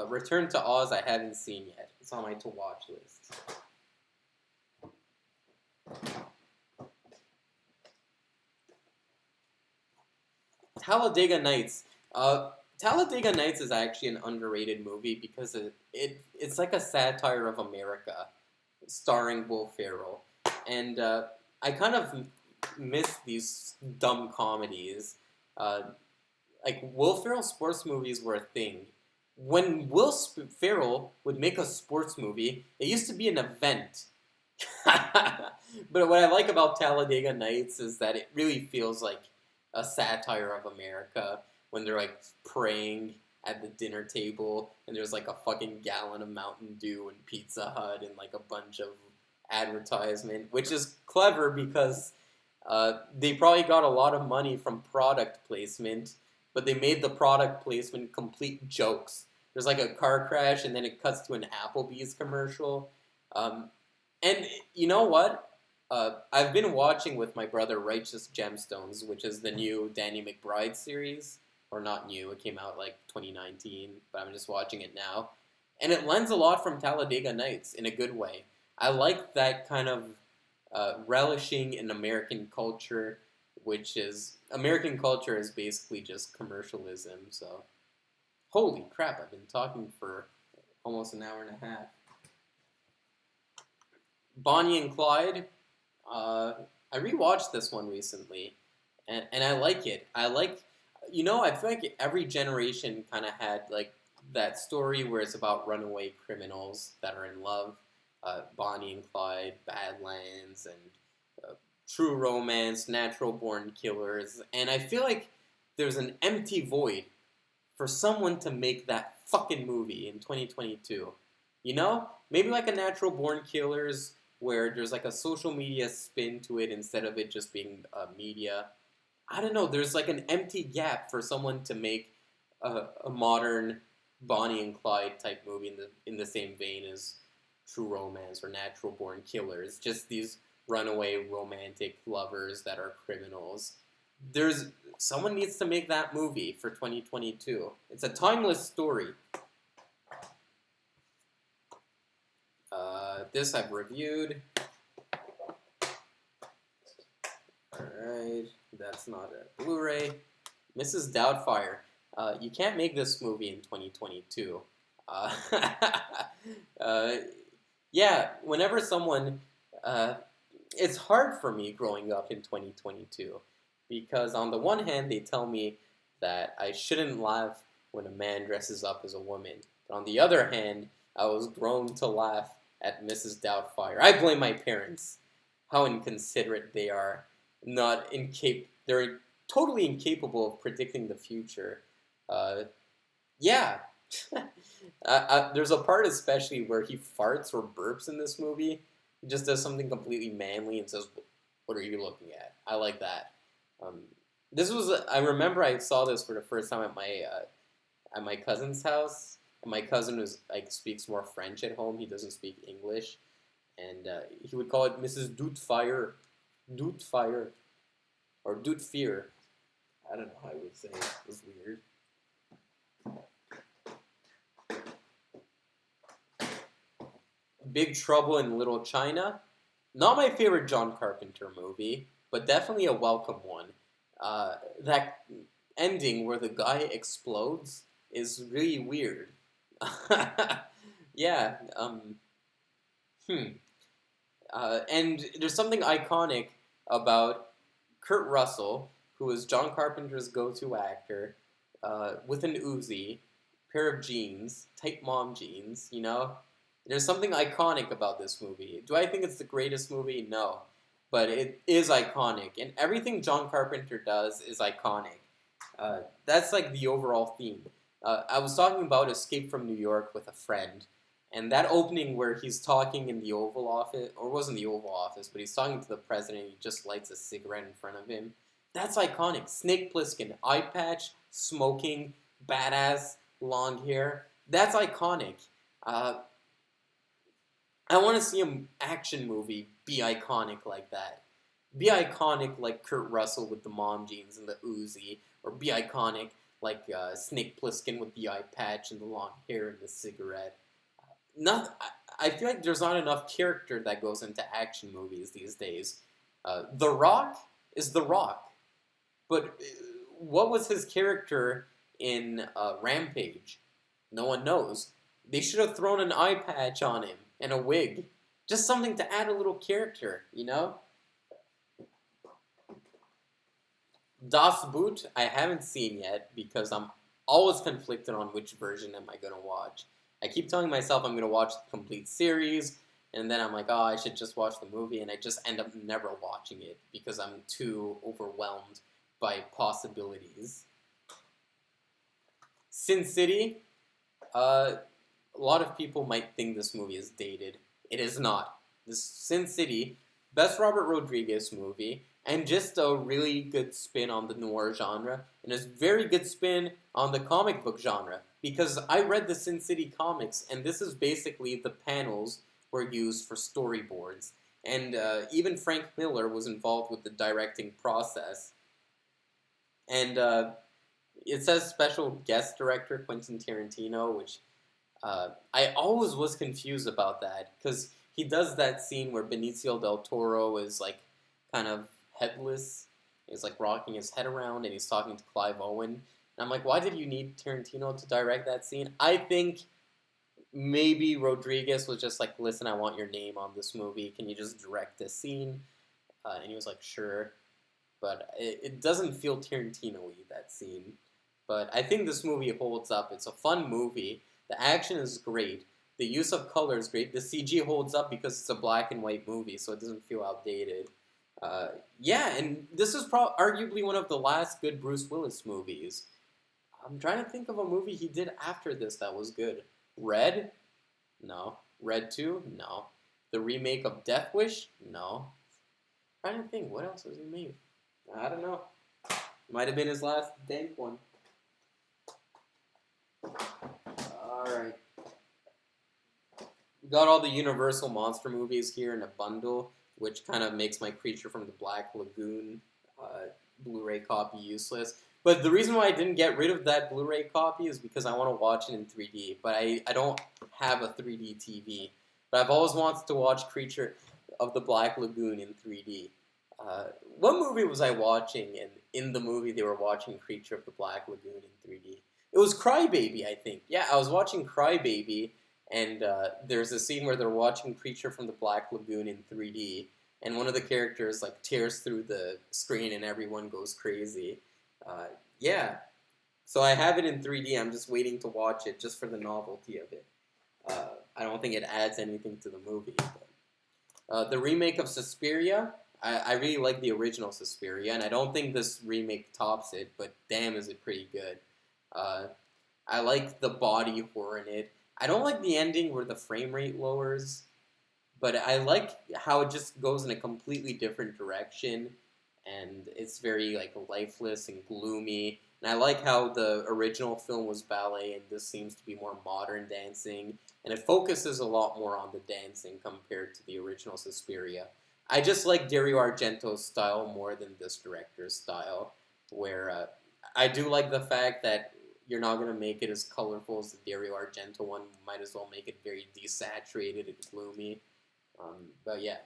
Return to Oz I haven't seen yet. It's on my to-watch list. Talladega Nights. Talladega Nights is actually an underrated movie because it's like a satire of America, starring Will Ferrell. And I kind of miss these dumb comedies. Like, Will Ferrell sports movies were a thing. When Will Ferrell would make a sports movie, it used to be an event. But what I like about Talladega Nights is that it really feels like a satire of America when they're like praying at the dinner table and there's like a fucking gallon of Mountain Dew and Pizza Hut and like a bunch of advertisement, which is clever because they probably got a lot of money from product placement, but they made the product placement complete jokes. There's like a car crash and then it cuts to an Applebee's commercial. And you know what? I've been watching with my brother Righteous Gemstones, which is the new Danny McBride series. Or not new, it came out like 2019, but I'm just watching it now. And it lends a lot from Talladega Nights in a good way. I like that kind of relishing in American culture, which is, American culture is basically just commercialism, so. Holy crap, I've been talking for almost an hour and a half. Bonnie and Clyde. I rewatched this one recently, and I like it. I feel like every generation kind of had like that story where it's about runaway criminals that are in love. Bonnie and Clyde, Badlands, and True Romance, Natural Born Killers, and I feel like there's an empty void for someone to make that fucking movie in 2022. You know? Maybe like a Natural Born Killers where there's like a social media spin to it instead of it just being media. I don't know, there's like an empty gap for someone to make a modern Bonnie and Clyde type movie in the same vein as True Romance or Natural Born Killers. Just these runaway romantic lovers that are criminals. Someone needs to make that movie for 2022. It's a timeless story. This I've reviewed. Alright, that's not a Blu-ray. Mrs. Doubtfire. You can't make this movie in 2022. Yeah, whenever someone... it's hard for me growing up in 2022. Because on the one hand, they tell me that I shouldn't laugh when a man dresses up as a woman. But on the other hand, I was grown to laugh at Mrs. Doubtfire. I blame my parents. How inconsiderate they are. They're totally incapable of predicting the future. Yeah, There's a part especially where he farts or burps in this movie. He just does something completely manly and says, "What are you looking at?" I like that. Um, this was I remember I saw this for the first time at my cousin's house. And my cousin was like speaks more French at home. He doesn't speak English, and he would call it Mrs. Doubtfire, Doubtfire, or Doubtfear. I don't know how I would say it. It was weird. Big Trouble in Little China. Not my favorite John Carpenter movie, but definitely a welcome one. That ending where the guy explodes is really weird. Yeah. Hmm. And there's something iconic about Kurt Russell, who is John Carpenter's go-to actor, with an Uzi, pair of jeans, tight mom jeans. There's something iconic about this movie. Do I think it's the greatest movie? No, but it is iconic, and everything John Carpenter does is iconic. That's like the overall theme. I was talking about Escape from New York with a friend, and that opening where he's talking in the Oval Office, or it wasn't the Oval Office, but he's talking to the president, he just lights a cigarette in front of him. That's iconic. Snake Plissken, eye patch, smoking, badass, long hair. That's iconic. Uh, I want to see an action movie be iconic like that. Be iconic like Kurt Russell with the mom jeans and the Uzi, or be iconic like Snake Plissken with the eye patch and the long hair and the cigarette. Not, I feel like there's not enough character that goes into action movies these days. The Rock is The Rock, but what was his character in Rampage? No one knows. They should have thrown an eye patch on him and a wig. Just something to add a little character. Das Boot, I haven't seen yet because I'm always conflicted on which version am I going to watch. I keep telling myself I'm going to watch the complete series, and then I'm like, oh, I should just watch the movie, and I just end up never watching it because I'm too overwhelmed by possibilities. Sin City, a lot of people might think this movie is dated. It is not. This Sin City, best Robert Rodriguez movie, and just a really good spin on the noir genre, and a very good spin on the comic book genre. Because I read the Sin City comics, and this is basically the panels were used for storyboards. And even Frank Miller was involved with the directing process. And it says special guest director Quentin Tarantino, which I always was confused about that, because he does that scene where Benicio del Toro is like kind of headless. He's like rocking his head around and he's talking to Clive Owen. And I'm like, why did you need Tarantino to direct that scene? I think maybe Rodriguez was just like, listen, I want your name on this movie. Can you just direct this scene? And he was like, sure. But it doesn't feel Tarantino-y, that scene. But I think this movie holds up. It's a fun movie. The action is great. The use of color is great. The CG holds up because it's a black and white movie, so it doesn't feel outdated. Yeah, and this is arguably one of the last good Bruce Willis movies. I'm trying to think of a movie he did after this that was good. Red? No. Red 2? No. The remake of Death Wish? No. I'm trying to think, what else has he made? I don't know. Might have been his last dank one. Alright. Got all the Universal monster movies here in a bundle, which kind of makes my Creature from the Black Lagoon Blu-ray copy useless. But the reason why I didn't get rid of that Blu-ray copy is because I want to watch it in 3D. But I don't have a 3D TV. But I've always wanted to watch Creature of the Black Lagoon in 3D. What movie was I watching? And in the movie they were watching Creature of the Black Lagoon in 3D. It was Crybaby, I think. Yeah, I was watching Crybaby, and there's a scene where they're watching Creature from the Black Lagoon in 3D, and one of the characters like tears through the screen and everyone goes crazy. Yeah, so I have it in 3D. I'm just waiting to watch it just for the novelty of it. I don't think it adds anything to the movie. But, the remake of Suspiria, I really like the original Suspiria, and I don't think this remake tops it, but damn is it pretty good. I like the body horror in it. I don't like the ending where the frame rate lowers, but I like how it just goes in a completely different direction, and it's very like lifeless and gloomy. And I like how the original film was ballet, and this seems to be more modern dancing, and it focuses a lot more on the dancing compared to the original Suspiria. I just like Dario Argento's style more than this director's style, where I do like the fact that you're not gonna make it as colorful as the Dario Argento one. Might as well make it very desaturated and gloomy. But yeah,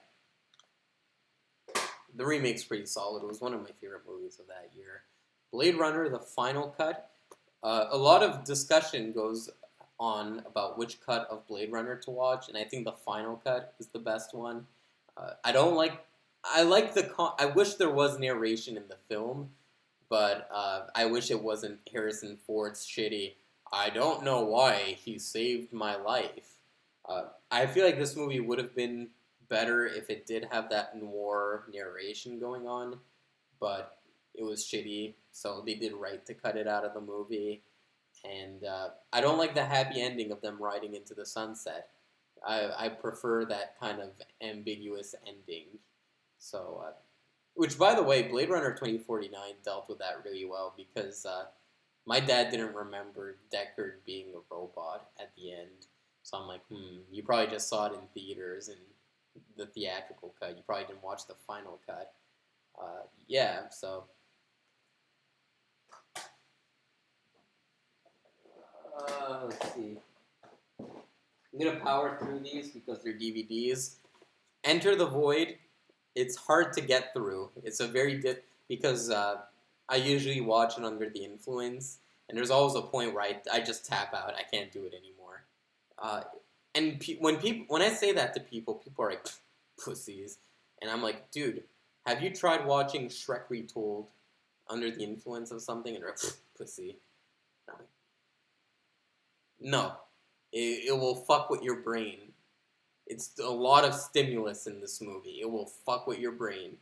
the remake's pretty solid. It was one of my favorite movies of that year. Blade Runner: The Final Cut. A lot of discussion goes on about which cut of Blade Runner to watch, and I think the final cut is the best one. I don't like. I like the. I wish there was narration in the film, but I wish it wasn't Harrison Ford's shitty. I don't know why he saved my life. I feel like this movie would have been better if it did have that noir narration going on, but it was shitty, so they did right to cut it out of the movie. And I don't like the happy ending of them riding into the sunset. I prefer that kind of ambiguous ending. So, which by the way, Blade Runner 2049 dealt with that really well because my dad didn't remember Deckard being a robot at the end. So I'm like, you probably just saw it in theaters and the theatrical cut. You probably didn't watch the final cut. Yeah, so. Let's see. I'm gonna power through these because they're DVDs. Enter the Void. It's hard to get through. It's a very because I usually watch it under the influence, and there's always a point where I just tap out. I can't do it anymore. And when I say that to people are like pussies, and I'm like, dude, have you tried watching Shrek Retold under the influence of something? And they're like, pussy. And I'm like, no, it will fuck with your brain. It's a lot of stimulus in this movie. It will fuck with your brain.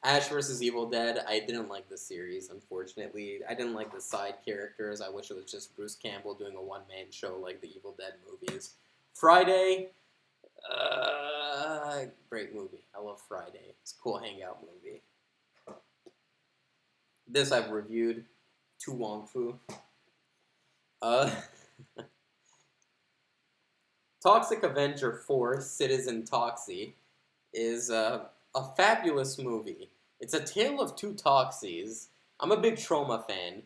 Ash vs. Evil Dead. I didn't like the series, unfortunately. I didn't like the side characters. I wish it was just Bruce Campbell doing a one-man show like the Evil Dead movies. Friday. Great movie. I love Friday. It's a cool hangout movie. This I've reviewed. Tu Wong Fu. Toxic Avenger 4, Citizen Toxie, is a fabulous movie. It's a tale of two Toxies. I'm a big Trauma fan.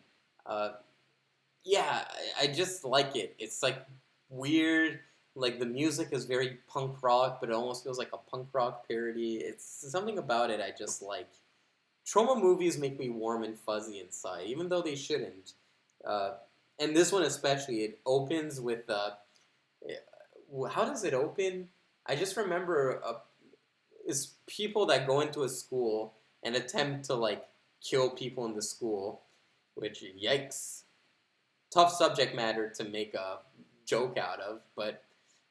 Yeah, I just like it. It's like weird. Like the music is very punk rock, but it almost feels like a punk rock parody. It's something about it I just like. Trauma movies make me warm and fuzzy inside, even though they shouldn't. And this one especially, it opens with how does it open? I just remember is people that go into a school and attempt to like kill people in the school, which yikes, tough subject matter to make a joke out of, but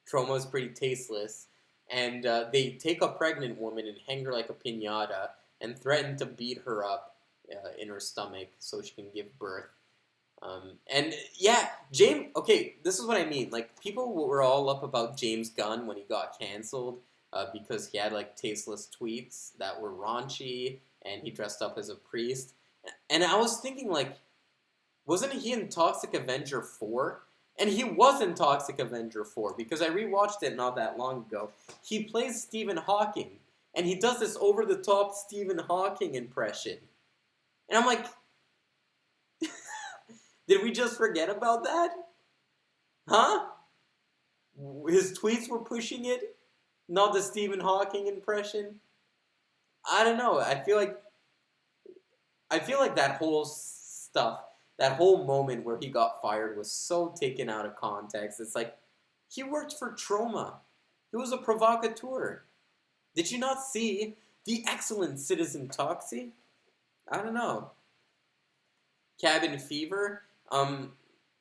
Trauma is pretty tasteless. And they take a pregnant woman and hang her like a piñata and threaten to beat her up in her stomach so she can give birth. And yeah, James. Okay, this is what I mean. Like people were all up about James Gunn when he got canceled because he had like tasteless tweets that were raunchy, and he dressed up as a priest. And I was thinking, like, wasn't he in Toxic Avenger 4? And he was in Toxic Avenger 4 because I rewatched it not that long ago. He plays Stephen Hawking, and he does this over the top Stephen Hawking impression, and I'm like. Did we just forget about that? Huh? His tweets were pushing it? Not the Stephen Hawking impression? I don't know. I feel like that whole stuff, that whole moment where he got fired was so taken out of context. It's like, he worked for Trauma. He was a provocateur. Did you not see the excellent Citizen Toxie? I don't know. Cabin Fever.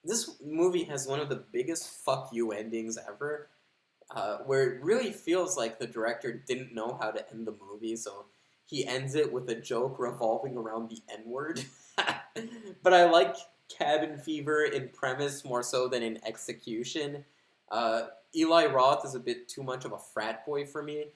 This movie has one of the biggest fuck you endings ever, where it really feels like the director didn't know how to end the movie, so he ends it with a joke revolving around the N-word. But I like cabin fever in premise more so than in execution. Uh, Eli Roth is a bit too much of a frat boy for me.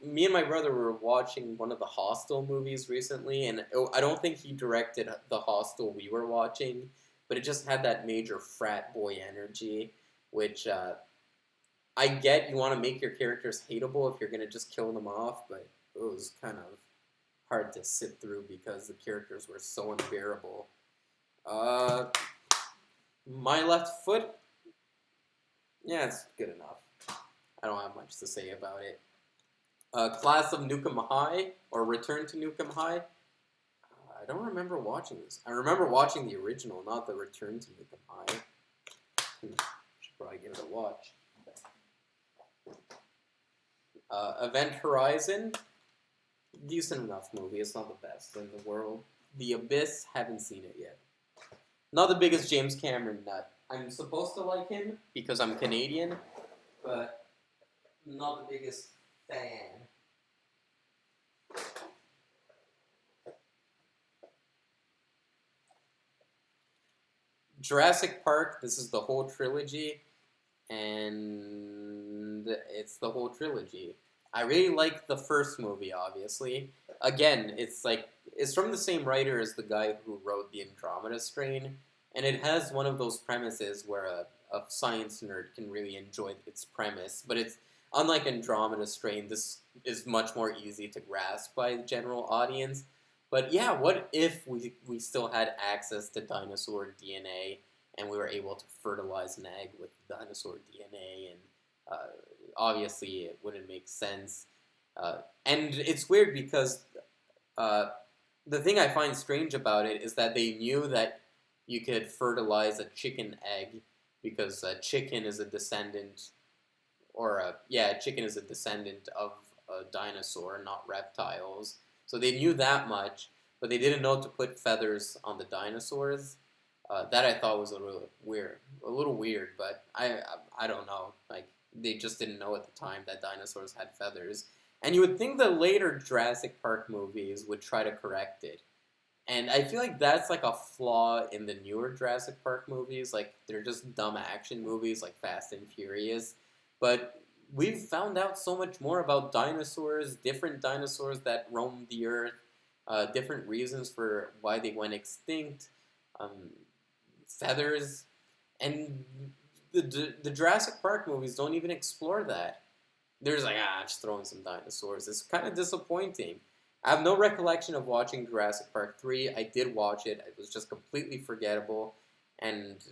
Me and my brother were watching one of the Hostel movies recently, and I don't think he directed the Hostel we were watching, but it just had that major frat boy energy, which I get you want to make your characters hateable if you're gonna just kill them off, but it was kind of hard to sit through because the characters were so unbearable. Uh, my left foot, yeah, it's good enough. I don't have much to say about it. Class of Nukem High, or Return to Nukem High. I don't remember watching this. I remember watching the original, not the Return to Nukem High. Should probably give it a watch. Event Horizon, decent enough movie. It's not the best in the world. The Abyss, haven't seen it yet. Not the biggest James Cameron nut. I'm supposed to like him because I'm Canadian, but not the biggest fan. Jurassic Park, this is the whole trilogy, and it's the whole trilogy. I really like the first movie, obviously. Again, it's from the same writer as the guy who wrote The Andromeda Strain, and it has one of those premises where a science nerd can really enjoy its premise, but it's unlike Andromeda Strain, this is much more easy to grasp by the general audience. But yeah, what if we still had access to dinosaur DNA and we were able to fertilize an egg with dinosaur DNA? And obviously, it wouldn't make sense. And it's weird because the thing I find strange about it is that they knew that you could fertilize a chicken egg because a chicken is a descendant, chicken is a descendant of a dinosaur, not reptiles. So they knew that much, but they didn't know to put feathers on the dinosaurs. That I thought was a little weird, but I don't know. Like they just didn't know at the time that dinosaurs had feathers. And you would think the later Jurassic Park movies would try to correct it. And I feel like that's like a flaw in the newer Jurassic Park movies. Like they're just dumb action movies like Fast and Furious. But we've found out so much more about dinosaurs, different dinosaurs that roamed the earth, different reasons for why they went extinct, feathers, and the Jurassic Park movies don't even explore that. They're just like, just throwing some dinosaurs. It's kind of disappointing. I have no recollection of watching Jurassic Park 3. I did watch it. It was just completely forgettable, and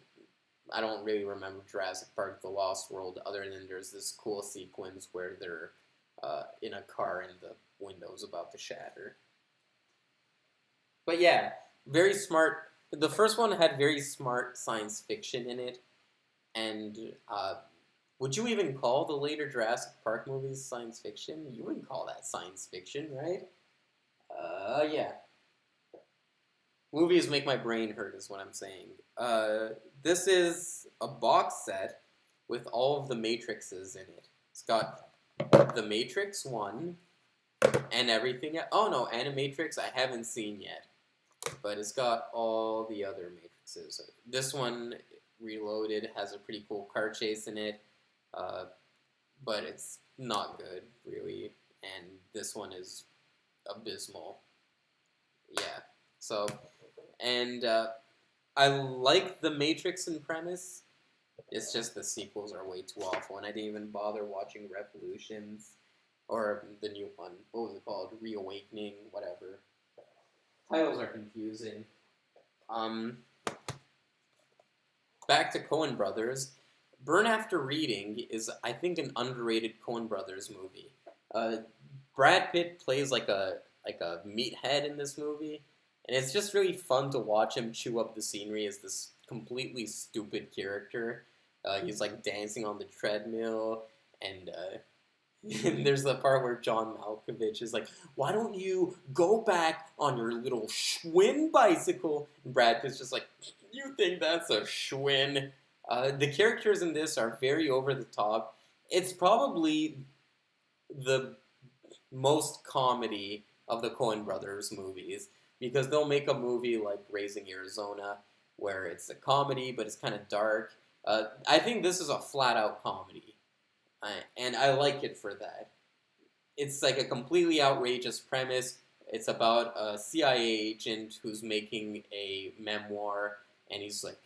I don't really remember Jurassic Park: The Lost World other than there's this cool sequence where they're in a car and the window's about to shatter. But yeah, very smart. The first one had very smart science fiction in it, and would you even call the later Jurassic Park movies science fiction? You wouldn't call that science fiction, right? Yeah. Movies make my brain hurt, is what I'm saying. This is a box set with all of the Matrixes in it. It's got the Matrix 1 and everything. Oh no, Animatrix I haven't seen yet. But it's got all the other Matrixes. This one, Reloaded, has a pretty cool car chase in it. But it's not good, really. And this one is abysmal. Yeah. So, and I like the Matrix in premise. It's just the sequels are way too awful, and I didn't even bother watching Revolutions or the new one. What was it called? Reawakening, whatever. Titles are confusing. Back to Coen Brothers. Burn After Reading is, I think, an underrated Coen Brothers movie. Brad Pitt plays like a meathead in this movie, and it's just really fun to watch him chew up the scenery as this completely stupid character. He's like dancing on the treadmill, and there's the part where John Malkovich is like, "Why don't you go back on your little Schwinn bicycle?" And Brad Pitt's just like, "You think that's a Schwinn?" The characters in this are very over the top. It's probably the most comedy of the Coen Brothers movies because they'll make a movie like Raising Arizona where it's a comedy, but it's kind of dark. I think this is a flat out comedy, and I like it for that. It's like a completely outrageous premise. It's about a CIA agent who's making a memoir, and he's like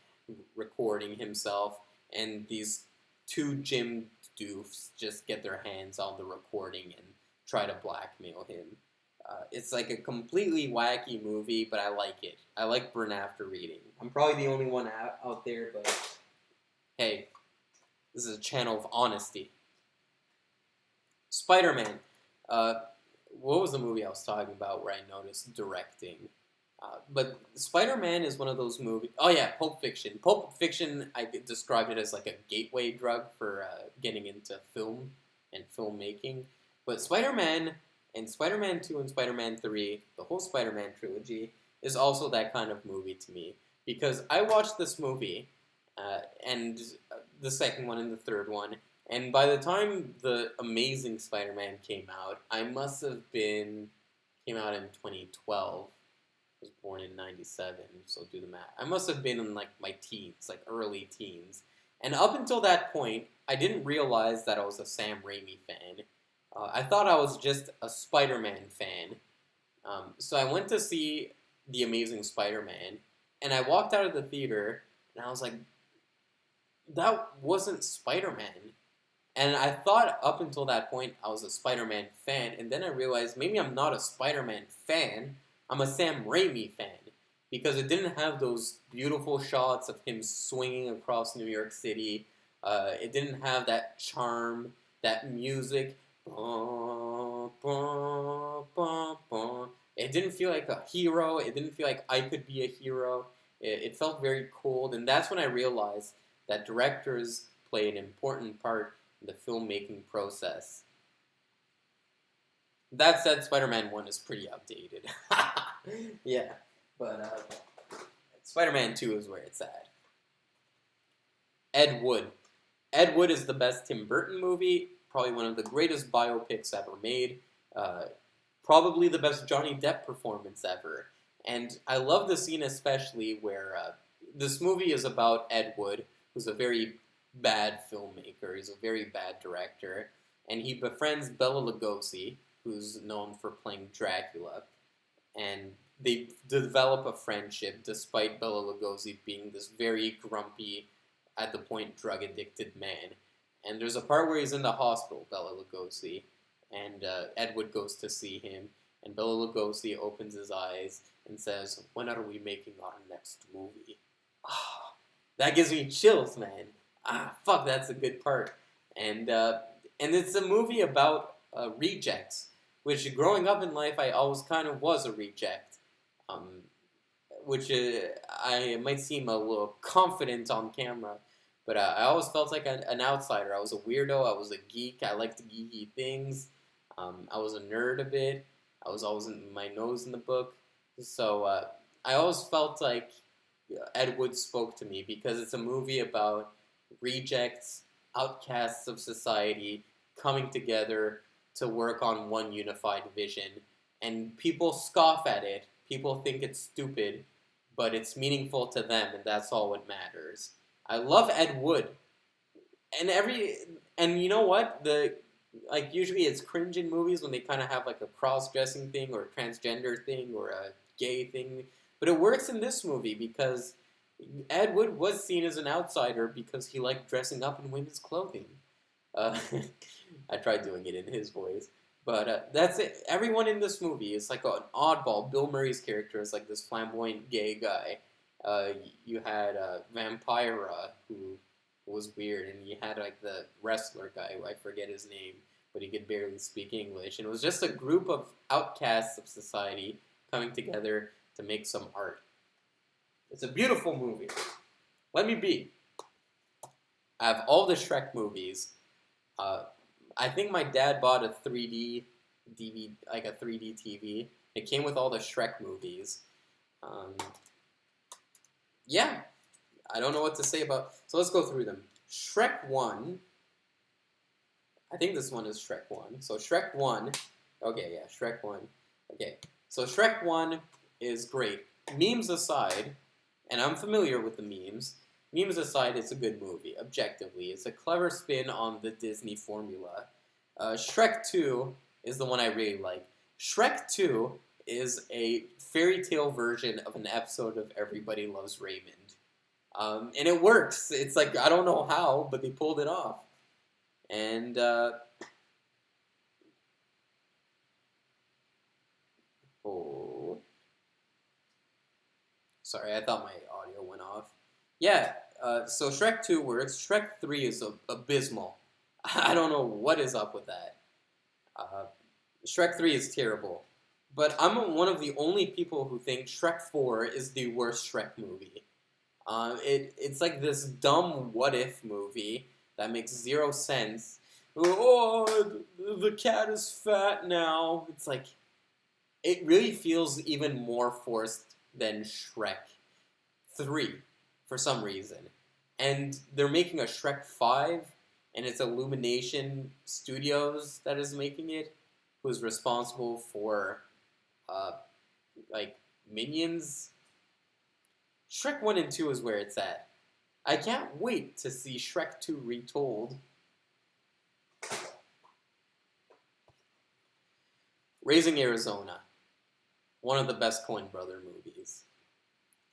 recording himself, and these two gym doofs just get their hands on the recording and try to blackmail him. It's like a completely wacky movie, but I like it. I like Burn After Reading. I'm probably the only one out there, but hey, this is a channel of honesty. Spider-Man. Uh, what was the movie I was talking about where I noticed directing? But Spider-Man is one of those movies. Oh yeah, Pulp Fiction. Pulp Fiction, I described it as like a gateway drug for getting into film and filmmaking. But Spider-Man and Spider-Man 2 and Spider-Man 3, the whole Spider-Man trilogy, is also that kind of movie to me. Because I watched this movie, and the second one and the third one, and by the time the Amazing Spider-Man came out, came out in 2012. I was born in 97, so do the math. I must have been in like my teens, like early teens. And up until that point, I didn't realize that I was a Sam Raimi fan. I thought I was just a Spider-Man fan. So I went to see The Amazing Spider-Man, and I walked out of the theater, and I was like, that wasn't Spider-Man. And I thought up until that point I was a Spider-Man fan, and then I realized maybe I'm not a Spider-Man fan, I'm a Sam Raimi fan. Because it didn't have those beautiful shots of him swinging across New York City. It didn't have that charm, that music. It didn't feel like a hero. It didn't feel like I could be a hero. It felt very cold, and that's when I realized that directors play an important part in the filmmaking process. That said, Spider-Man 1 is pretty outdated. Yeah, but Spider-Man 2 is where it's at. Ed Wood. Ed Wood is the best Tim Burton movie, probably one of the greatest biopics ever made, probably the best Johnny Depp performance ever. And I love the scene especially where this movie is about Ed Wood, who's a very bad filmmaker, he's a very bad director, and he befriends Bela Lugosi, who's known for playing Dracula, and they develop a friendship despite Bela Lugosi being this very grumpy, at the point drug-addicted man. And there's a part where he's in the hospital, Bela Lugosi, and Ed Wood goes to see him, and Bela Lugosi opens his eyes and says, "When are we making our next movie?" Ah, that gives me chills, man. Fuck, that's a good part. And it's a movie about rejects, which growing up in life, I always kind of was a reject. Which I might seem a little confident on camera, but I always felt like an outsider. I was a weirdo. I was a geek. I liked geeky things. I was a nerd a bit. I was always in my nose in the book. So I always felt like Ed Wood spoke to me because it's a movie about rejects, outcasts of society coming together to work on one unified vision. And people scoff at it. People think it's stupid, but it's meaningful to them, and that's all what matters. I love Ed Wood. And you know what? Usually it's cringe in movies when they kind of have like a cross-dressing thing or a transgender thing or a gay thing. But it works in this movie because Ed Wood was seen as an outsider because he liked dressing up in women's clothing. I tried doing it in his voice. But that's it. Everyone in this movie is like an oddball. Bill Murray's character is like this flamboyant gay guy. You had Vampira, who was weird, and you had like the wrestler guy, who I forget his name, but he could barely speak English. And it was just a group of outcasts of society coming together to make some art. It's a beautiful movie. Let me be. I have all the Shrek movies. I think my dad bought a 3D DVD, like a 3D TV. It came with all the Shrek movies. Yeah, I don't know what to say about. So let's go through them. Shrek 1. I think this one is Shrek 1. So Shrek 1. Okay, yeah, Shrek 1. Okay, so Shrek 1 is great. Memes aside, and I'm familiar with the memes. Memes aside, it's a good movie, objectively. It's a clever spin on the Disney formula. Shrek 2 is the one I really like. Shrek 2 is a fairy tale version of an episode of Everybody Loves Raymond. And it works. It's like, I don't know how, but they pulled it off. And, oh, sorry, I thought my audio went off. Yeah, so Shrek 2 works. Shrek 3 is abysmal. I don't know what is up with that. Uh, Shrek 3 is terrible. But I'm one of the only people who think Shrek 4 is the worst Shrek movie. It's like this dumb what if movie that makes zero sense. Oh, the cat is fat now. It's like, it really feels even more forced than Shrek 3 for some reason. And they're making a Shrek 5, and it's Illumination Studios that is making it, who's responsible for, uh, like, Minions. Shrek 1 and 2 is where it's at. I can't wait to see Shrek 2 retold. Raising Arizona. One of the best Coen Brother movies.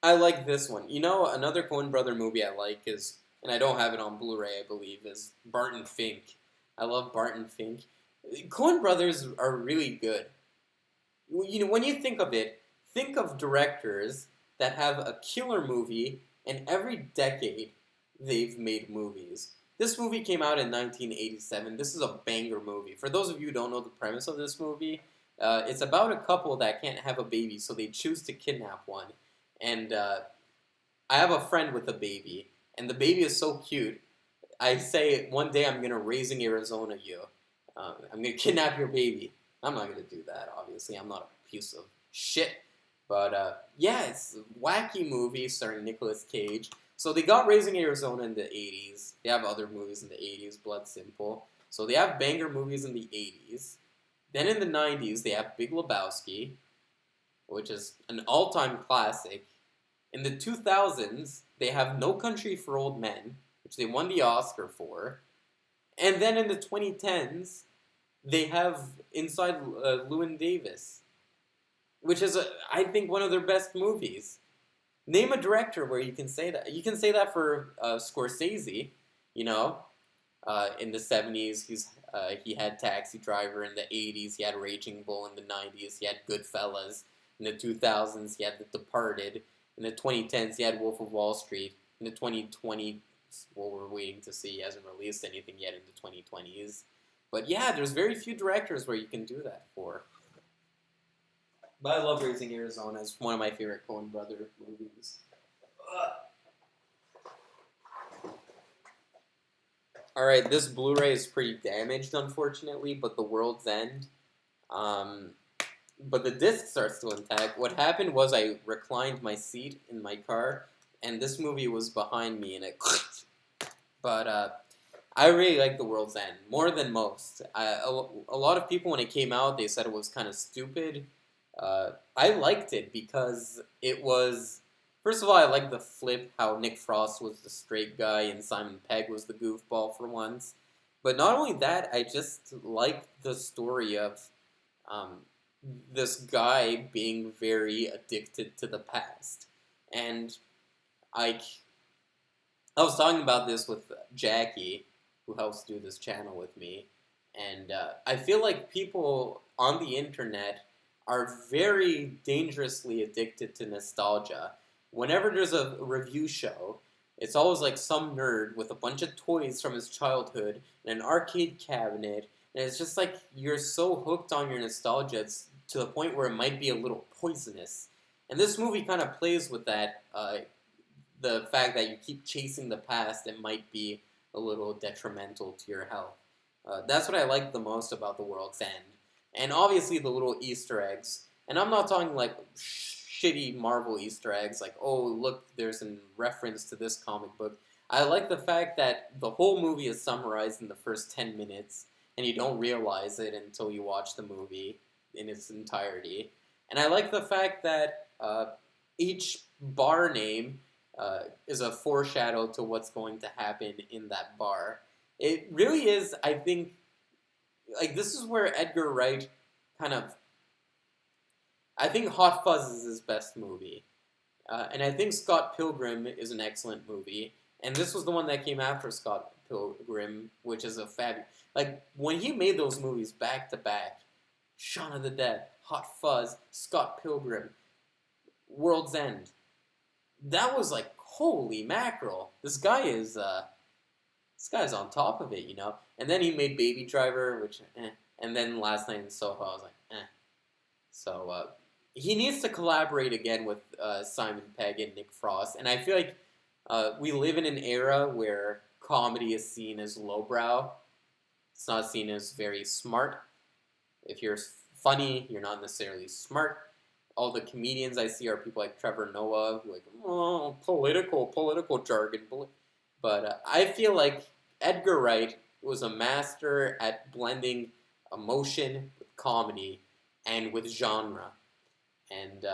I like this one. You know, another Coen Brother movie I like is, and I don't have it on Blu-ray, I believe, is Barton Fink. I love Barton Fink. Coen Brothers are really good. You know, when you think of it, think of directors that have a killer movie, and every decade they've made movies. This movie came out in 1987. This is a banger movie. For those of you who don't know the premise of this movie, it's about a couple that can't have a baby, so they choose to kidnap one. And I have a friend with a baby, and the baby is so cute. I say, one day I'm going to Raising Arizona you. I'm going to kidnap your baby. I'm not going to do that, obviously. I'm not a piece of shit. But, yeah, it's a wacky movie starring Nicolas Cage. So they got Raising Arizona in the 80s. They have other movies in the 80s, Blood Simple. So they have banger movies in the 80s. Then in the 90s, they have Big Lebowski, which is an all-time classic. In the 2000s, they have No Country for Old Men, which they won the Oscar for. And then in the 2010s, they have Inside Llewyn Davis, which is, I think, one of their best movies. Name a director where you can say that. You can say that for Scorsese, you know. In the 70s, he had Taxi Driver. In the 80s, he had Raging Bull. In the 90s, he had Goodfellas. In the 2000s, he had The Departed. In the 2010s, he had Wolf of Wall Street. In the 2020s, well, we're waiting to see. He hasn't released anything yet in the 2020s. But yeah, there's very few directors where you can do that for. But I love Raising Arizona. It's one of my favorite Coen Brother movies. Alright, this Blu-ray is pretty damaged, unfortunately, but The World's End. But the disc are still intact. What happened was I reclined my seat in my car, and this movie was behind me, and it... But, I really like The World's End, more than most. A lot of people, when it came out, they said it was kind of stupid. I liked it because it was... First of all, I like the flip, how Nick Frost was the straight guy and Simon Pegg was the goofball for once. But not only that, I just like the story of this guy being very addicted to the past. And I was talking about this with Jackie, who helps do this channel with me, and I feel like people on the internet are very dangerously addicted to nostalgia. Whenever there's a review show, it's always like some nerd with a bunch of toys from his childhood and an arcade cabinet, and it's just like you're so hooked on your nostalgia, it's to the point where it might be a little poisonous. And this movie kind of plays with that, the fact that you keep chasing the past, it might be a little detrimental to your health. That's what I like the most about The World's End. And obviously the little Easter eggs. And I'm not talking like shitty Marvel Easter eggs, like, oh, look, there's a reference to this comic book. I like the fact that the whole movie is summarized in the first 10 minutes, and you don't realize it until you watch the movie in its entirety. And I like the fact that each bar name is a foreshadow to what's going to happen in that bar. It really is, I think, like this is where Edgar Wright kind of. I think Hot Fuzz is his best movie. And I think Scott Pilgrim is an excellent movie. And this was the one that came after Scott Pilgrim, which is a fabulous. Like, when he made those movies back to back, Shaun of the Dead, Hot Fuzz, Scott Pilgrim, World's End, that was like, holy mackerel. This guy's on top of it, you know? And then he made Baby Driver, which, And then Last Night in Soho, I was like, So, he needs to collaborate again with Simon Pegg and Nick Frost. And I feel like we live in an era where comedy is seen as lowbrow. It's not seen as very smart. If you're funny, you're not necessarily smart. All the comedians I see are people like Trevor Noah, who like, oh, political jargon. But I feel like Edgar Wright was a master at blending emotion with comedy and with genre. And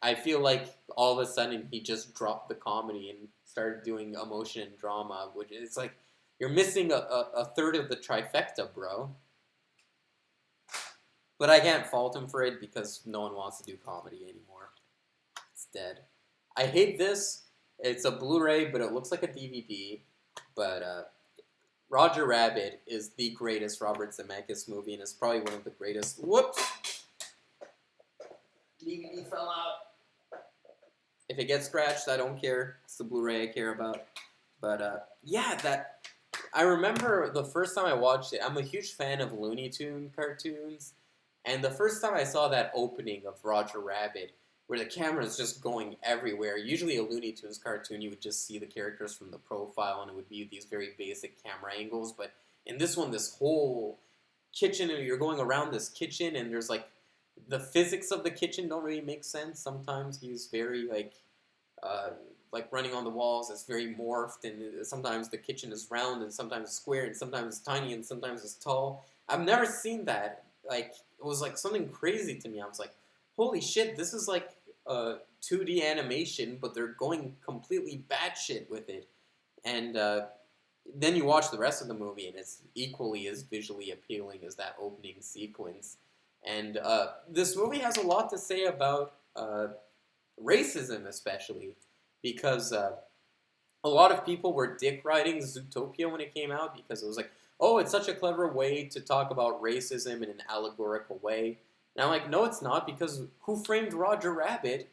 I feel like all of a sudden he just dropped the comedy and started doing emotion and drama, which is like, you're missing a third of the trifecta, bro. But I can't fault him for it because no one wants to do comedy anymore. It's dead. I hate this. It's a Blu-ray, but it looks like a DVD. But Roger Rabbit is the greatest Robert Zemeckis movie, and it's probably one of the greatest. Whoops! DVD fell out. If it gets scratched, I don't care. It's the Blu-ray I care about. But I remember the first time I watched it. I'm a huge fan of Looney Tune cartoons, and the first time I saw that opening of Roger Rabbit, where the camera is just going everywhere. Usually a Looney Tunes cartoon, you would just see the characters from the profile, and it would be these very basic camera angles. But in this one, this whole kitchen, you're going around this kitchen, and there's like the physics of the kitchen don't really make sense. Sometimes he's very like running on the walls. It's very morphed, and sometimes the kitchen is round, and sometimes it's square, and sometimes it's tiny, and sometimes it's tall. I've never seen that. Like, it was like something crazy to me. I was like, holy shit, this is like 2D animation, but they're going completely batshit with it. And then you watch the rest of the movie, and it's equally as visually appealing as that opening sequence. And this movie has a lot to say about racism, especially, because a lot of people were dick riding Zootopia when it came out because it was like, oh, it's such a clever way to talk about racism in an allegorical way. And I'm like, no, it's not, because Who Framed Roger Rabbit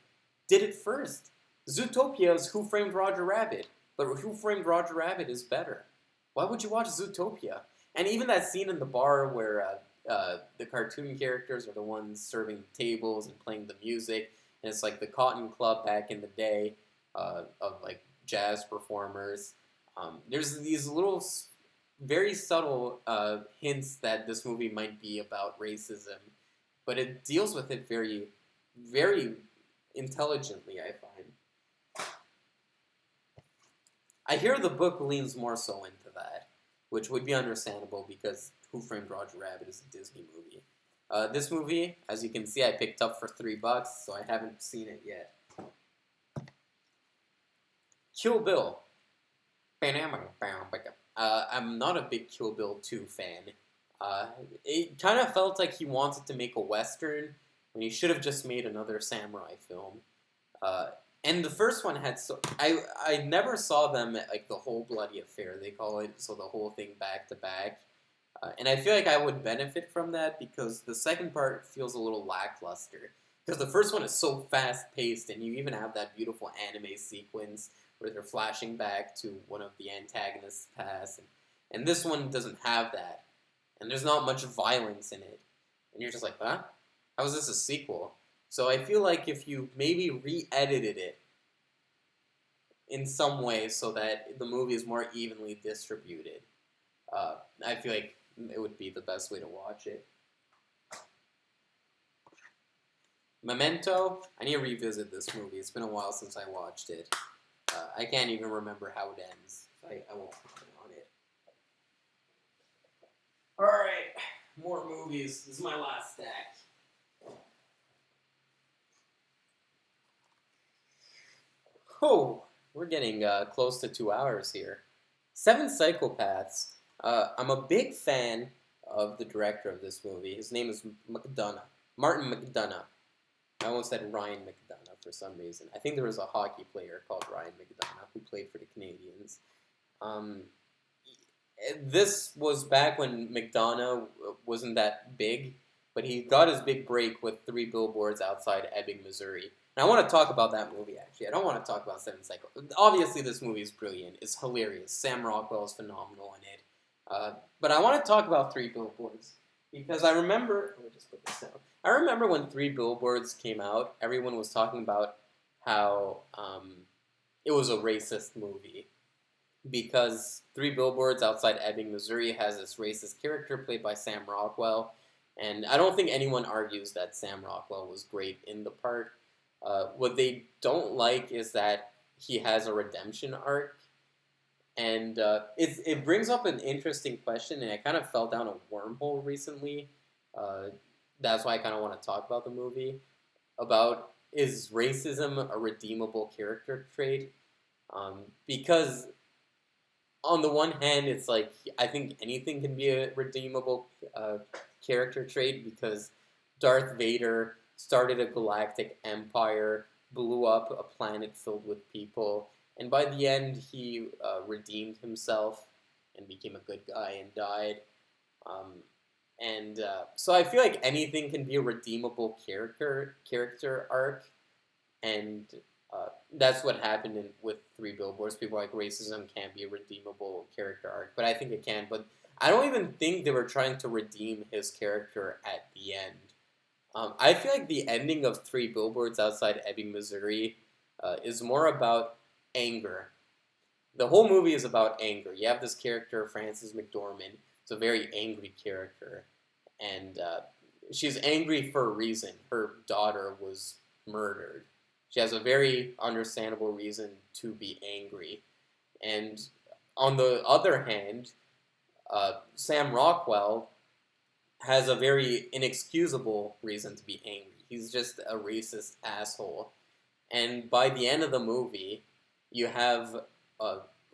did it first. Zootopia is Who Framed Roger Rabbit, but Who Framed Roger Rabbit is better. Why would you watch Zootopia? And even that scene in the bar where the cartoon characters are the ones serving tables and playing the music, and it's like the Cotton Club back in the day of like jazz performers. There's these little very subtle hints that this movie might be about racism, but it deals with it very, very intelligently, I find. I hear the book leans more so into that, which would be understandable because Who Framed Roger Rabbit is a Disney movie. This movie, as you can see, I picked up for $3, so I haven't seen it yet. Kill Bill. I'm not a big Kill Bill 2 fan. It kind of felt like he wanted to make a Western when he should have just made another samurai film. And the first one had I never saw them at like the Whole Bloody Affair, they call it, so the whole thing back to back. And I feel like I would benefit from that because the second part feels a little lackluster. Because the first one is so fast-paced, and you even have that beautiful anime sequence where they're flashing back to one of the antagonists' past. And this one doesn't have that. And there's not much violence in it. And you're just like, huh? How is this a sequel? So I feel like if you maybe re-edited it in some way so that the movie is more evenly distributed, I feel like it would be the best way to watch it. Memento, I need to revisit this movie. It's been a while since I watched it. I can't even remember how it ends. I won't comment on it. Alright, more movies. This is my last stack. Oh, we're getting close to 2 hours here. Seven Psychopaths. I'm a big fan of the director of this movie. His name is McDonough. Martin McDonough. I almost said Ryan McDonough for some reason. I think there was a hockey player called Ryan McDonough who played for the Canadiens. Um, this was back when McDonough wasn't that big, but he got his big break with Three Billboards Outside Ebbing, Missouri. And I want to talk about that movie, actually. I don't want to talk about Seven Psycho. Obviously, this movie is brilliant. It's hilarious. Sam Rockwell is phenomenal in it. But I want to talk about Three Billboards. Because I remember... Let me just put this down. I remember when Three Billboards came out, everyone was talking about how it was a racist movie. Because Three Billboards Outside Ebbing, Missouri has this racist character played by Sam Rockwell. And I don't think anyone argues that Sam Rockwell was great in the part. What they don't like is that he has a redemption arc. And it brings up an interesting question, and I kind of fell down a wormhole recently. That's why I kind of want to talk about the movie. About, is racism a redeemable character trait? Because on the one hand, it's like, I think anything can be a redeemable character trait, because Darth Vader started a galactic empire, blew up a planet filled with people, and by the end, he redeemed himself and became a good guy and died. So I feel like anything can be a redeemable character arc, and that's what happened with Three Billboards. People are like, racism can't be a redeemable character arc, but I think it can. But I don't even think they were trying to redeem his character at the end. I feel like the ending of Three Billboards Outside Ebbing, Missouri is more about anger. The whole movie is about anger. You have this character, Frances McDormand. It's a very angry character. And she's angry for a reason. Her daughter was murdered. She has a very understandable reason to be angry. And on the other hand, Sam Rockwell has a very inexcusable reason to be angry. He's just a racist asshole. And by the end of the movie, you have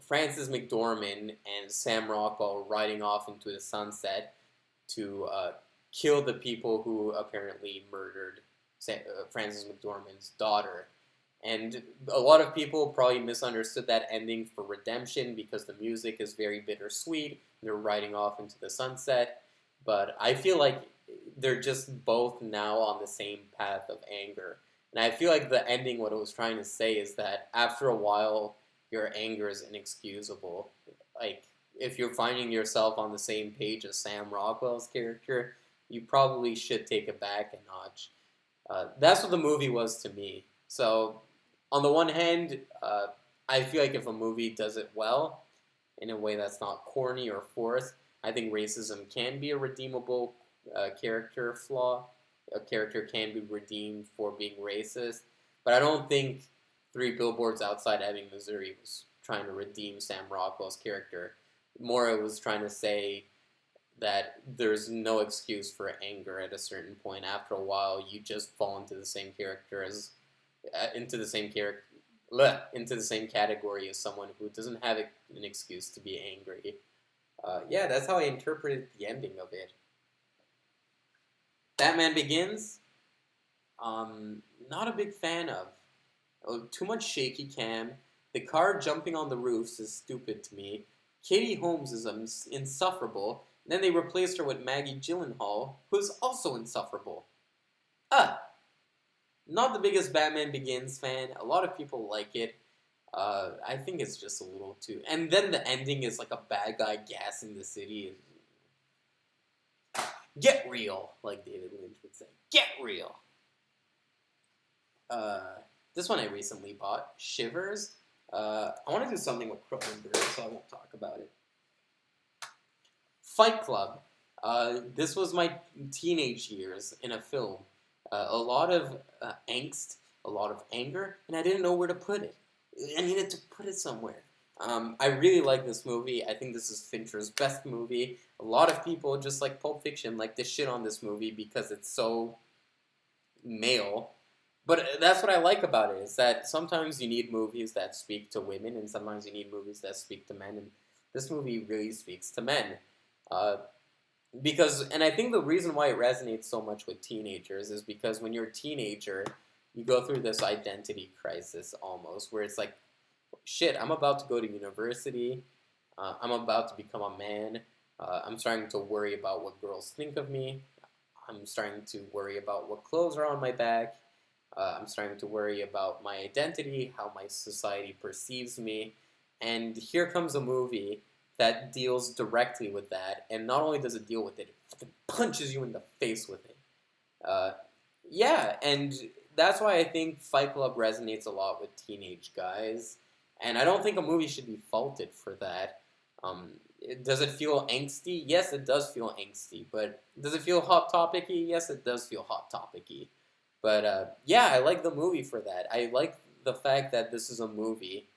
Frances McDormand and Sam Rockwell riding off into the sunset to kill the people who apparently murdered Frances McDormand's daughter. And a lot of people probably misunderstood that ending for redemption because the music is very bittersweet. They're riding off into the sunset. But I feel like they're just both now on the same path of anger. And I feel like the ending, what it was trying to say is that after a while, your anger is inexcusable. Like, if you're finding yourself on the same page as Sam Rockwell's character, you probably should take it back a notch. That's what the movie was to me. So, on the one hand, I feel like if a movie does it well, in a way that's not corny or forced, I think racism can be a redeemable character flaw. A character can be redeemed for being racist. But I don't think Three Billboards Outside Ebbing, Missouri was trying to redeem Sam Rockwell's character. More, it was trying to say that there's no excuse for anger at a certain point. After a while, you just fall into the same character as into the same category as someone who doesn't have an excuse to be angry. Yeah, that's how I interpreted the ending of it. Batman Begins, not a big fan of. Too much shaky cam. The car jumping on the roofs is stupid to me. Katie Holmes is insufferable. And then they replaced her with Maggie Gyllenhaal, who's also insufferable. Not the biggest Batman Begins fan. A lot of people like it. I think it's just a little too... And then the ending is like a bad guy gassing the city. Get real, like David Lynch would say. Get real. This one I recently bought, Shivers. I want to do something with Cronenberg, so I won't talk about it. Fight Club. This was my teenage years in a film. A lot of angst, a lot of anger, and I didn't know where to put it. I needed to put it somewhere. I really like this movie. I think this is Fincher's best movie. A lot of people, just like Pulp Fiction, like to shit on this movie because it's so male. But that's what I like about it, is that sometimes you need movies that speak to women, and sometimes you need movies that speak to men, and this movie really speaks to men. Uh, and I think the reason why it resonates so much with teenagers is because when you're a teenager, you go through this identity crisis almost, where it's like, shit, I'm about to go to university, I'm about to become a man, I'm starting to worry about what girls think of me, I'm starting to worry about what clothes are on my back, I'm starting to worry about my identity, how my society perceives me, and here comes a movie that deals directly with that, and not only does it deal with it, it fucking punches you in the face with it. Uh, yeah, and that's why I think Fight Club resonates a lot with teenage guys, and I don't think a movie should be faulted for that. Does it feel angsty? Yes, it does feel angsty, but does it feel hot topicy? Yes, it does feel hot topicy. But yeah, I like the movie for that. I like the fact that this is a movie.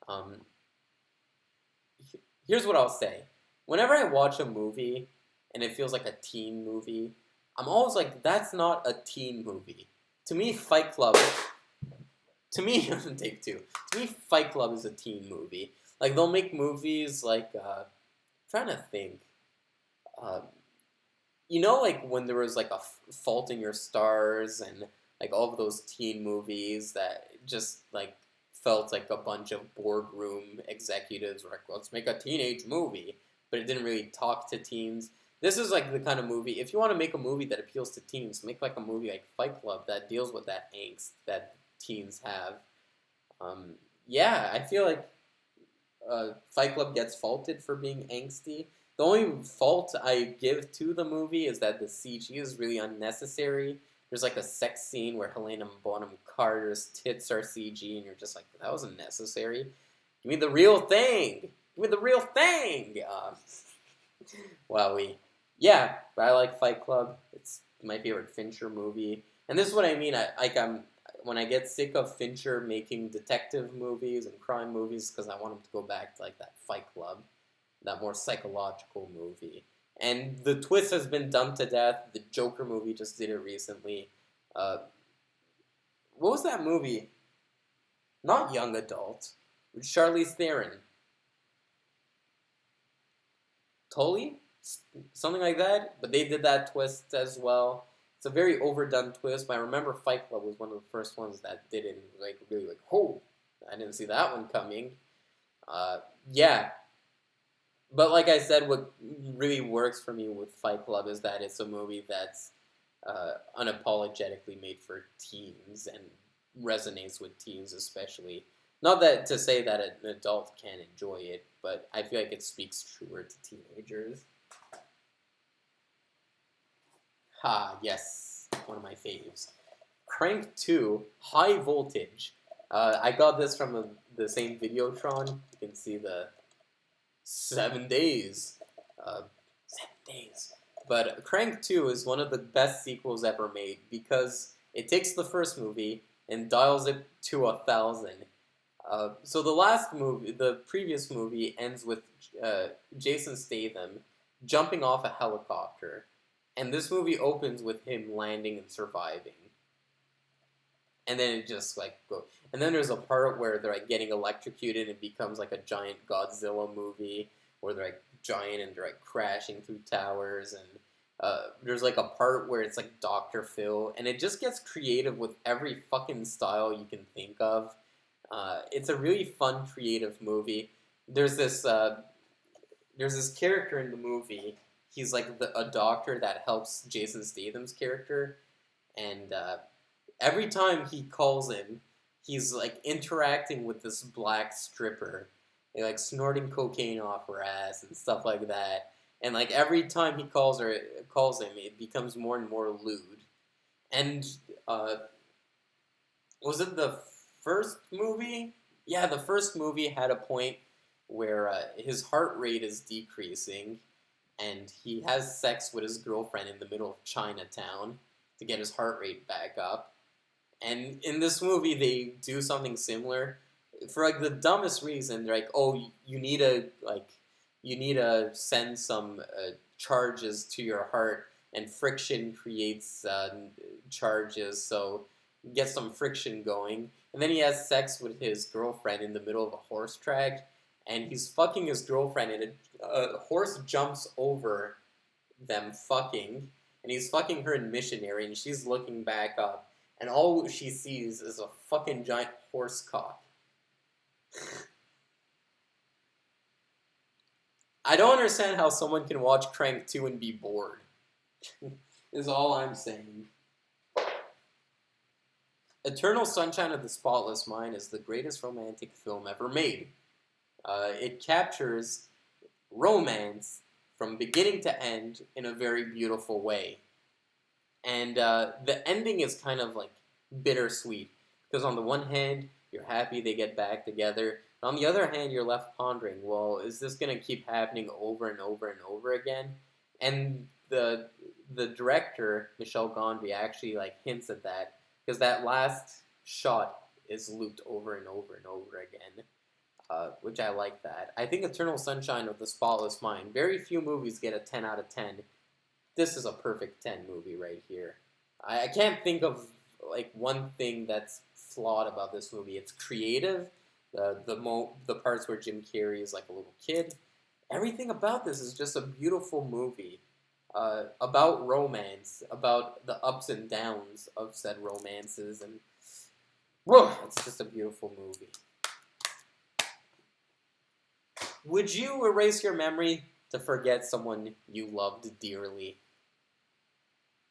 Um, Here's what I'll say. Whenever I watch a movie and it feels like a teen movie, I'm always like, that's not a teen movie. To me, Fight Club. To me, take two. To me, Fight Club is a teen movie. Like they'll make movies like, trying to think. Uh, like when there was like a Fault in Your Stars and like all of those teen movies that just like felt like a bunch of boardroom executives were like, let's make a teenage movie, but it didn't really talk to teens. This is like the kind of movie. If you want to make a movie that appeals to teens, make like a movie like Fight Club that deals with that angst that teens have. Yeah, I feel like Fight Club gets faulted for being angsty. The only fault I give to the movie is that the CG is really unnecessary. There's like a sex scene where Helena Bonham Carter's tits are CG, and you're just like, that was unnecessary. Give me the real thing. Give me the real thing. Wowie. Yeah, but I like Fight Club. It's my favorite Fincher movie, and this is what I mean. I'm when I get sick of Fincher making detective movies and crime movies because I want him to go back to like that Fight Club, that more psychological movie. And the twist has been done to death. The Joker movie just did it recently. Uh, what was that movie? Not Young Adult. With Charlize Theron. Tully? Something like that. But they did that twist as well. It's a very overdone twist, but I remember Fight Club was one of the first ones that did it. Like really, like, oh, I didn't see that one coming. Yeah, but like I said, what really works for me with Fight Club is that it's a movie that's unapologetically made for teens and resonates with teens, especially. Not that to say that an adult can't enjoy it, but I feel like it speaks truer to teenagers. Ha, yes, one of my faves. Crank 2, High Voltage. I got this from the same Videotron. You can see the 7 days. 7 days. But Crank 2 is one of the best sequels ever made because it takes the first movie and dials it to 1,000. So the previous movie ends with Jason Statham jumping off a helicopter. And this movie opens with him landing and surviving. And then it just like goes. And then there's a part where they're like getting electrocuted and it becomes like a giant Godzilla movie where they're like giant and they're like crashing through towers. And there's like a part where it's like Dr. Phil. And it just gets creative with every fucking style you can think of. It's a really fun, creative movie. There's this character in the movie. He's like a doctor that helps Jason Statham's character. And every time he calls him, he's like interacting with this black stripper, like snorting cocaine off her ass and stuff like that. And like every time he calls him, it becomes more and more lewd. And was it the first movie? Yeah, the first movie had a point where his heart rate is decreasing, and he has sex with his girlfriend in the middle of Chinatown to get his heart rate back up. And in this movie, they do something similar for like the dumbest reason. They're like, "Oh, you need to send some charges to your heart, and friction creates charges. So get some friction going, and then he has sex with his girlfriend in the middle of a horse track, and he's fucking his girlfriend, and a horse jumps over them fucking, and he's fucking her in missionary, and she's looking back up, and all she sees is a fucking giant horse cock. I don't understand how someone can watch Crank 2 and be bored. Is all I'm saying. Eternal Sunshine of the Spotless Mind is the greatest romantic film ever made. It captures romance from beginning to end in a very beautiful way. And the ending is kind of like bittersweet. Because on the one hand, you're happy they get back together. And on the other hand, you're left pondering, well, is this going to keep happening over and over and over again? And the director, Michel Gondry, actually like hints at that. Because that last shot is looped over and over and over again. Which I like that. I think Eternal Sunshine of the Spotless Mind, very few movies get a 10 out of 10. This is a perfect 10 movie right here. I can't think of like one thing that's flawed about this movie. It's creative. The parts where Jim Carrey is like a little kid. Everything about this is just a beautiful movie. About romance, about the ups and downs of said romances, and whoa, it's just a beautiful movie. Would you erase your memory to forget someone you loved dearly?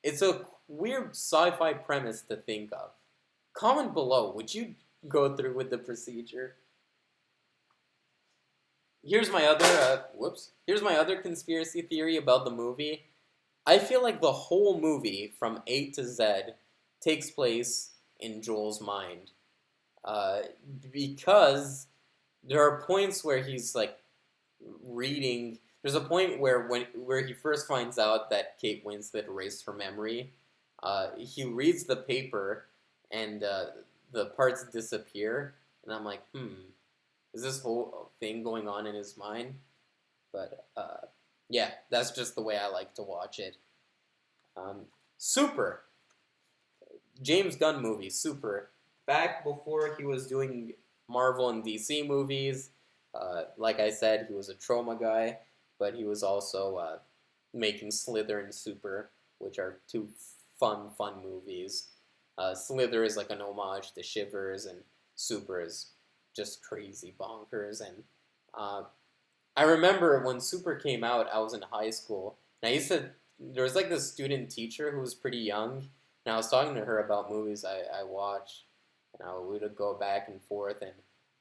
It's a weird sci-fi premise to think of. Comment below, would you go through with the procedure? Here's my other conspiracy theory about the movie. I feel like the whole movie, from A to Z, takes place in Joel's mind. Because there are points where he's like reading. There's a point where he first finds out that Kate Winslet erased her memory. He reads the paper, and the parts disappear, and I'm like, is this whole thing going on in his mind? But yeah, that's just the way I like to watch it. Super. James Gunn movie, Super. Back before he was doing Marvel and DC movies, like I said, he was a trauma guy, but he was also making Slither and Super, which are two fun movies. Slither is like an homage to Shivers, and Super is just crazy bonkers. And I remember when Super came out, I was in high school, and there was like this student teacher who was pretty young, and I was talking to her about movies I watched, and we would go back and forth, and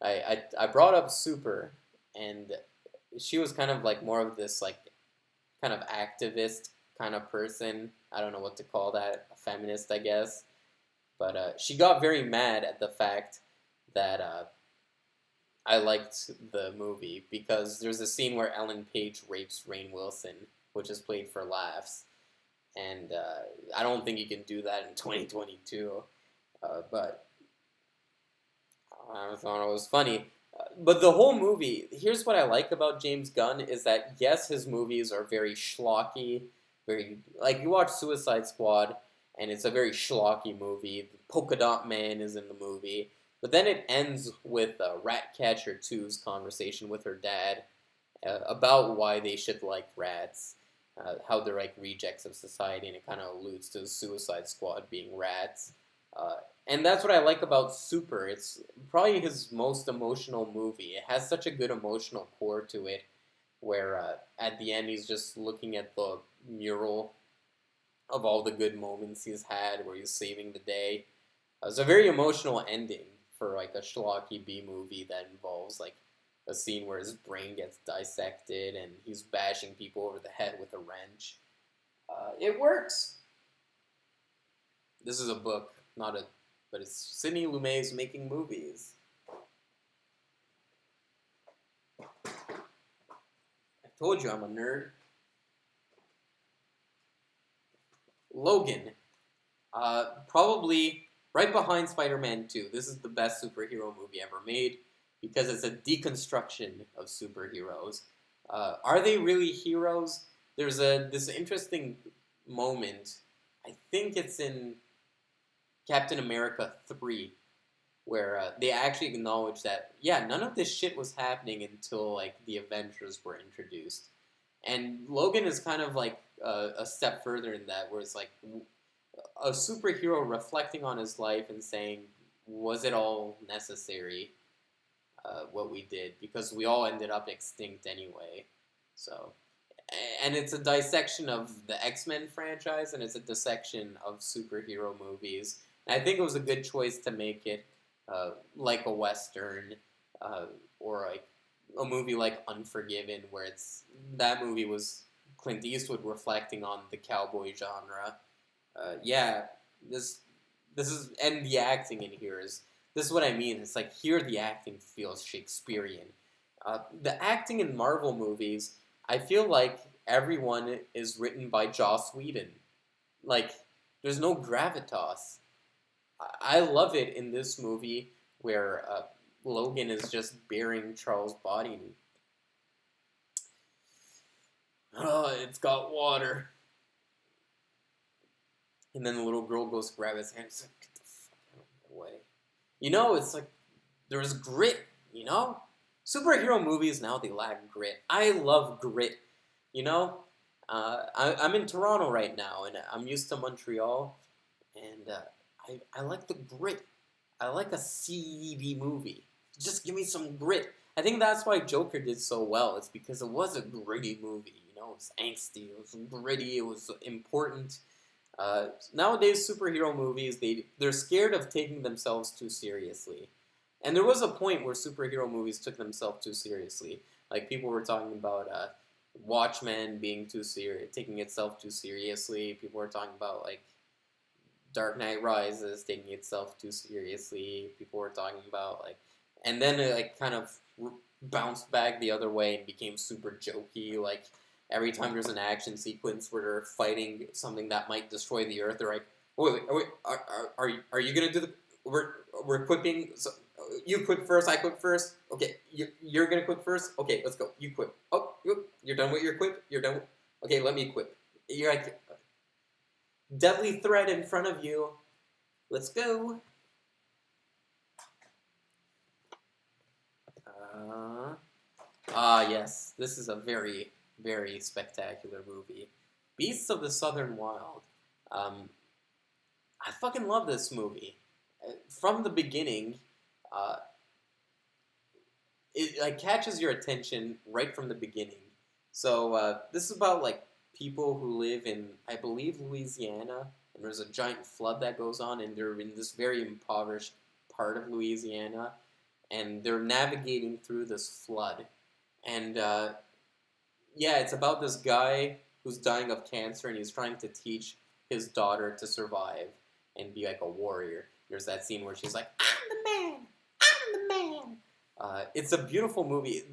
I brought up Super, and she was kind of like more of this like kind of activist kind of person. I don't know what to call that, a feminist, I guess. But she got very mad at the fact that I liked the movie, because there's a scene where Ellen Page rapes Rainn Wilson, which is played for laughs. And I don't think you can do that in 2022. But I thought it was funny. But the whole movie, here's what I like about James Gunn, is that, yes, his movies are very schlocky, like, you watch Suicide Squad, and it's a very schlocky movie. Polka Dot Man is in the movie. But then it ends with Ratcatcher 2's conversation with her dad about why they should like rats, how they're like rejects of society, and it kind of alludes to Suicide Squad being rats. And that's what I like about Super. It's probably his most emotional movie. It has such a good emotional core to it, where at the end he's just looking at the mural of all the good moments he's had, where he's saving the day. It's a very emotional ending for like a schlocky B movie that involves like a scene where his brain gets dissected and he's bashing people over the head with a wrench. It works. This is a book, but it's Sidney Lumet's making movies. I told you I'm a nerd. Logan. Probably right behind Spider-Man 2. This is the best superhero movie ever made, because it's a deconstruction of superheroes. Are they really heroes? There's this interesting moment. I think it's in Captain America 3, where they actually acknowledge that, yeah, none of this shit was happening until, like, the Avengers were introduced. And Logan is kind of like a step further in that, where it's like a superhero reflecting on his life and saying, was it all necessary, what we did? Because we all ended up extinct anyway. So, and it's a dissection of the X-Men franchise, and it's a dissection of superhero movies. And I think it was a good choice to make it like a Western, or like a movie like Unforgiven, where that movie was Clint Eastwood reflecting on the cowboy genre. Yeah, this is, and the acting in here is, this is what I mean. It's like, here the acting feels Shakespearean. The acting in Marvel movies, I feel like everyone is written by Joss Whedon. Like, there's no gravitas. I love it in this movie where Logan is just bearing Charles' body. Oh, it's got water. And then the little girl goes to grab his hand. It's like, get the fuck out of my way. You know, it's like, there's grit, you know? Superhero movies now, they lack grit. I love grit, you know? I'm in Toronto right now, and I'm used to Montreal, and I like the grit. I like a seedy movie. Just give me some grit. I think that's why Joker did so well. It's because it was a gritty movie, you know? It was angsty, it was gritty, it was important. Nowadays, superhero movies, they're scared of taking themselves too seriously. And there was a point where superhero movies took themselves too seriously. Like, people were talking about Watchmen being too serious, taking itself too seriously. People were talking about, like, Dark Knight Rises taking itself too seriously. People were talking about, like, and then it, like, kind of bounced back the other way and became super jokey. Like, every time there's an action sequence where they're fighting something that might destroy the Earth, they're like, wait, are you gonna do the? We're equipping. So, you quit first. I quit first. Okay, you're gonna quit first. Okay, let's go. You quit. Oh, you're done with your quip. You're done. Okay, let me quip. You're like, deadly threat in front of you. Let's go. Yes, this is a very, very spectacular movie. Beasts of the Southern Wild. I fucking love this movie. From the beginning, uh, it like catches your attention right from the beginning. So this is about like people who live in, I believe, Louisiana, and there's a giant flood that goes on, and they're in this very impoverished part of Louisiana, and they're navigating through this flood. And yeah, it's about this guy who's dying of cancer, and he's trying to teach his daughter to survive and be like a warrior. There's that scene where she's like, "I'm the man, I'm the man." It's a beautiful movie.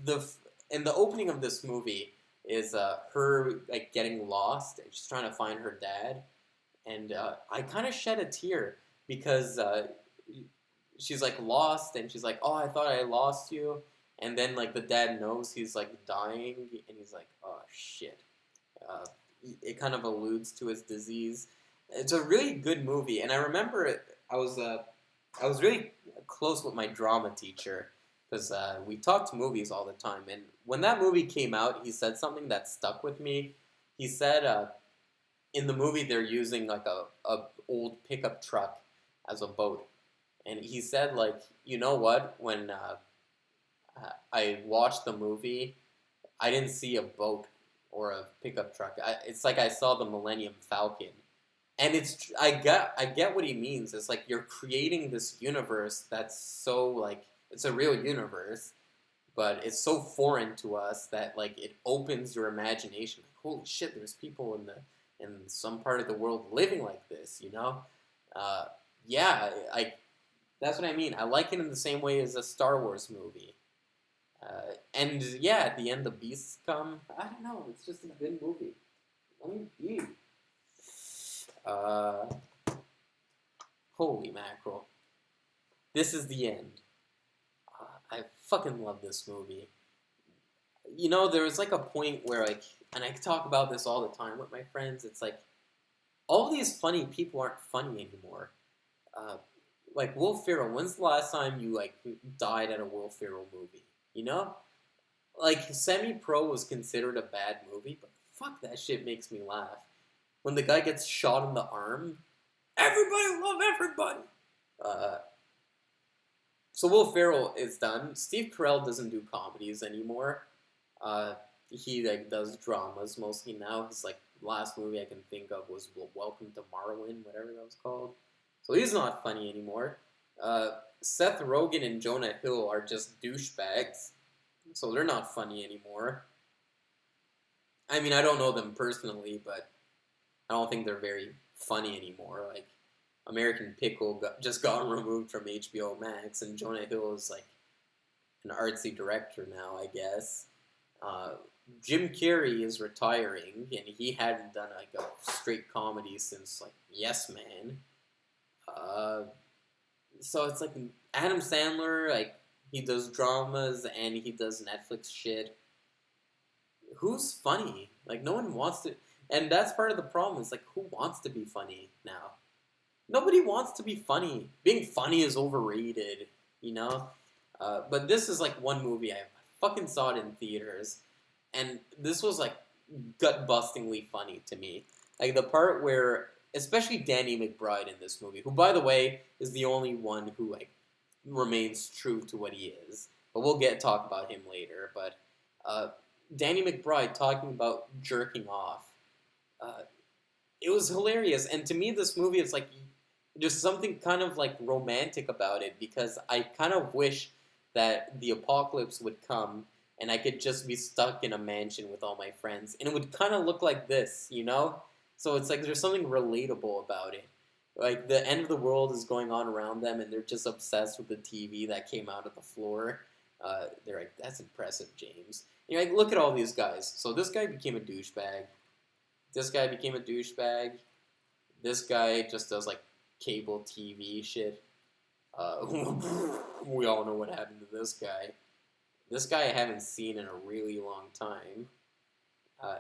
And the opening of this movie is her like getting lost, and she's trying to find her dad. And I kind of shed a tear because she's like lost, and she's like, "Oh, I thought I lost you." And then like the dad knows he's like dying, and he's like, "Oh shit." It kind of alludes to his disease. It's a really good movie, and I remember I was really close with my drama teacher because we talked movies all the time. And when that movie came out, he said something that stuck with me. He said in the movie they're using like a old pickup truck as a boat, and he said like, you know what, when I watched the movie, I didn't see a boat or a pickup truck. It's like I saw the Millennium Falcon. And I get what he means. It's like you're creating this universe that's so like, it's a real universe, but it's so foreign to us that like it opens your imagination. Like, holy shit, there's people in some part of the world living like this, you know? Yeah, that's what I mean. I like it in the same way as a Star Wars movie. And yeah, at the end the beasts come. I don't know. It's just a good movie. Let me be. Holy mackerel. This is the end. I fucking love this movie. You know, there was like a point where like, and I talk about this all the time with my friends, it's like, all these funny people aren't funny anymore. Uh, like Will Ferrell, when's the last time you like died at a Will Ferrell movie? You know, like Semi Pro was considered a bad movie, but fuck that shit makes me laugh. When the guy gets shot in the arm, everybody love everybody. Uh, so Will Ferrell is done. Steve Carell doesn't do comedies anymore. Uh, he like does dramas mostly now. His like last movie I can think of was Welcome to Marwin, whatever that was called. So he's not funny anymore. Seth Rogen and Jonah Hill are just douchebags, so they're not funny anymore. I mean, I don't know them personally, but I don't think they're very funny anymore. Like American Pickle just got removed from HBO Max, and Jonah Hill is like an artsy director now, I guess. Uh, Jim Carrey is retiring, and he hadn't done like a straight comedy since like Yes Man. Uh, so it's like Adam Sandler, like he does dramas and he does Netflix shit. Who's funny? Like no one wants to, and that's part of the problem. Is like who wants to be funny now? Nobody wants to be funny. Being funny is overrated, you know. But this is like one movie I fucking saw it in theaters, and this was like gut bustingly funny to me. Like the part where, especially Danny McBride in this movie, who by the way is the only one who like remains true to what he is. But we'll talk about him later. But uh, Danny McBride talking about jerking off. Uh, it was hilarious, and to me, this movie is like just something kind of like romantic about it because I kind of wish that the apocalypse would come and I could just be stuck in a mansion with all my friends, and it would kind of look like this, you know? So it's like there's something relatable about it. Like the end of the world is going on around them, and they're just obsessed with the TV that came out of the floor. They're like, "That's impressive, James." And you're like, "Look at all these guys." So this guy became a douchebag. This guy became a douchebag. This guy just does like cable TV shit. We all know what happened to this guy. This guy I haven't seen in a really long time.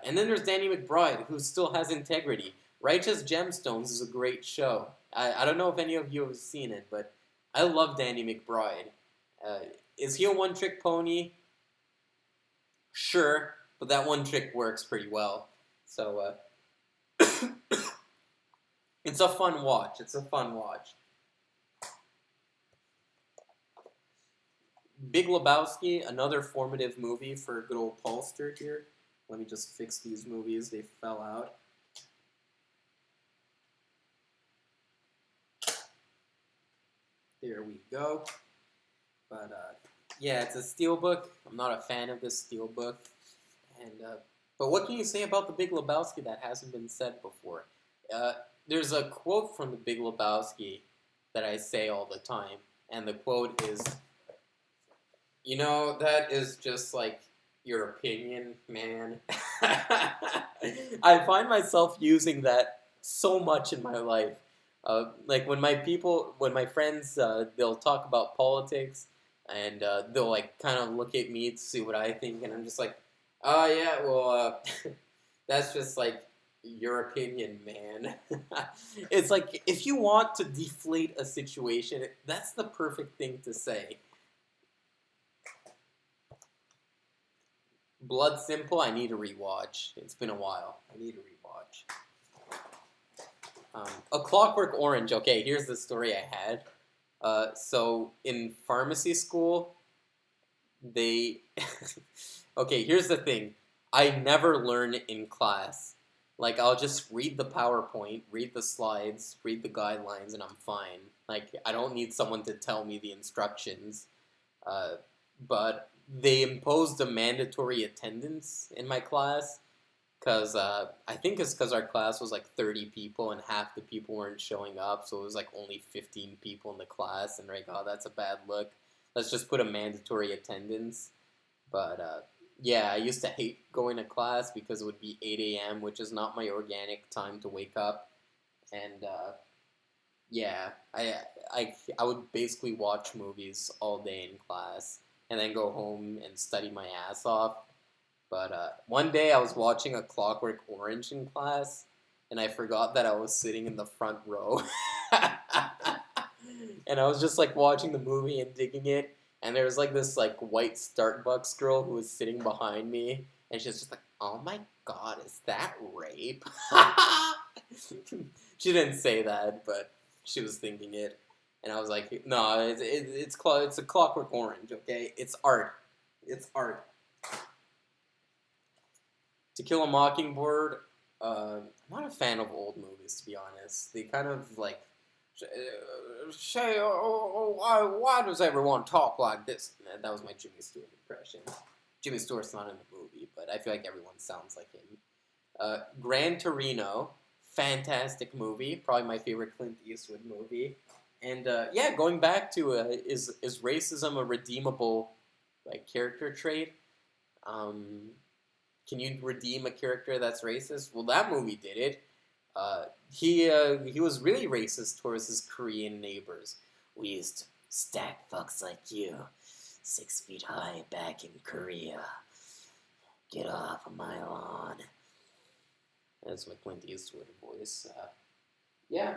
And then there's Danny McBride, who still has integrity. Righteous Gemstones is a great show. I don't know if any of you have seen it, but I love Danny McBride. Uh, is he a one-trick pony? Sure, but that one trick works pretty well. So, it's a fun watch. It's a fun watch. Big Lebowski, another formative movie for good old Polster here. Let me just fix these movies. They fell out. There we go. But, yeah, it's a steelbook. I'm not a fan of this steelbook. And, but what can you say about the Big Lebowski that hasn't been said before? There's a quote from the Big Lebowski that I say all the time. And the quote is, "You know, that is just like your opinion, man." I find myself using that so much in my life. Like when my friends, they'll talk about politics, and they'll like kind of look at me to see what I think, and I'm just like, "Oh yeah, well, that's just like your opinion, man." It's like if you want to deflate a situation, that's the perfect thing to say. Blood Simple, I need to rewatch. It's been a while. I need to rewatch. A Clockwork Orange. Okay, here's the story I had. So in pharmacy school, they. Okay, here's the thing. I never learn in class. Like, I'll just read the PowerPoint, read the slides, read the guidelines, and I'm fine. Like, I don't need someone to tell me the instructions. But they imposed a mandatory attendance in my class because I think it's because our class was like 30 people and half the people weren't showing up, so it was like only 15 people in the class, and like, oh, that's a bad look. Let's just put a mandatory attendance. But yeah, I used to hate going to class because it would be 8 a.m., which is not my organic time to wake up, and yeah, I would basically watch movies all day in class and then go home and study my ass off. But one day I was watching A Clockwork Orange in class, and I forgot that I was sitting in the front row. And I was just like watching the movie and digging it, and there was like this like white Starbucks girl who was sitting behind me, and she's just like, "Oh my god, is that rape?" She didn't say that, but she was thinking it, and I was like, "No, it's a Clockwork Orange, okay? It's art, it's art." To Kill a Mockingbird, I'm not a fan of old movies, to be honest. They kind of like say, why does everyone talk like this? That was my Jimmy Stewart impression. Jimmy Stewart's not in the movie, but I feel like everyone sounds like him. Gran Torino, fantastic movie, probably my favorite Clint Eastwood movie. And yeah, going back to is racism a redeemable like character trait? Um, can you redeem a character that's racist? Well, that movie did it. He was really racist towards his Korean neighbors. We used to stack fucks like you, 6 feet high back in Korea. Get off of my lawn. That's my Clint Eastwood voice. Yeah.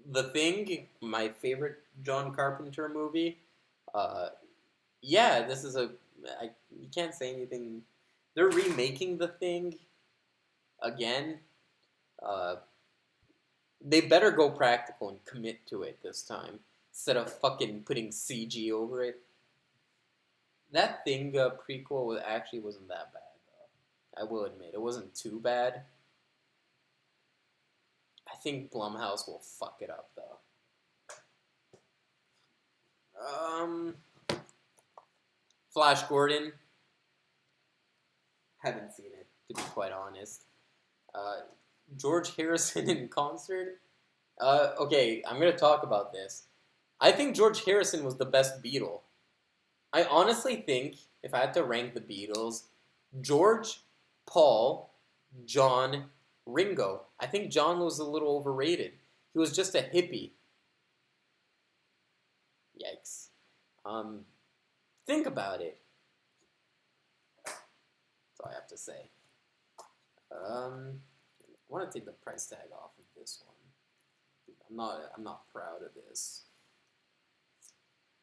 The Thing, my favorite John Carpenter movie. Uh, yeah, this is you can't say anything. They're remaking The Thing again. Uh, they better go practical and commit to it this time instead of fucking putting CG over it. That Thing prequel actually wasn't that bad though. I will admit it wasn't too bad. I think Blumhouse will fuck it up though. Flash Gordon. Haven't seen it, to be quite honest. Uh, George Harrison in concert. Okay, I'm gonna talk about this. I think George Harrison was the best Beatle. I honestly think if I had to rank the Beatles, George, Paul, John, Ringo. I think John was a little overrated. He was just a hippie. Yikes. Think about it. That's all I have to say. I want to take the price tag off of this one. I'm not proud of this.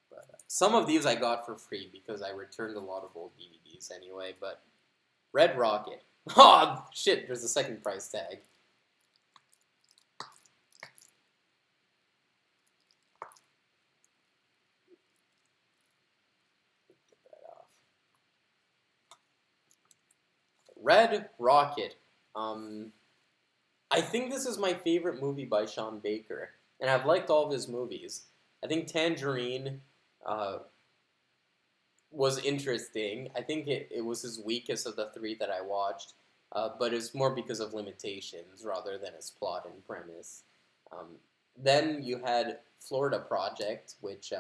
But some of these I got for free because I returned a lot of old DVDs anyway. But Red Rocket. Oh shit! There's a second price tag. Get that off. Red Rocket. I think this is my favorite movie by Sean Baker, and I've liked all of his movies. I think Tangerine was interesting. I think it was his weakest of the three that I watched, but it's more because of limitations rather than its plot and premise. Um, then you had Florida Project, which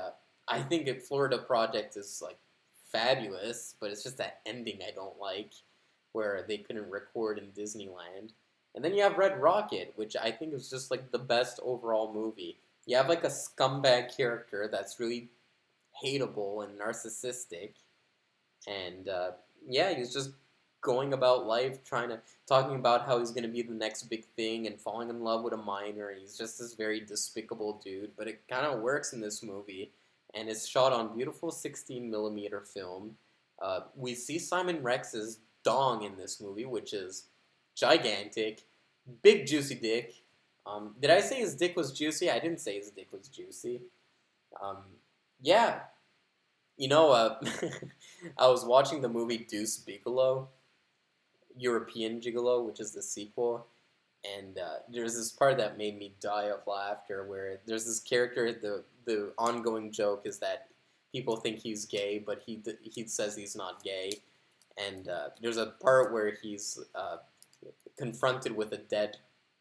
I think Florida Project is like fabulous, but it's just that ending I don't like, where they couldn't record in Disneyland. And then you have Red Rocket, which I think is just like the best overall movie. You have like a scumbag character that's really hateable and narcissistic, and yeah, he's just going about life talking about how he's going to be the next big thing and falling in love with a minor. He's just this very despicable dude, but it kind of works in this movie, and it's shot on beautiful 16 millimeter film. We see Simon Rex's dong in this movie, which is gigantic, big juicy dick. Did I say his dick was juicy? I didn't say his dick was juicy. Um, yeah, I was watching the movie Deuce Bigelow, European Gigolo, which is the sequel, and there's this part that made me die of laughter where there's this character, the ongoing joke is that people think he's gay, but he says he's not gay, and there's a part where he's confronted with a dead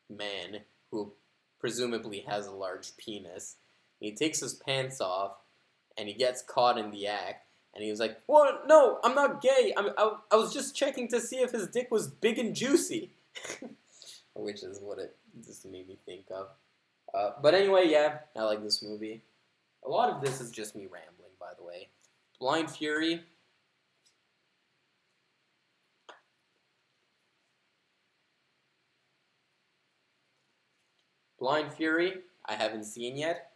man who presumably has a large penis. He takes his pants off, and he gets caught in the act, and he was like, "Well, no, I'm not gay. I was just checking to see if his dick was big and juicy," which is what it just made me think of. But anyway, yeah, I like this movie. A lot of this is just me rambling, by the way. Blind Fury. Blind Fury. I haven't seen yet.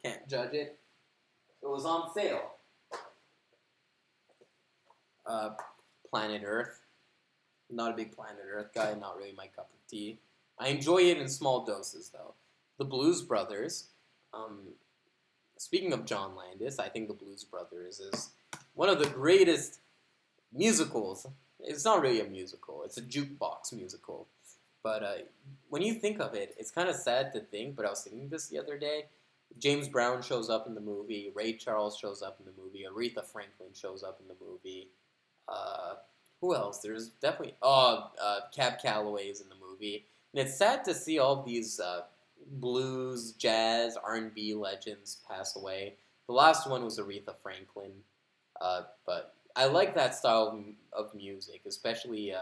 Can't judge it. It was on sale. Uh, Planet Earth. Not a big Planet Earth guy. Not really my cup of tea. I enjoy it in small doses, though. The Blues Brothers. Speaking of John Landis, I think The Blues Brothers is one of the greatest musicals. It's not really a musical. It's a jukebox musical. But when you think of it, it's kind of sad to think, but I was thinking this the other day. James Brown shows up in the movie. Ray Charles shows up in the movie. Aretha Franklin shows up in the movie. Uh, who else? There's definitely... Cab Calloway is in the movie. And it's sad to see all these blues, jazz, R&B legends pass away. The last one was Aretha Franklin. But I like that style of music, especially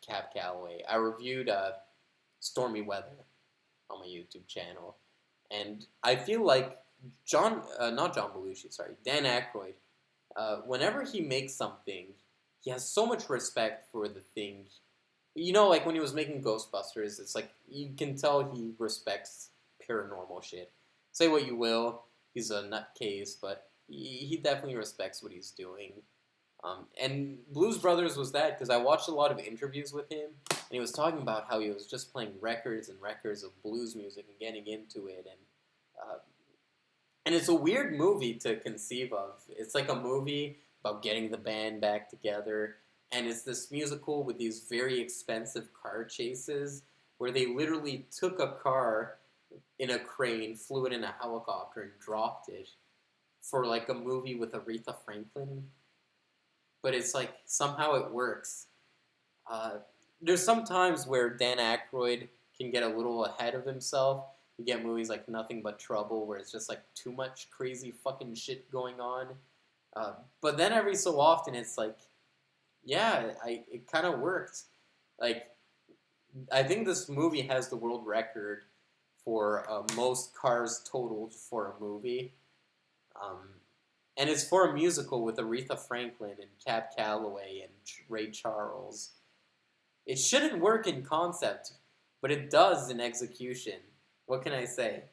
Cab Calloway. I reviewed Stormy Weather on my YouTube channel. And I feel like Dan Aykroyd, whenever he makes something, he has so much respect for the thing. You know, like when he was making Ghostbusters, it's like you can tell he respects paranormal shit. Say what you will, he's a nutcase, but he definitely respects what he's doing. And Blues Brothers was that because I watched a lot of interviews with him, and he was talking about how he was just playing records and records of blues music and getting into it, and it's a weird movie to conceive of. It's like a movie about getting the band back together, and it's this musical with these very expensive car chases where they literally took a car in a crane, flew it in a helicopter, and dropped it for like a movie with Aretha Franklin. But it's like somehow it works. There's some times where Dan Aykroyd can get a little ahead of himself. You get movies like Nothing But Trouble where it's just like too much crazy fucking shit going on. But then every so often it's like, yeah, it kind of worked. Like, I think this movie has the world record for most cars totaled for a movie. And it's for a musical with Aretha Franklin and Cab Calloway and Ray Charles. It shouldn't work in concept, but it does in execution. What can I say?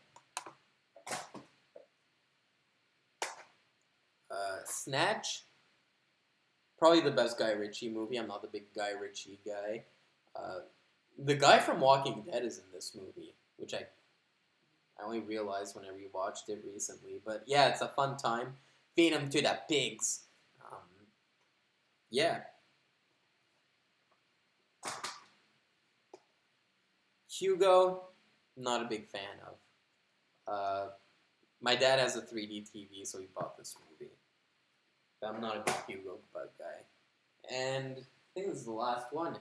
Snatch. Probably the best Guy Ritchie movie. I'm not the big Guy Ritchie guy. The guy from Walking Dead is in this movie, which I only realized when I rewatched it recently. But yeah, it's a fun time. Feed them to the pigs. Yeah. Hugo, not a big fan of. My dad has a 3D TV, so he bought this movie. But I'm not a big Hugo bug guy. And I think this is the last one.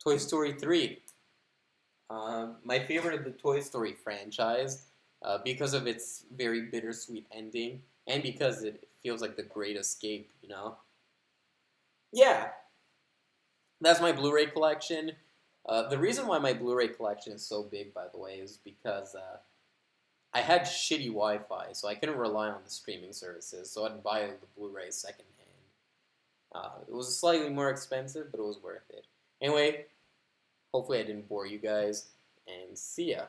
Toy Story 3. My favorite of the Toy Story franchise because of its very bittersweet ending. And because it feels like the great escape, you know? Yeah. That's my Blu-ray collection. The reason why my Blu-ray collection is so big, by the way, is because I had shitty Wi-Fi, so I couldn't rely on the streaming services, so I'd buy the Blu-ray secondhand. It was slightly more expensive, but it was worth it. Anyway, hopefully I didn't bore you guys, and see ya.